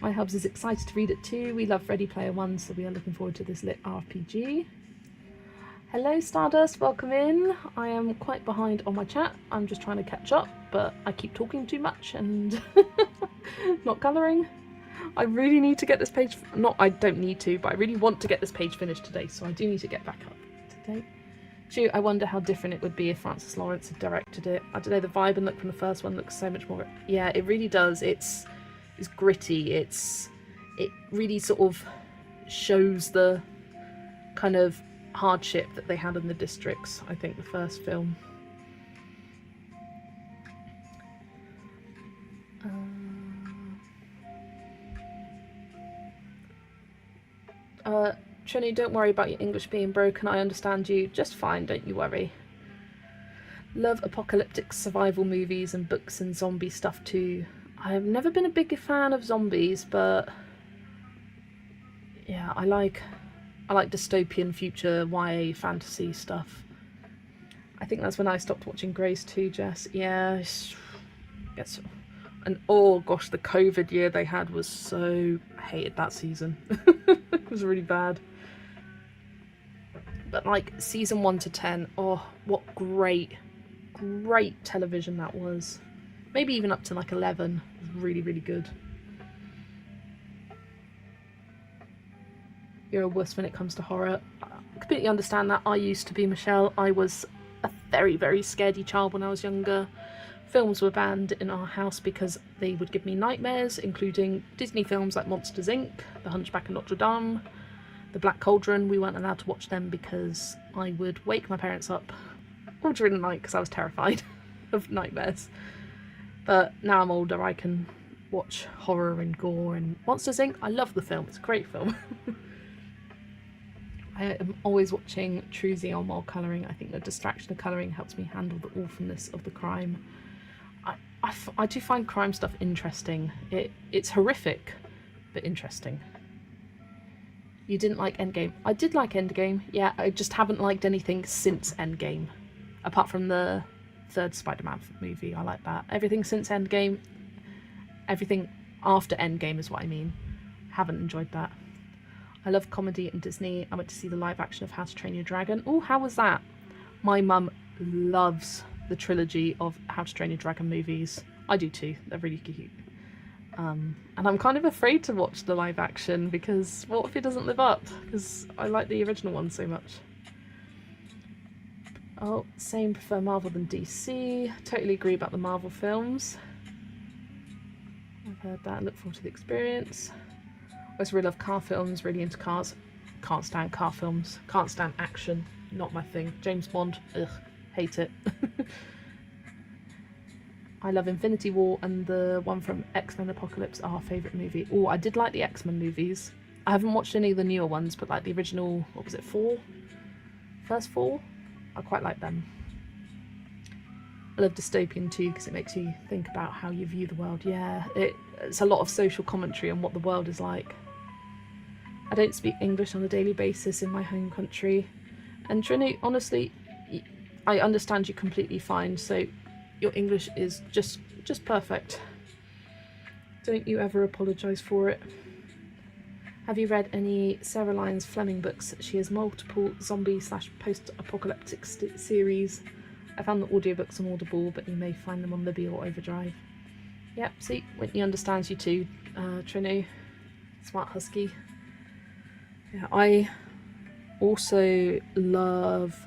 My hubs is excited to read it too. We love Ready Player One, so we are looking forward to this lit RPG. Hello Stardust, welcome in. I am quite behind on my chat. I'm just trying to catch up, but I keep talking too much and not colouring. I really need to get this page, I don't need to, but I really want to get this page finished today, so I do need to get back up to date. Gee, I wonder how different it would be if Francis Lawrence had directed it. I don't know, the vibe and look from the first one looks so much more... Yeah, it really does. It's gritty. It really sort of shows the kind of hardship that they had in the districts, I think, the first film. Trini, don't worry about your English being broken. I understand you just fine, don't you worry. Love apocalyptic survival movies and books and zombie stuff too. I've never been a big fan of zombies, but yeah, I like dystopian future YA fantasy stuff. I think that's when I stopped watching Grace too, Jess. Yeah, and oh gosh, the COVID year they had was so... I hated that season. It was really bad. But like season 1 to 10, oh, what great television that was. Maybe even up to like 11. It was really, really good. You're a wuss when it comes to horror. I completely understand that. I used to be Michelle. I was a very, very scaredy child when I was younger. Films were banned in our house because they would give me nightmares, including Disney films like Monsters Inc., The Hunchback of Notre Dame, The Black Cauldron. We weren't allowed to watch them because I would wake my parents up all during the night because I was terrified of nightmares. But now I'm older, I can watch horror and gore. And Monsters Inc., I love the film. It's a great film. I am always watching Truzy on while colouring. I think the distraction of colouring helps me handle the awfulness of the crime. I do find crime stuff interesting. It's horrific, but interesting. You didn't like Endgame. I did like Endgame. Yeah, I just haven't liked anything since Endgame. Apart from the third Spider-Man movie, I like that. Everything since Endgame, everything after Endgame is what I mean. Haven't enjoyed that. I love comedy and Disney. I went to see the live action of How to Train Your Dragon. Oh, how was that? My mum loves the trilogy of How to Train Your Dragon movies. I do too. They're really cute. And I'm kind of afraid to watch the live action because what if it doesn't live up? Because I like the original one so much. Oh, same, prefer Marvel than DC. Totally agree about the Marvel films. I've heard that. Look forward to the experience. Always really love car films, really into cars. Can't stand car films. Can't stand action. Not my thing. James Bond, ugh, hate it. I love Infinity War and the one from X-Men Apocalypse are our favourite movie. Oh, I did like the X-Men movies. I haven't watched any of the newer ones, but like the original, what was it, 4? First 4? I quite like them. I love dystopian too because it makes you think about how you view the world. Yeah, it's a lot of social commentary on what the world is like. I don't speak English on a daily basis in my home country. And Trini, honestly, I understand you completely fine, so your English is just perfect. Don't you ever apologise for it. Have you read any Sarah Lyons Fleming books? She has multiple zombie / post-apocalyptic series. I found the audiobooks on Audible, but you may find them on Libby or Overdrive. Yep, see, Whitney understands you too, Trini. Smart husky. Yeah, I also love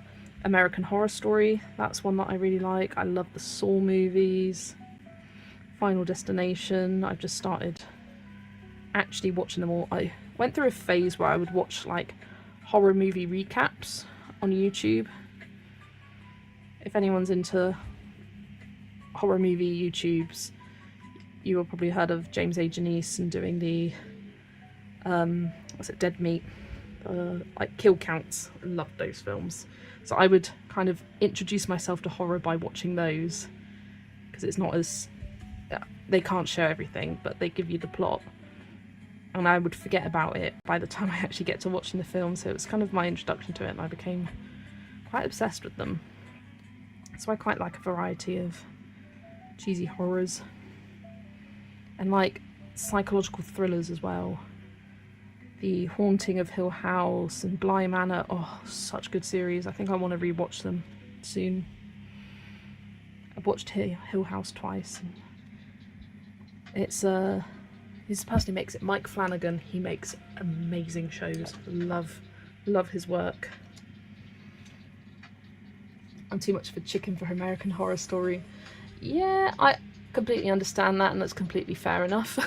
American Horror Story. That's one that I really like. I love the Saw movies. Final Destination. I've just started actually watching them all. I went through a phase where I would watch like horror movie recaps on YouTube. If anyone's into horror movie YouTubes, you will probably heard of James A. Janice and doing the what's it, Dead Meat, like kill counts. I love those films. So I would kind of introduce myself to horror by watching those, because it's not as, they can't show everything, but they give you the plot. And I would forget about it by the time I actually get to watching the film, so it was kind of my introduction to it, and I became quite obsessed with them. So I quite like a variety of cheesy horrors. And like psychological thrillers as well. The Haunting of Hill House and Bly Manor, oh, such good series. I think I want to rewatch them soon. I've watched Hill House twice. And it's his person who makes it, Mike Flanagan. He makes amazing shows. Love his work. I'm too much of a chicken for American Horror Story. Yeah, I completely understand that, and that's completely fair enough.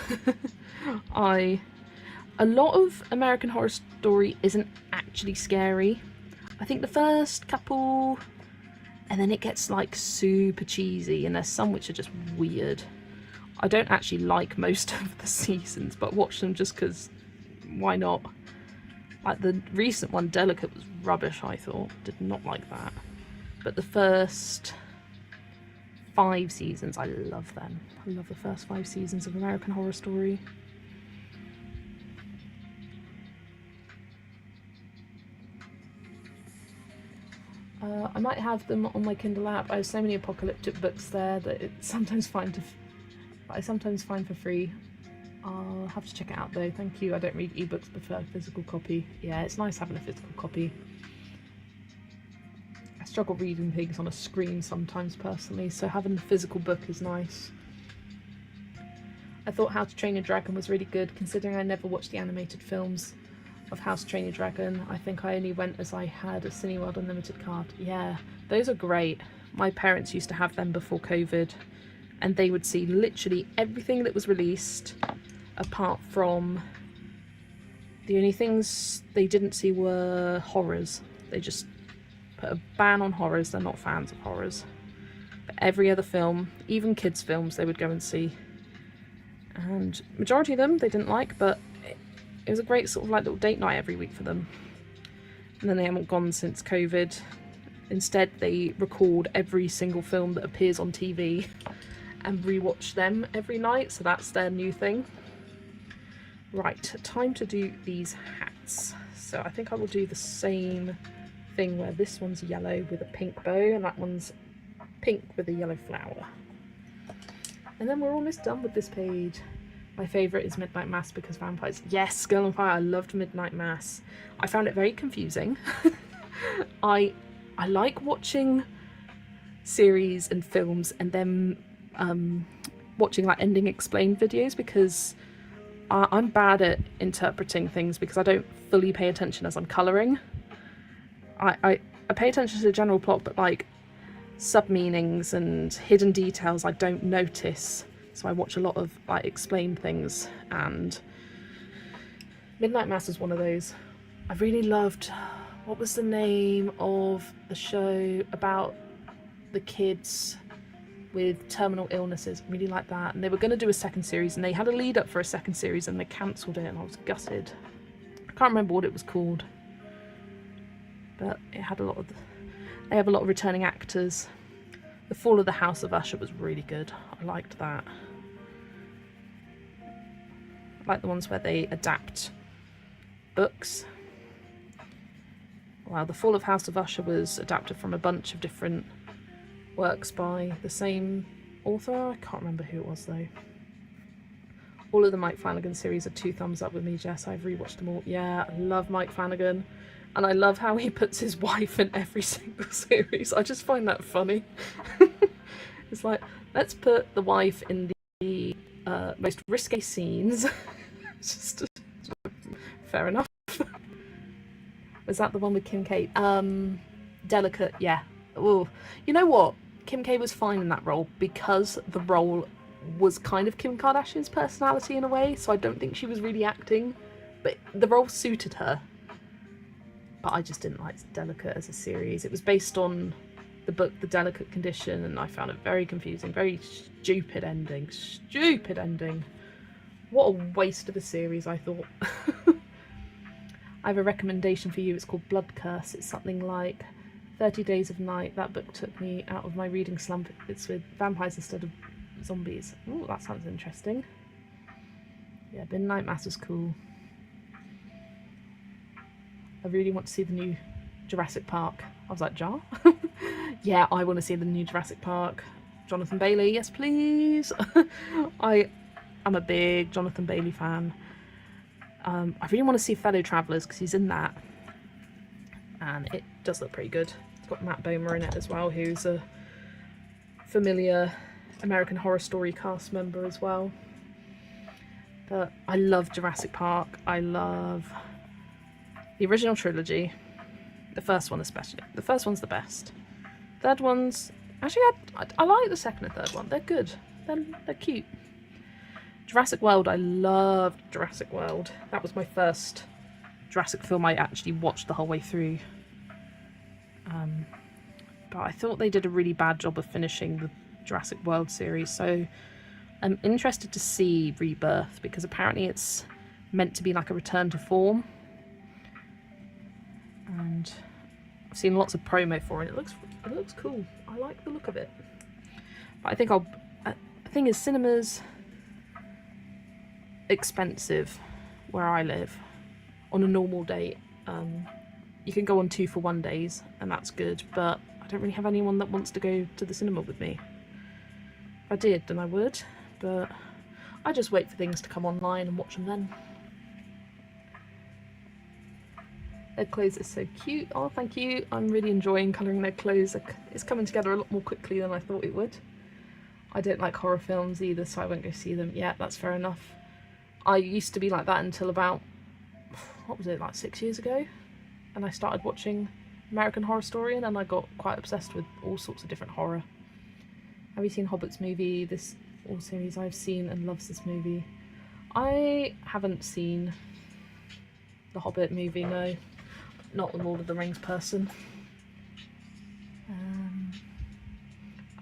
A lot of American Horror Story isn't actually scary. I think the first couple, and then it gets like super cheesy, and there's some which are just weird. I don't actually like most of the seasons, but watch them just because, why not? Like the recent one, Delicate, was rubbish, I thought. Did not like that. But the first 5 seasons, I love them. I love the first 5 seasons of American Horror Story. I might have them on my Kindle app. I have so many apocalyptic books there that I sometimes find for free. I'll have to check it out though. Thank you. I don't read ebooks, prefer physical copy. Yeah, it's nice having a physical copy. I struggle reading things on a screen sometimes personally, so having the physical book is nice. I thought How to Train Your Dragon was really good, considering I never watched the animated films of How to Train Your Dragon. I think I only went as I had a Cineworld Unlimited card. Yeah, those are great. My parents used to have them before COVID, and they would see literally everything that was released, apart from the only things they didn't see were horrors. They just put a ban on horrors. They're not fans of horrors. But every other film, even kids' films, they would go and see. And majority of them they didn't like, but it was a great sort of like little date night every week for them. And then they haven't gone since COVID. Instead, they record every single film that appears on TV and rewatch them every night, so that's their new thing. Right, time to do these hats. So I think I will do the same thing where this one's yellow with a pink bow and that one's pink with a yellow flower. And then we're almost done with this page. My favourite is Midnight Mass because vampires. Yes, Girl on Fire, I loved Midnight Mass. I found it very confusing. I like watching series and films and then watching like ending explained videos, because I'm bad at interpreting things because I don't fully pay attention as I'm colouring. I pay attention to the general plot, but like sub-meanings and hidden details I don't notice. So I watch a lot of like explained things, and Midnight Mass is one of those. I really loved, what was the name of the show about the kids with terminal illnesses? I really like that. And they were going to do a second series, and they had a lead up for a second series and they cancelled it, and I was gutted. I can't remember what it was called, but it had they have a lot of returning actors. The Fall of the House of Usher was really good. I liked that. I like the ones where they adapt books. Wow, The Fall of House of Usher was adapted from a bunch of different works by the same author. I can't remember who it was though. All of the Mike Flanagan series are 2 thumbs up with me, Jess. I've rewatched them all. Yeah, I love Mike Flanagan. And I love how he puts his wife in every single series. I just find that funny. It's like, let's put the wife in the most risque scenes. Just fair enough. Was that the one with Kim K? Delicate, yeah. Ooh. You know what? Kim K was fine in that role because the role was kind of Kim Kardashian's personality in a way, so I don't think she was really acting, but the role suited her. But I just didn't like Delicate as a series. It was based on the book The Delicate Condition, and I found it very confusing, very stupid ending. Stupid ending. What a waste of a series, I thought. I have a recommendation for you. It's called Blood Curse. It's something like 30 Days of Night. That book took me out of my reading slump. It's with vampires instead of zombies. Oh, that sounds interesting. Yeah, Midnight Mass was cool. I really want to see the new Jurassic Park. I was like, Jar? Yeah, I want to see the new Jurassic Park. Jonathan Bailey, yes please. I am a big Jonathan Bailey fan. I really want to see Fellow Travellers because he's in that. And it does look pretty good. It's got Matt Bomer in it as well, who's a familiar American Horror Story cast member as well. But I love Jurassic Park. I love the original trilogy. The first one especially. The first one's the best. Third one's... Actually, I like the second and third one. They're good. They're cute. Jurassic World, I loved Jurassic World. That was my first Jurassic film I actually watched the whole way through. But I thought they did a really bad job of finishing the Jurassic World series, so I'm interested to see Rebirth because apparently it's meant to be like a return to form. And I've seen lots of promo for it. It looks cool. I like the look of it. But I think the thing is, cinema's expensive where I live on a normal day. You can go on 2-for-1 days and that's good, but I don't really have anyone that wants to go to the cinema with me. If I did, then I would, but I just wait for things to come online and watch them then. Their clothes are so cute. Oh, thank you. I'm really enjoying colouring their clothes. It's coming together a lot more quickly than I thought it would. I don't like horror films either, so I won't go see them. Yeah, that's fair enough. I used to be like that until about, what was it, like 6 years ago? And I started watching American Horror Story, and then I got quite obsessed with all sorts of different horror. Have you seen Hobbit's movie? This all series I've seen and loves this movie. I haven't seen the Hobbit movie, no. Not the Lord of the Rings person.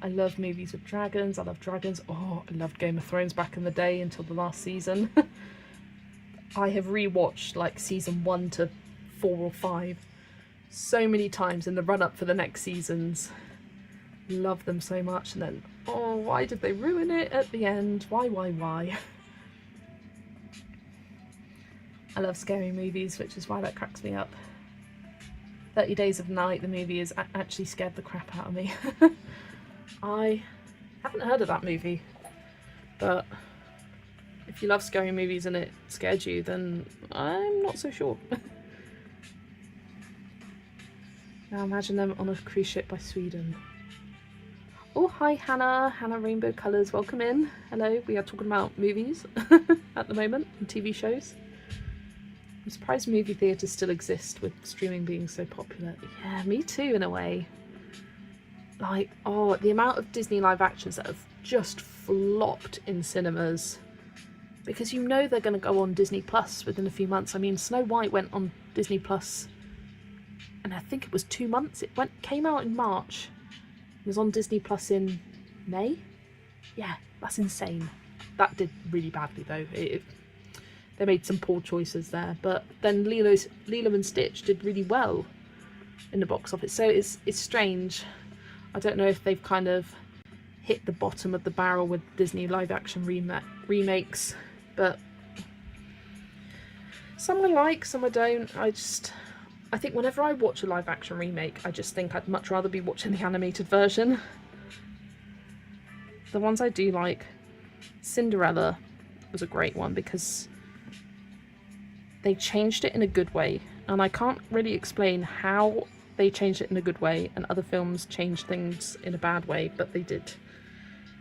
I love movies with dragons. I love dragons. Oh, I loved Game of Thrones back in the day until the last season. I have rewatched like season 1 to 4 or 5 so many times in the run-up for the next seasons. Love them so much, and then, oh, why did they ruin it at the end? Why? I love scary movies, which is why that cracks me up. 30 Days of Night, the movie, has actually scared the crap out of me. I haven't heard of that movie, but if you love scary movies and it scared you, then I'm not so sure. Now imagine them on a cruise ship by Sweden. Oh, hi Hannah. Hannah Rainbow Colours, welcome in. Hello, we are talking about movies at the moment and TV shows. I'm surprised movie theatres still exist with streaming being so popular. Yeah, me too in a way. Like, oh, the amount of Disney live actions that have just flopped in cinemas. Because you know they're going to go on Disney Plus within a few months. I mean, Snow White went on Disney Plus, and I think it was 2 months. It came out in March. It was on Disney Plus in May. Yeah, that's insane. That did really badly though. They made some poor choices there, but then Lilo and Stitch did really well in the box office. So it's strange. I don't know if they've kind of hit the bottom of the barrel with Disney live action remakes, but some I like, some I don't. I think whenever I watch a live action remake, I just think I'd much rather be watching the animated version. The ones I do like, Cinderella was a great one because they changed it in a good way, and I can't really explain how they changed it in a good way and other films changed things in a bad way, but they did.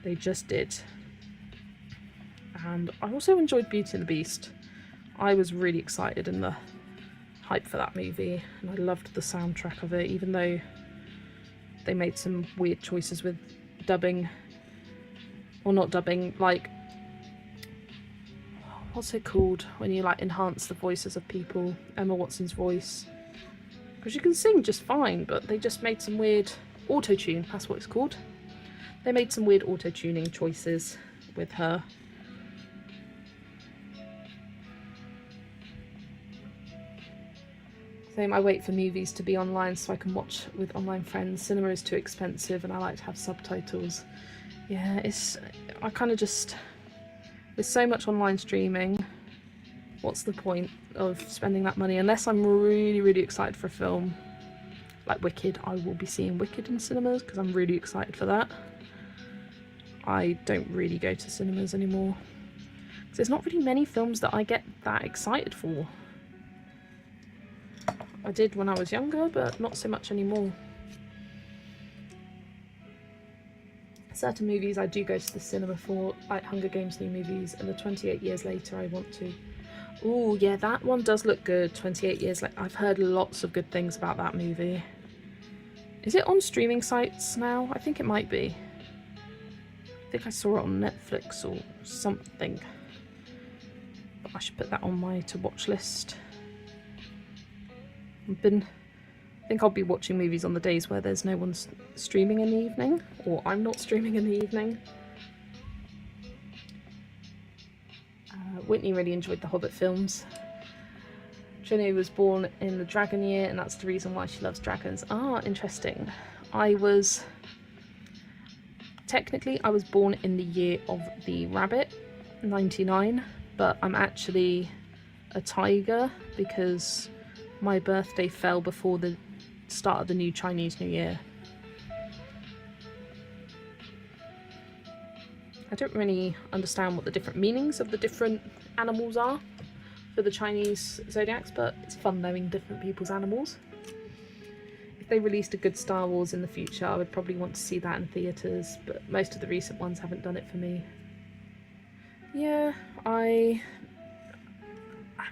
They just did. And I also enjoyed Beauty and the Beast. I was really excited in the hype for that movie, and I loved the soundtrack of it, even though they made some weird choices with dubbing. Or not dubbing, like, what's it called when you like enhance the voices of people? Emma Watson's voice. Because you can sing just fine, but they just made some weird auto-tune, that's what it's called. They made some weird auto-tuning choices with her. Same, I wait for movies to be online so I can watch with online friends. Cinema is too expensive and I like to have subtitles. Yeah, I kind of just, with so much online streaming, what's the point of spending that money? Unless I'm really, really excited for a film, like Wicked. I will be seeing Wicked in cinemas because I'm really excited for that. I don't really go to cinemas anymore because there's not really many films that I get that excited for. I did when I was younger, but not so much anymore. Certain movies I do go to the cinema for, like Hunger Games new movies, and the 28 Years Later I want to. Oh yeah, that one does look good, 28 Years Later. I've heard lots of good things about that movie. Is it on streaming sites now? I think it might be. I think I saw it on Netflix or something. But I should put that on my to-watch list. I think I'll be watching movies on the days where there's no one streaming in the evening, or I'm not streaming in the evening. Whitney really enjoyed the Hobbit films. Jenny was born in the dragon year, and that's the reason why she loves dragons. Ah, interesting. Technically I was born in the year of the rabbit, 99, but I'm actually a tiger because my birthday fell before the start of the new Chinese New Year. I don't really understand what the different meanings of the different animals are for the Chinese zodiacs, but it's fun knowing different people's animals. If they released a good Star Wars in the future, I would probably want to see that in theatres, but most of the recent ones haven't done it for me. Yeah, I've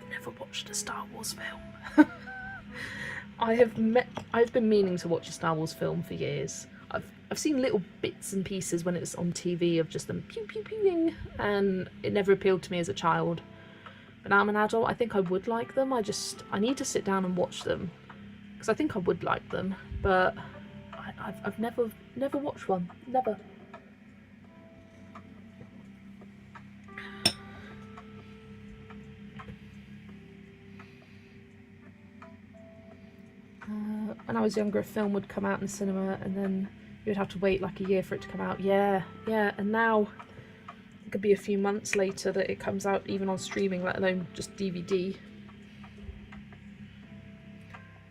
never watched a Star Wars film. I've been meaning to watch a Star Wars film for years. I've seen little bits and pieces when it's on TV of just them pew pew pewing, and it never appealed to me as a child. But now I'm an adult, I think I would like them. I need to sit down and watch them because I think I would like them, but I've never watched one, never. When I was younger, a film would come out in the cinema and then you'd have to wait like a year for it to come out. Yeah, and now it could be a few months later that it comes out even on streaming, let alone just DVD.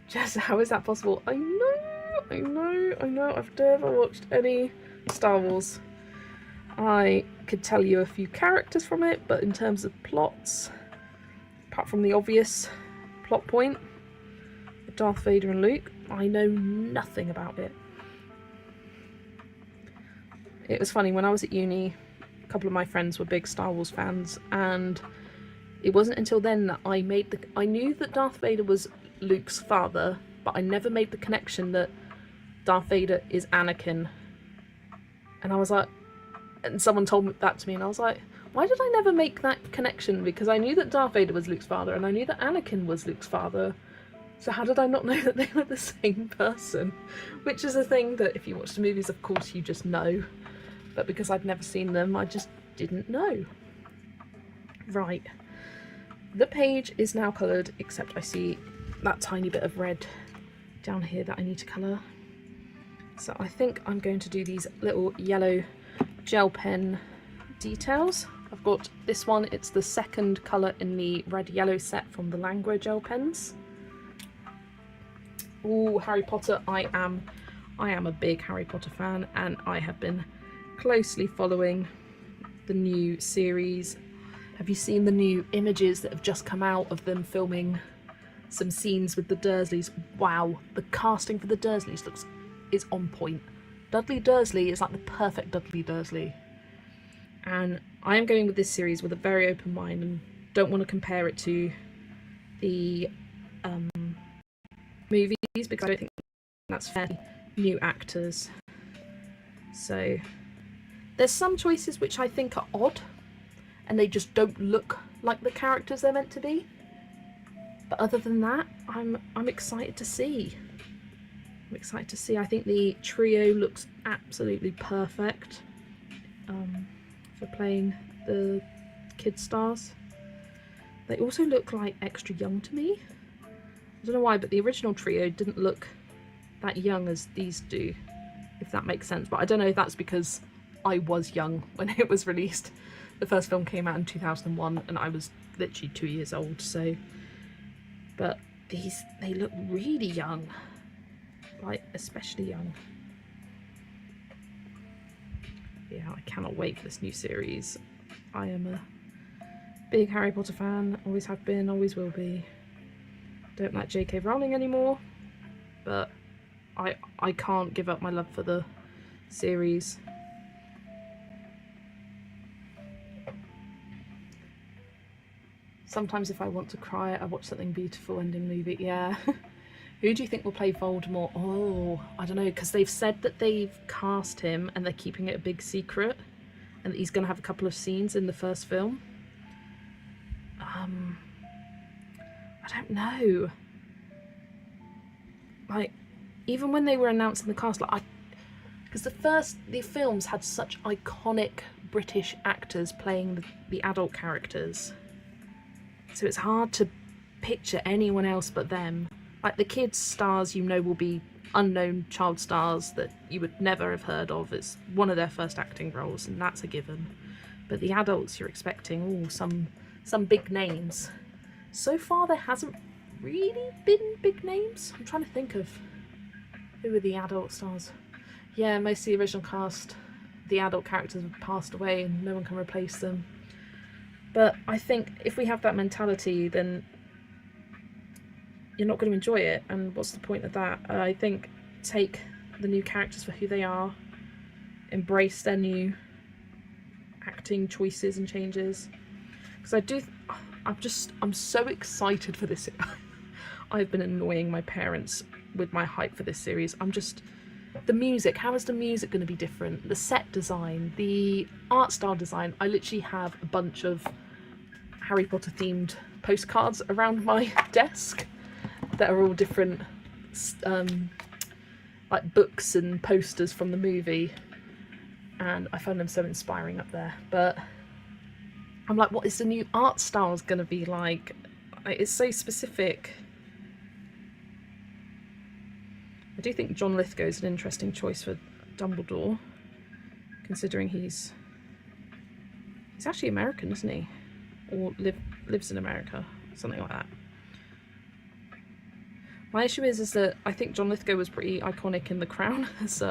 Jess, how is that possible? I know, I've never watched any Star Wars. I could tell you a few characters from it, but in terms of plots, apart from the obvious plot point, Darth Vader and Luke, I know nothing about it. It was funny, when I was at uni, a couple of my friends were big Star Wars fans, and it wasn't until then that I knew that Darth Vader was Luke's father, but I never made the connection that Darth Vader is Anakin. And I was like, and someone told that to me, and I was like, why did I never make that connection? Because I knew that Darth Vader was Luke's father, and I knew that Anakin was Luke's father. So how did I not know that they were the same person? Which is a thing that if you watch the movies, of course, you just know. But because I'd never seen them, I just didn't know. Right. The page is now coloured, except I see that tiny bit of red down here that I need to colour. So I think I'm going to do these little yellow gel pen details. I've got this one, it's the second colour in the red-yellow set from the Langro gel pens. Oh, Harry Potter. I am a big Harry Potter fan, and I have been closely following the new series. Have you seen the new images that have just come out of them filming some scenes with the Dursleys? Wow, the casting for the Dursleys is on point. Dudley Dursley is like the perfect Dudley Dursley. And I am going with this series with a very open mind and don't want to compare it to the movies because I don't think that's fair. New actors. So there's some choices which I think are odd and they just don't look like the characters they're meant to be. But other than that, I'm excited to see. I'm excited to see. I think the trio looks absolutely perfect for playing the kid stars. They also look like extra young to me. I don't know why, but the original trio didn't look that young as these do, if that makes sense. But I don't know if that's because I was young when it was released. The first film came out in 2001 and I was literally 2 years old, so... But they look really young. Like, especially young. Yeah, I cannot wait for this new series. I am a big Harry Potter fan, always have been, always will be. Don't like J.K. Rowling anymore, but I can't give up my love for the series. Sometimes if I want to cry, I watch something beautiful ending movie. Yeah. Who do you think will play Voldemort? Oh, I don't know, because they've said that they've cast him and they're keeping it a big secret and that he's going to have a couple of scenes in the first film. I don't know. Like, even when they were announcing the cast, like, because the films had such iconic British actors playing the adult characters, so it's hard to picture anyone else but them. Like, the kids' stars, you know, will be unknown child stars that you would never have heard of. It's one of their first acting roles, and that's a given. But the adults, you're expecting, some big names. So far, there hasn't really been big names. I'm trying to think of who are the adult stars. Yeah, most of the original cast, the adult characters have passed away and no one can replace them. But I think if we have that mentality, then you're not going to enjoy it, and what's the point of that? I think take the new characters for who they are, embrace their new acting choices and changes. Because I'm so excited for this. I've been annoying my parents with my hype for this series. The music, how is the music going to be different? The set design, the art style design. I literally have a bunch of Harry Potter themed postcards around my desk that are all different like books and posters from the movie, and I found them so inspiring up there. But I'm like, what is the new art style going to be like? It's so specific. I do think John Lithgow is an interesting choice for Dumbledore, considering he's actually American, isn't he? Or lives in America, something like that. My issue is that I think John Lithgow was pretty iconic in The Crown as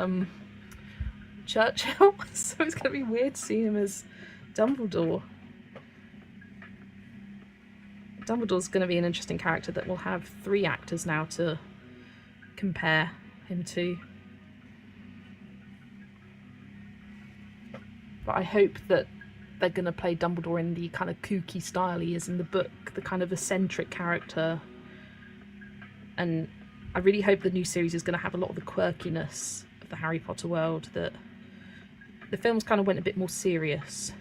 Churchill, so it's going to be weird to see him as Dumbledore. Dumbledore's going to be an interesting character that will have 3 actors now to compare him to. But I hope that they're going to play Dumbledore in the kind of kooky style he is in the book, the kind of eccentric character. And I really hope the new series is going to have a lot of the quirkiness of the Harry Potter world, that the films kind of went a bit more serious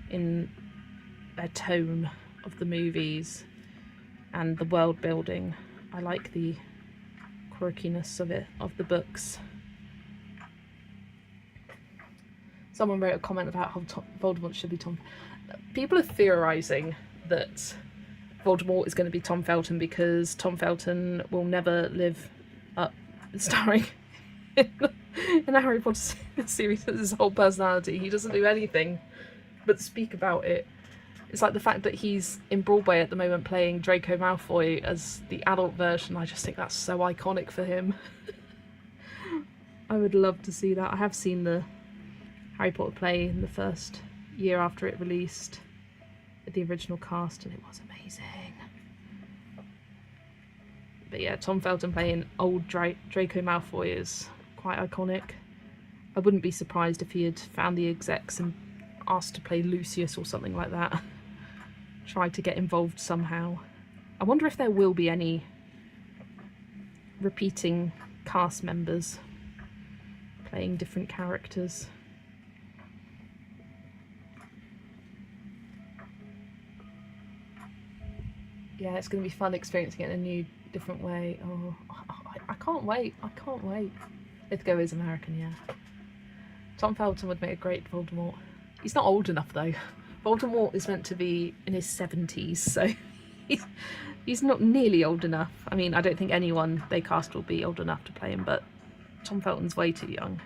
in their tone of the movies and the world building. I like the quirkiness of it, of the books. Someone wrote a comment about how Voldemort should be Tom. People are theorising that Voldemort is going to be Tom Felton because Tom Felton will never live up starring in the Harry Potter series as his whole personality. He doesn't do anything but speak about it. It's like the fact that he's in Broadway at the moment playing Draco Malfoy as the adult version. I just think that's so iconic for him. I would love to see that. I have seen the Harry Potter play in the first year after it released with the original cast, and it was amazing. But yeah, Tom Felton playing old Draco Malfoy is quite iconic. I wouldn't be surprised if he had found the execs and asked to play Lucius or something like that. Tried to get involved somehow. I wonder if there will be any repeating cast members playing different characters. Yeah, it's going to be fun experiencing it in a new, different way. Oh, I can't wait. I can't wait. Lithgow is American, yeah. Tom Felton would make a great Voldemort. He's not old enough though. Voldemort is meant to be in his 70s, so he's not nearly old enough. I mean, I don't think anyone they cast will be old enough to play him, but Tom Felton's way too young.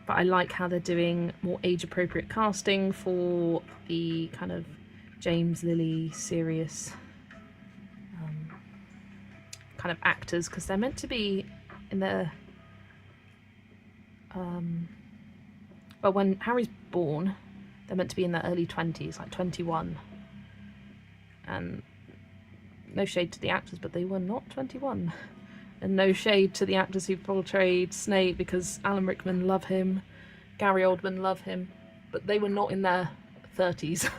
But I like how they're doing more age-appropriate casting for the kind of James Lily serious kind of actors, because they're meant to be in their well, when Harry's born, they're meant to be in their early 20s, like 21. And no shade to the actors, but they were not 21. And no shade to the actors who portrayed Snape, because Alan Rickman love him, Gary Oldman love him, but they were not in their 30s.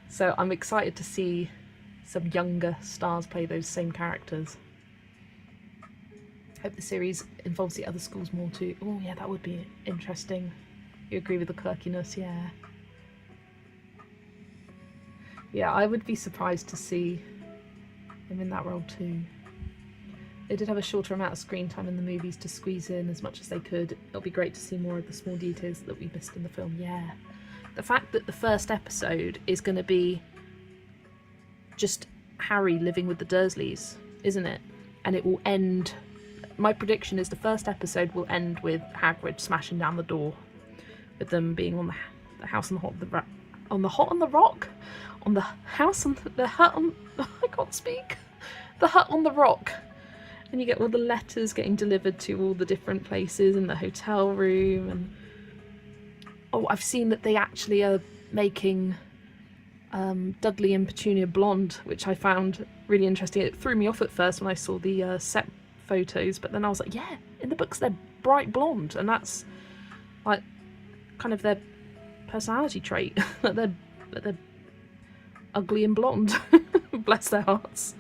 So I'm excited to see some younger stars play those same characters. Hope the series involves the other schools more too. Oh yeah, that would be interesting. You agree with the quirkiness, yeah. Yeah, I would be surprised to see him in that role too. They did have a shorter amount of screen time in the movies to squeeze in as much as they could. It'll be great to see more of the small details that we missed in the film, yeah. The fact that the first episode is going to be just Harry living with the Dursleys, isn't it? And it will end... My prediction is the first episode will end with Hagrid smashing down the door, with them being on the house on the hot on the hot on the rock, on the house on the hut on... I can't speak. The hut on the rock. And you get all the letters getting delivered to all the different places in the hotel room. And oh, I've seen that they actually are making Dudley and Petunia blonde, which I found really interesting. It threw me off at first when I saw the set photos, but then I was like, yeah, in the books they're bright blonde, and that's like kind of their personality trait, that they're ugly and blonde. Bless their hearts.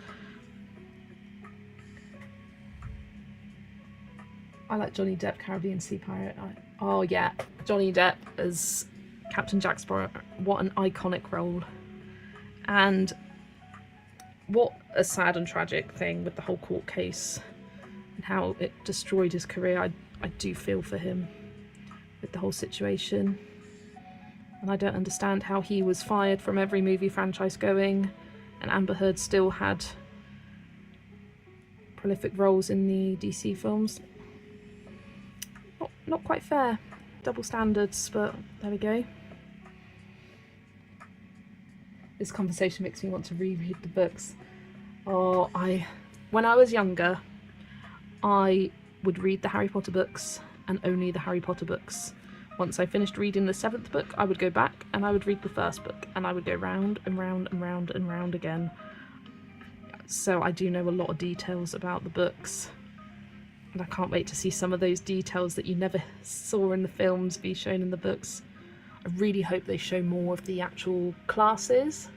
I like Johnny Depp, Caribbean Sea Pirate. Oh yeah, Johnny Depp as Captain Jack Sparrow. What an iconic role. And what a sad and tragic thing with the whole court case and how it destroyed his career. I do feel for him with the whole situation. And I don't understand how he was fired from every movie franchise going and Amber Heard still had prolific roles in the DC films. Not quite fair. Double standards, but there we go. This conversation makes me want to reread the books. Oh, when I was younger, I would read the Harry Potter books and only the Harry Potter books. Once I finished reading the 7th book, I would go back and I would read the 1st book, and I would go round and round and round and round again. So I do know a lot of details about the books. And I can't wait to see some of those details that you never saw in the films be shown in the books. I really hope they show more of the actual classes.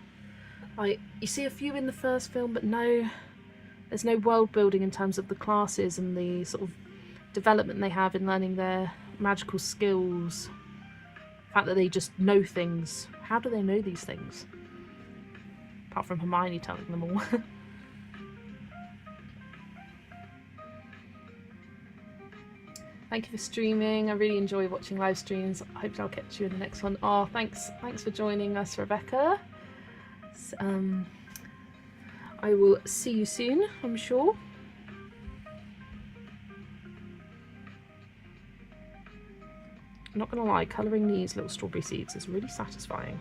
Like, you see a few in the first film, but no, there's no world building in terms of the classes and the sort of development they have in learning their magical skills. The fact that they just know things. How do they know these things? Apart from Hermione telling them all. Thank you for streaming. I really enjoy watching live streams. I hope I'll catch you in the next one. Oh, thanks for joining us, Rebecca. I will see you soon, I'm sure. I'm not gonna lie, colouring these little strawberry seeds is really satisfying.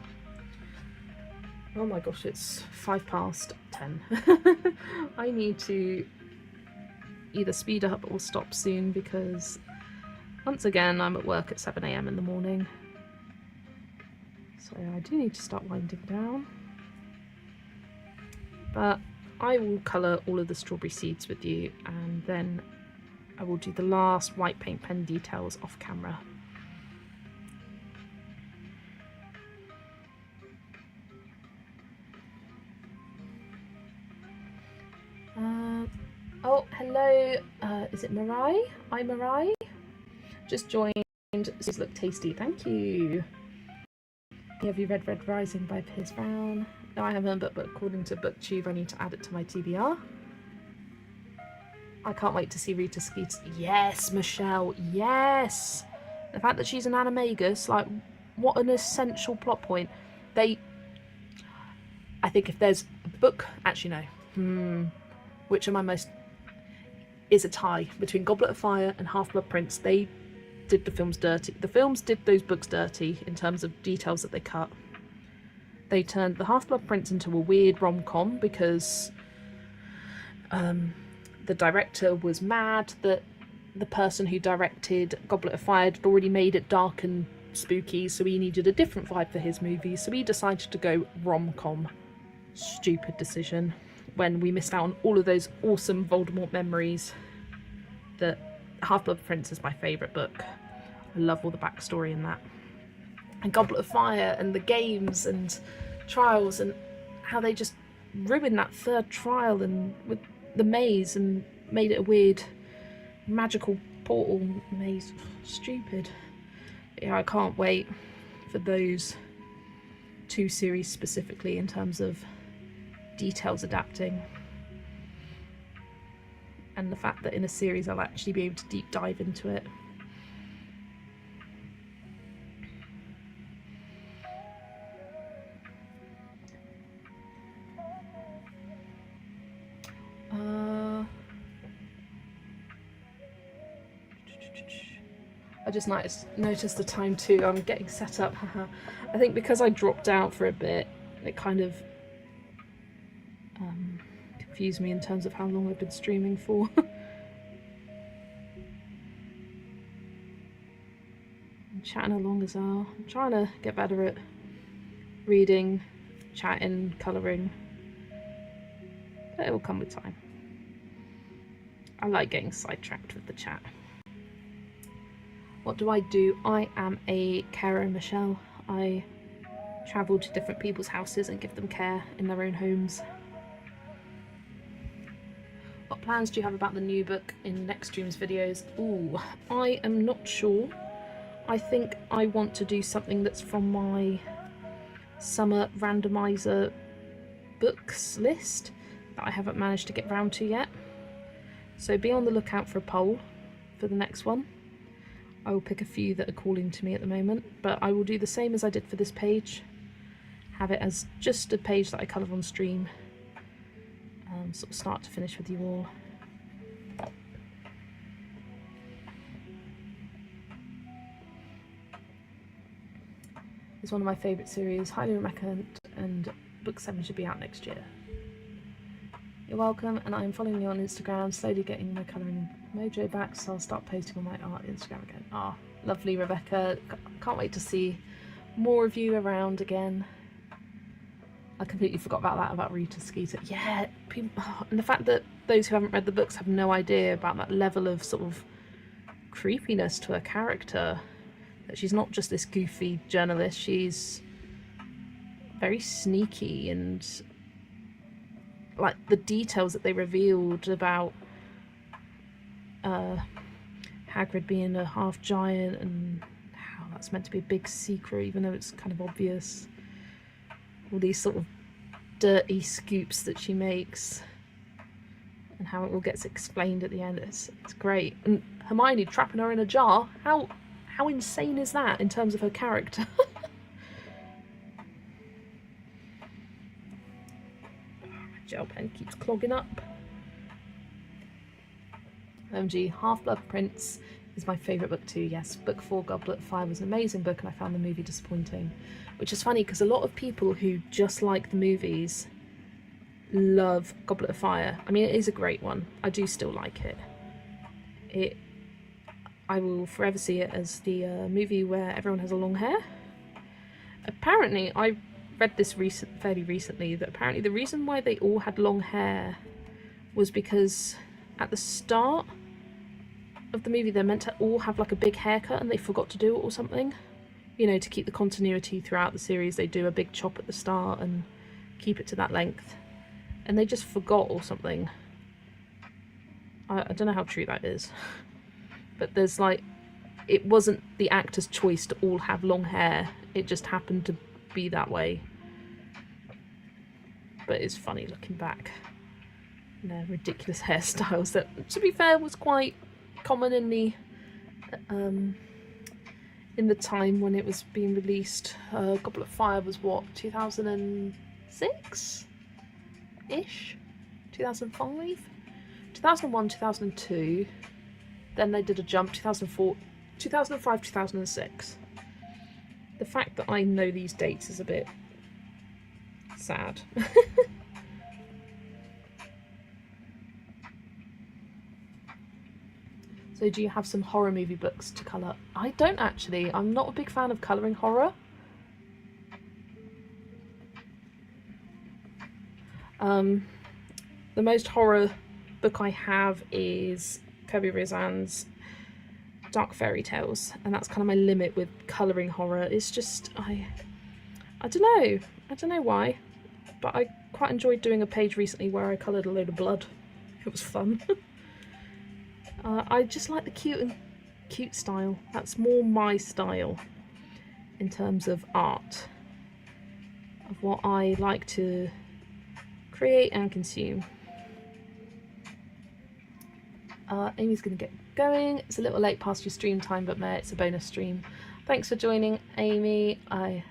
Oh my gosh, it's 10:05. I need to either speed up or stop soon because once again I'm at work at 7 AM in the morning. So I do need to start winding down. But I will colour all of the strawberry seeds with you, and then I will do the last white paint pen details off camera. Oh, hello, is it Marai? Hi Marai. Just joined. These look tasty, thank you. Have you read Red Rising by Piers Brown? No, I haven't, but according to BookTube, I need to add it to my TBR. I can't wait to see Rita Skeeter. Yes, Michelle, yes! The fact that she's an animagus, like, what an essential plot point. I think if there's a book, actually no. Which are my most... is a tie between Goblet of Fire and Half-Blood Prince. They did the films dirty. The films did those books dirty in terms of details that they cut. They turned the Half-Blood Prince into a weird rom-com because the director was mad that the person who directed Goblet of Fire had already made it dark and spooky, so he needed a different vibe for his movie, so he decided to go rom-com. Stupid decision, when we missed out on all of those awesome Voldemort memories. That Half-Blood Prince is my favourite book. I love all the backstory in that. And Goblet of Fire and the games and trials and how they just ruined that third trial and with the maze and made it a weird magical portal maze. Stupid. But yeah, I can't wait for those two series specifically in terms of details adapting. And the fact that in a series I'll actually be able to deep dive into it. I just noticed the time too. I'm getting set up. I think because I dropped out for a bit, it kind of confused me in terms of how long I've been streaming for. I'm chatting along as well. I'm trying to get better at reading, chatting, colouring. But it will come with time. I like getting sidetracked with the chat. What do? I am a carer, Michelle. I travel to different people's houses and give them care in their own homes. What plans do you have about the new book in next stream's videos? Ooh, I am not sure. I think I want to do something that's from my summer randomizer books list that I haven't managed to get round to yet. So be on the lookout for a poll for the next one. I will pick a few that are calling to me at the moment, but I will do the same as I did for this page. Have it as just a page that I colour on stream. Sort of start to finish with you all. It's one of my favourite series, highly recommend, and book 7 should be out next year. You're welcome, and I'm following you on Instagram, slowly getting my colouring mojo back, so I'll start posting on my art Instagram again. Ah, lovely, Rebecca. Can't wait to see more of you around again. I completely forgot about that, about Rita Skeeter. Yeah, people, and the fact that those who haven't read the books have no idea about that level of sort of creepiness to her character. That she's not just this goofy journalist, she's very sneaky, and like the details that they revealed about Hagrid being a half giant and how that's meant to be a big secret even though it's kind of obvious. All these sort of dirty scoops that she makes and how it all gets explained at the end. It's great. And Hermione trapping her in a jar, how insane is that in terms of her character? My gel pen keeps clogging up. OMG, Half-Blood Prince is my favourite book too. Yes, book 4, Goblet of Fire, was an amazing book, and I found the movie disappointing, which is funny because a lot of people who just like the movies love Goblet of Fire. I mean, it is a great one. I do still like it. I will forever see it as the movie where everyone has a long hair. Apparently, I read this fairly recently, that apparently the reason why they all had long hair was because at the start of the movie they're meant to all have like a big haircut and they forgot to do it or something. You know, to keep the continuity throughout the series, they do a big chop at the start and keep it to that length. And they just forgot or something. I don't know how true that is. But there's like, it wasn't the actor's choice to all have long hair. It just happened to be that way. But it's funny looking back. You know, ridiculous hairstyles that, to be fair, was quite common in the time when it was being released. Goblet of Fire was what, 2006-ish? 2005? 2001, 2002. Then they did a jump, 2004, 2005, 2006. The fact that I know these dates is a bit sad. So do you have some horror movie books to colour? I don't actually. I'm not a big fan of colouring horror. The most horror book I have is Kirby Rizan's Dark Fairy Tales, and that's kind of my limit with colouring horror. It's just, I don't know why, but I quite enjoyed doing a page recently where I coloured a load of blood. It was fun. I just like the cute style. That's more my style in terms of art, of what I like to create and consume. Amy's going to get going. It's a little late past your stream time, but meh, it's a bonus stream. Thanks for joining, Amy. I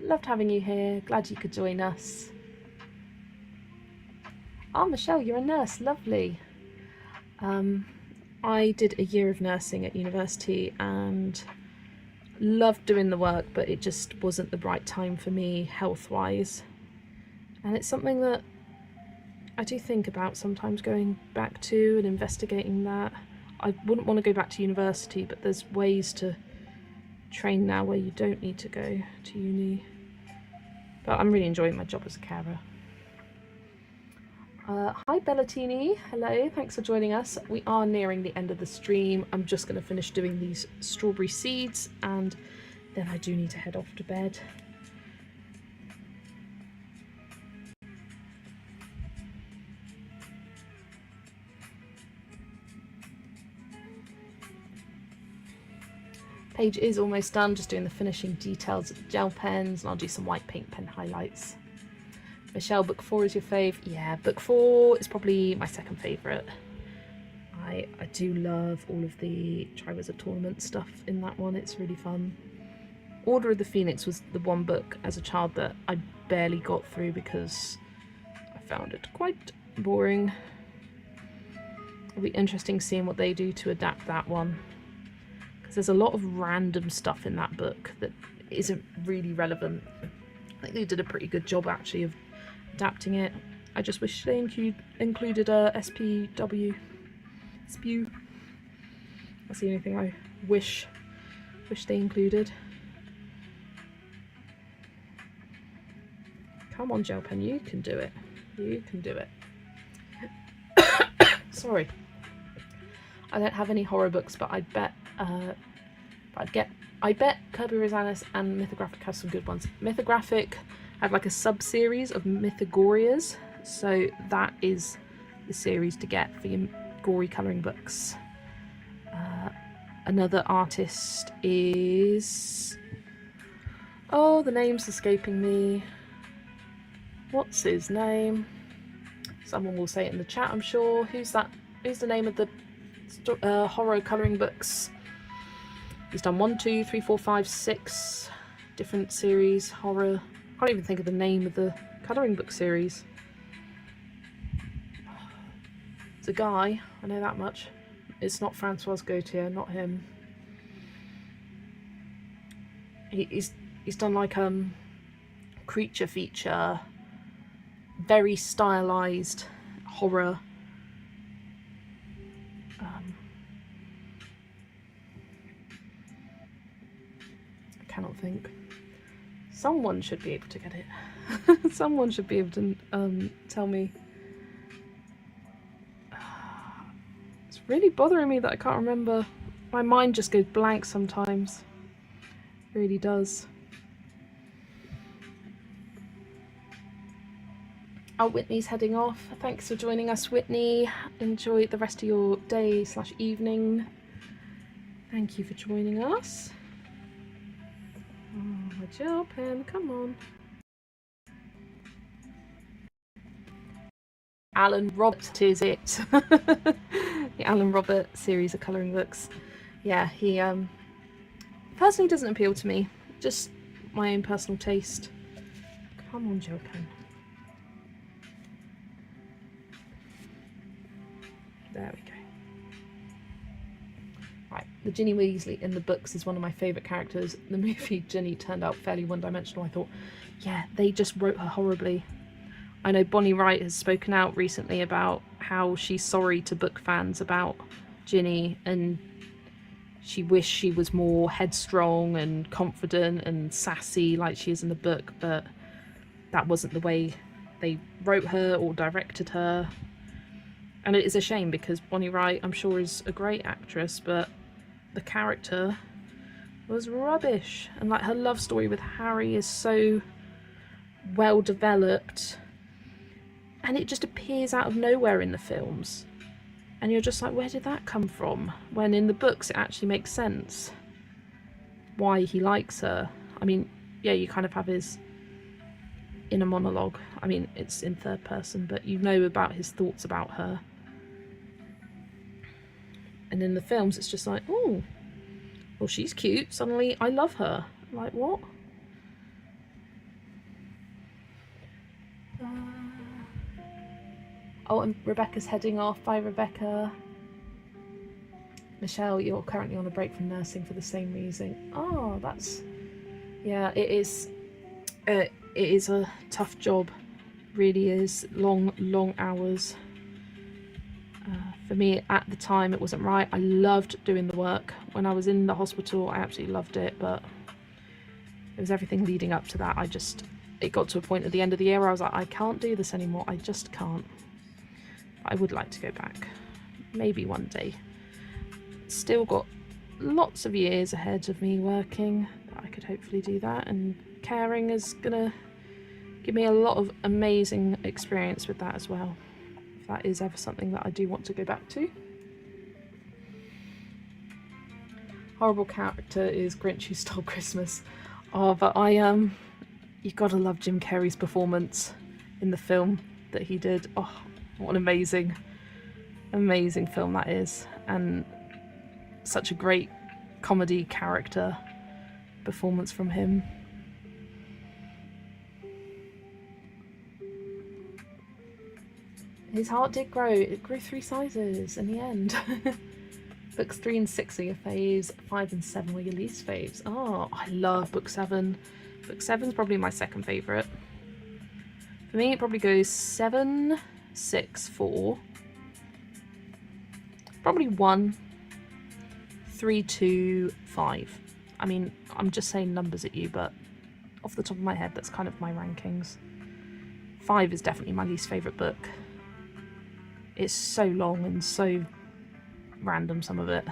loved having you here. Glad you could join us. Oh, Michelle, you're a nurse. Lovely. I did a year of nursing at university and loved doing the work, but it just wasn't the right time for me health-wise. And it's something that I do think about sometimes, going back to and investigating that. I wouldn't want to go back to university, but there's ways to train now where you don't need to go to uni. But I'm really enjoying my job as a carer. Hi Bellatini, hello, thanks for joining us. We are nearing the end of the stream. I'm just going to finish doing these strawberry seeds and then I do need to head off to bed. Page is almost done, just doing the finishing details of gel pens, and I'll do some white paint pen highlights. Michelle, book 4 is your fave? Yeah, book 4 is probably my second favourite. I do love all of the Triwizard Tournament stuff in that one, it's really fun. Order of the Phoenix was the one book as a child that I barely got through because I found it quite boring. It'll be interesting seeing what they do to adapt that one. There's a lot of random stuff in that book that isn't really relevant. I think they did a pretty good job actually of adapting it. I just wish they included a SPW. SPEW. That's the only thing I wish they included. Come on, gel pen, you can do it. You can do it. Sorry. I don't have any horror books, but I bet Kirby Rosanis and Mythographic have some good ones. Mythographic had like a sub-series of Mythagorias, so that is the series to get for your gory colouring books. Another artist is... oh, the name's escaping me. What's his name? Someone will say it in the chat, I'm sure. Who's that? Who's the name of the horror colouring books? He's done 1, 2, 3, 4, 5, 6 different series. Horror. I can't even think of the name of the colouring book series. It's a guy, I know that much. It's not Francois Gautier, not him. He's done like creature feature, very stylized horror. I cannot think. Someone should be able to get it. Someone should be able to tell me. It's really bothering me that I can't remember. My mind just goes blank sometimes. It really does. Oh, Whitney's heading off. Thanks for joining us, Whitney. Enjoy the rest of your day / evening. Thank you for joining us. Oh, my gel pen, come on. Alan Robert is it. The Alan Robert series of colouring books. Yeah, he personally doesn't appeal to me. Just my own personal taste. Come on, gel pen. There we go. Right, the Ginny Weasley in the books is one of my favourite characters. The movie Ginny turned out fairly one-dimensional. I thought, yeah, they just wrote her horribly. I know Bonnie Wright has spoken out recently about how she's sorry to book fans about Ginny, and she wished she was more headstrong and confident and sassy like she is in the book, but that wasn't the way they wrote her or directed her. And it is a shame because Bonnie Wright, I'm sure, is a great actress, but the character was rubbish. And like her love story with Harry is so well developed, and it just appears out of nowhere in the films. And you're just like, where did that come from? When in the books it actually makes sense why he likes her. I mean, yeah, you kind of have his inner monologue. I mean, it's in third person, but you know about his thoughts about her. And in the films, it's just like, oh, well, she's cute. Suddenly, I love her. Like, what? Oh, and Rebecca's heading off. Bye, Rebecca. Michelle, you're currently on a break from nursing for the same reason. Oh, that's... Yeah, it is. It is a tough job. Really is. Long hours. For me, at the time, it wasn't right. I loved doing the work. When I was in the hospital, I absolutely loved it, but it was everything leading up to that. It got to a point at the end of the year where I was like, I can't do this anymore. I just can't. I would like to go back. Maybe one day. Still got lots of years ahead of me working. I could hopefully do that, and caring is gonna give me a lot of amazing experience with that as well. That is ever something that I do want to go back to. Horrible character is Grinch Who Stole Christmas. Oh, but you gotta love Jim Carrey's performance in the film that he did. Oh, what an amazing film that is, and such a great comedy character performance from him. His heart did grow. It grew 3 sizes in the end. Books 3 and 6 are your faves. 5 and 7 were your least faves. Oh, I love book 7. Book 7's probably my second favourite. For me, it probably goes 7, 6, 4. Probably 1, 3, 2, 5. I mean, I'm just saying numbers at you, but off the top of my head, that's kind of my rankings. 5 is definitely my least favourite book. It's so long and so random, some of it.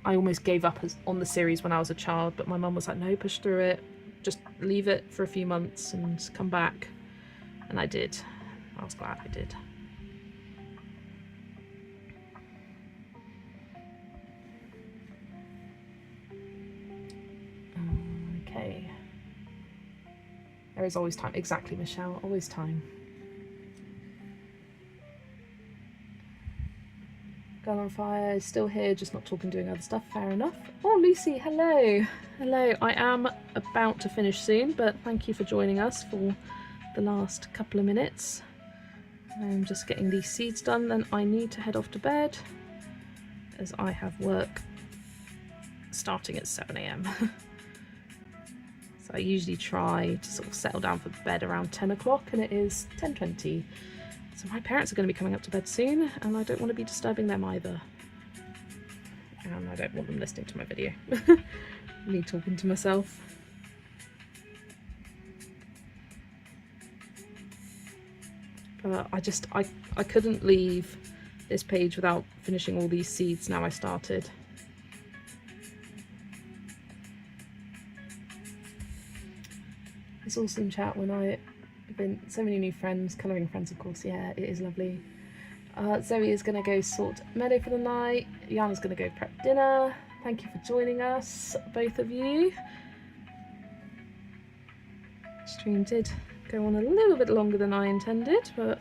I almost gave up on the series when I was a child, but my mum was like, no, push through it. Just leave it for a few months and come back. And I did. I was glad I did. Okay. There is always time. Exactly, Michelle. Always time. Girl on Fire is still here, just not talking, doing other stuff. Fair enough. Oh, Lucy, hello. Hello. I am about to finish soon, but thank you for joining us for the last couple of minutes. I'm just getting these seeds done, then I need to head off to bed as I have work starting at 7 AM. So I usually try to sort of settle down for bed around 10 o'clock and it is 10:20. So my parents are going to be coming up to bed soon and I don't want to be disturbing them either. And I don't want them listening to my video. Me talking to myself. But I couldn't leave this page without finishing all these seeds now I started. It's awesome chat when I've been so many new friends, colouring friends of course, yeah, it is lovely. Zoe is going to go sort Meadow for the night, Yana's going to go prep dinner. Thank you for joining us, both of you. Stream did go on a little bit longer than I intended, but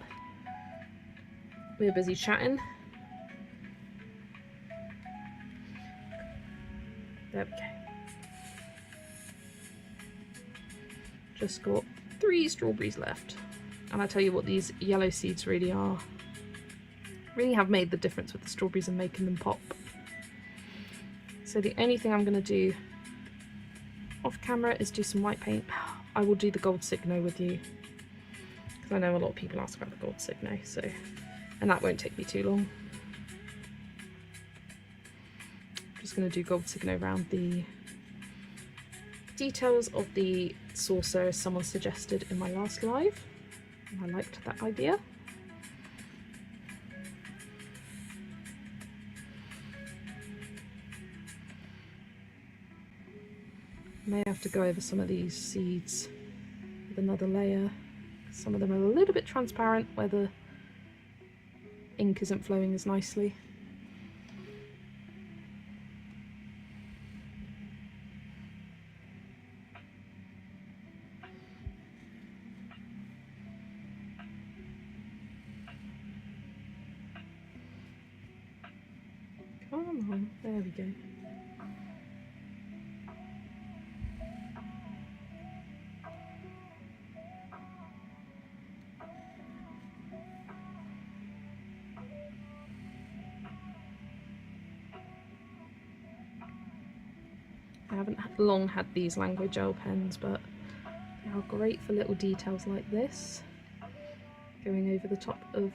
we were busy chatting. There we go. Just got 3 strawberries left. And I tell you what, these yellow seeds really have made the difference with the strawberries and making them pop. So the only thing I'm going to do off camera is do some white paint. I will do the gold signo with you, because I know a lot of people ask about the gold signo, so, and that won't take me too long. I'm just going to do gold signo around the details of the saucer as someone suggested in my last live, and I liked that idea. May have to go over some of these seeds with another layer. Some of them are a little bit transparent where the ink isn't flowing as nicely. Come on, there we go. I haven't long had these Lango gel pens, but they are great for little details like this. Going over the top of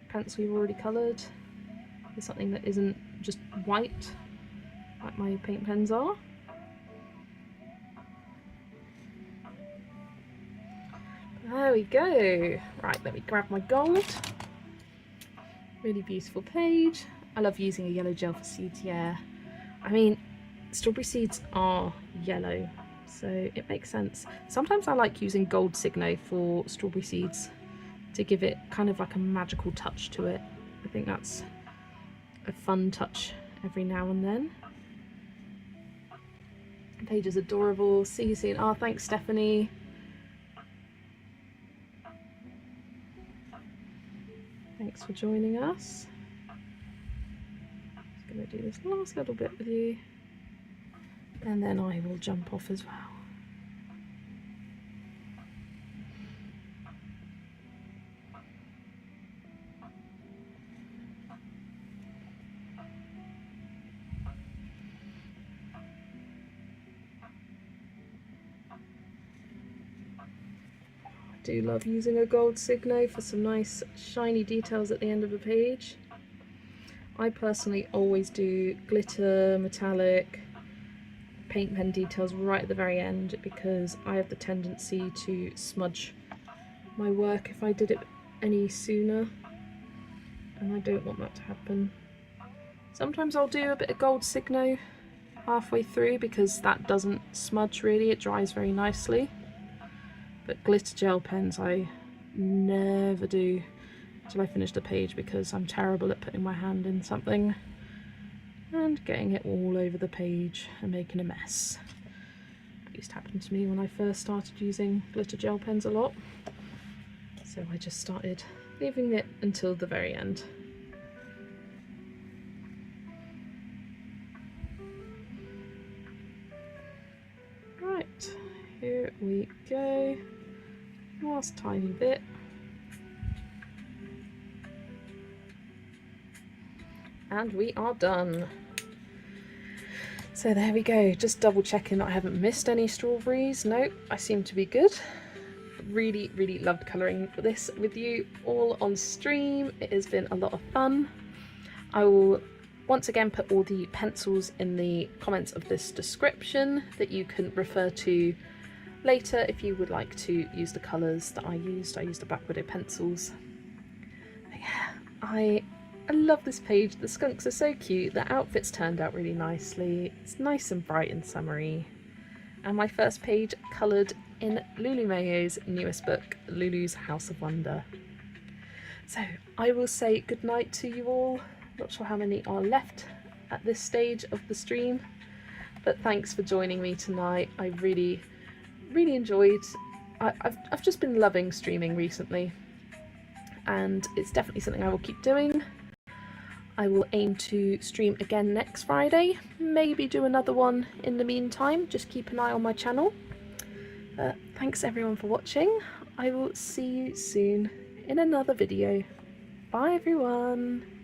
pencil you've already coloured is something that isn't just white like my paint pens are. There we go. Right, let me grab my gold. Really beautiful page. I love using a yellow gel for seeds, yeah. I mean, strawberry seeds are yellow, so it makes sense. Sometimes I like using gold signo for strawberry seeds to give it kind of like a magical touch to it. I think that's a fun touch every now and then. The page is adorable. See you soon. Oh, thanks, Stephanie. Thanks for joining us. Just going to do this last little bit with you, and then I will jump off as well. I do love using a gold signo for some nice shiny details at the end of a page. I personally always do glitter, metallic, paint pen details right at the very end, because I have the tendency to smudge my work if I did it any sooner, and I don't want that to happen. Sometimes I'll do a bit of gold signo halfway through because that doesn't smudge really, it dries very nicely. But glitter gel pens I never do until I finish the page, because I'm terrible at putting my hand in something and getting it all over the page and making a mess. That used to happen to me when I first started using glitter gel pens a lot. So I just started leaving it until the very end. Right, here we go. Last tiny bit. and we are done. So there we go, just double checking that I haven't missed any strawberries. Nope, I seem to be good. Really loved colouring this with you all on stream. It has been a lot of fun. I will once again put all the pencils in the comments of this description that you can refer to later if you would like to use the colours that I used. I used the Black Widow pencils. But yeah, I love this page. The skunks are so cute. The outfits turned out really nicely. It's nice and bright and summery. And my first page coloured in Lulu Mayo's newest book, Lulu's House of Wonder. So I will say goodnight to you all. Not sure how many are left at this stage of the stream, but thanks for joining me tonight. I really enjoyed. I've just been loving streaming recently, and it's definitely something I will keep doing. I will aim to stream again next Friday, maybe do another one in the meantime. Just keep an eye on my channel. Thanks everyone for watching. I will see you soon in another video. Bye everyone.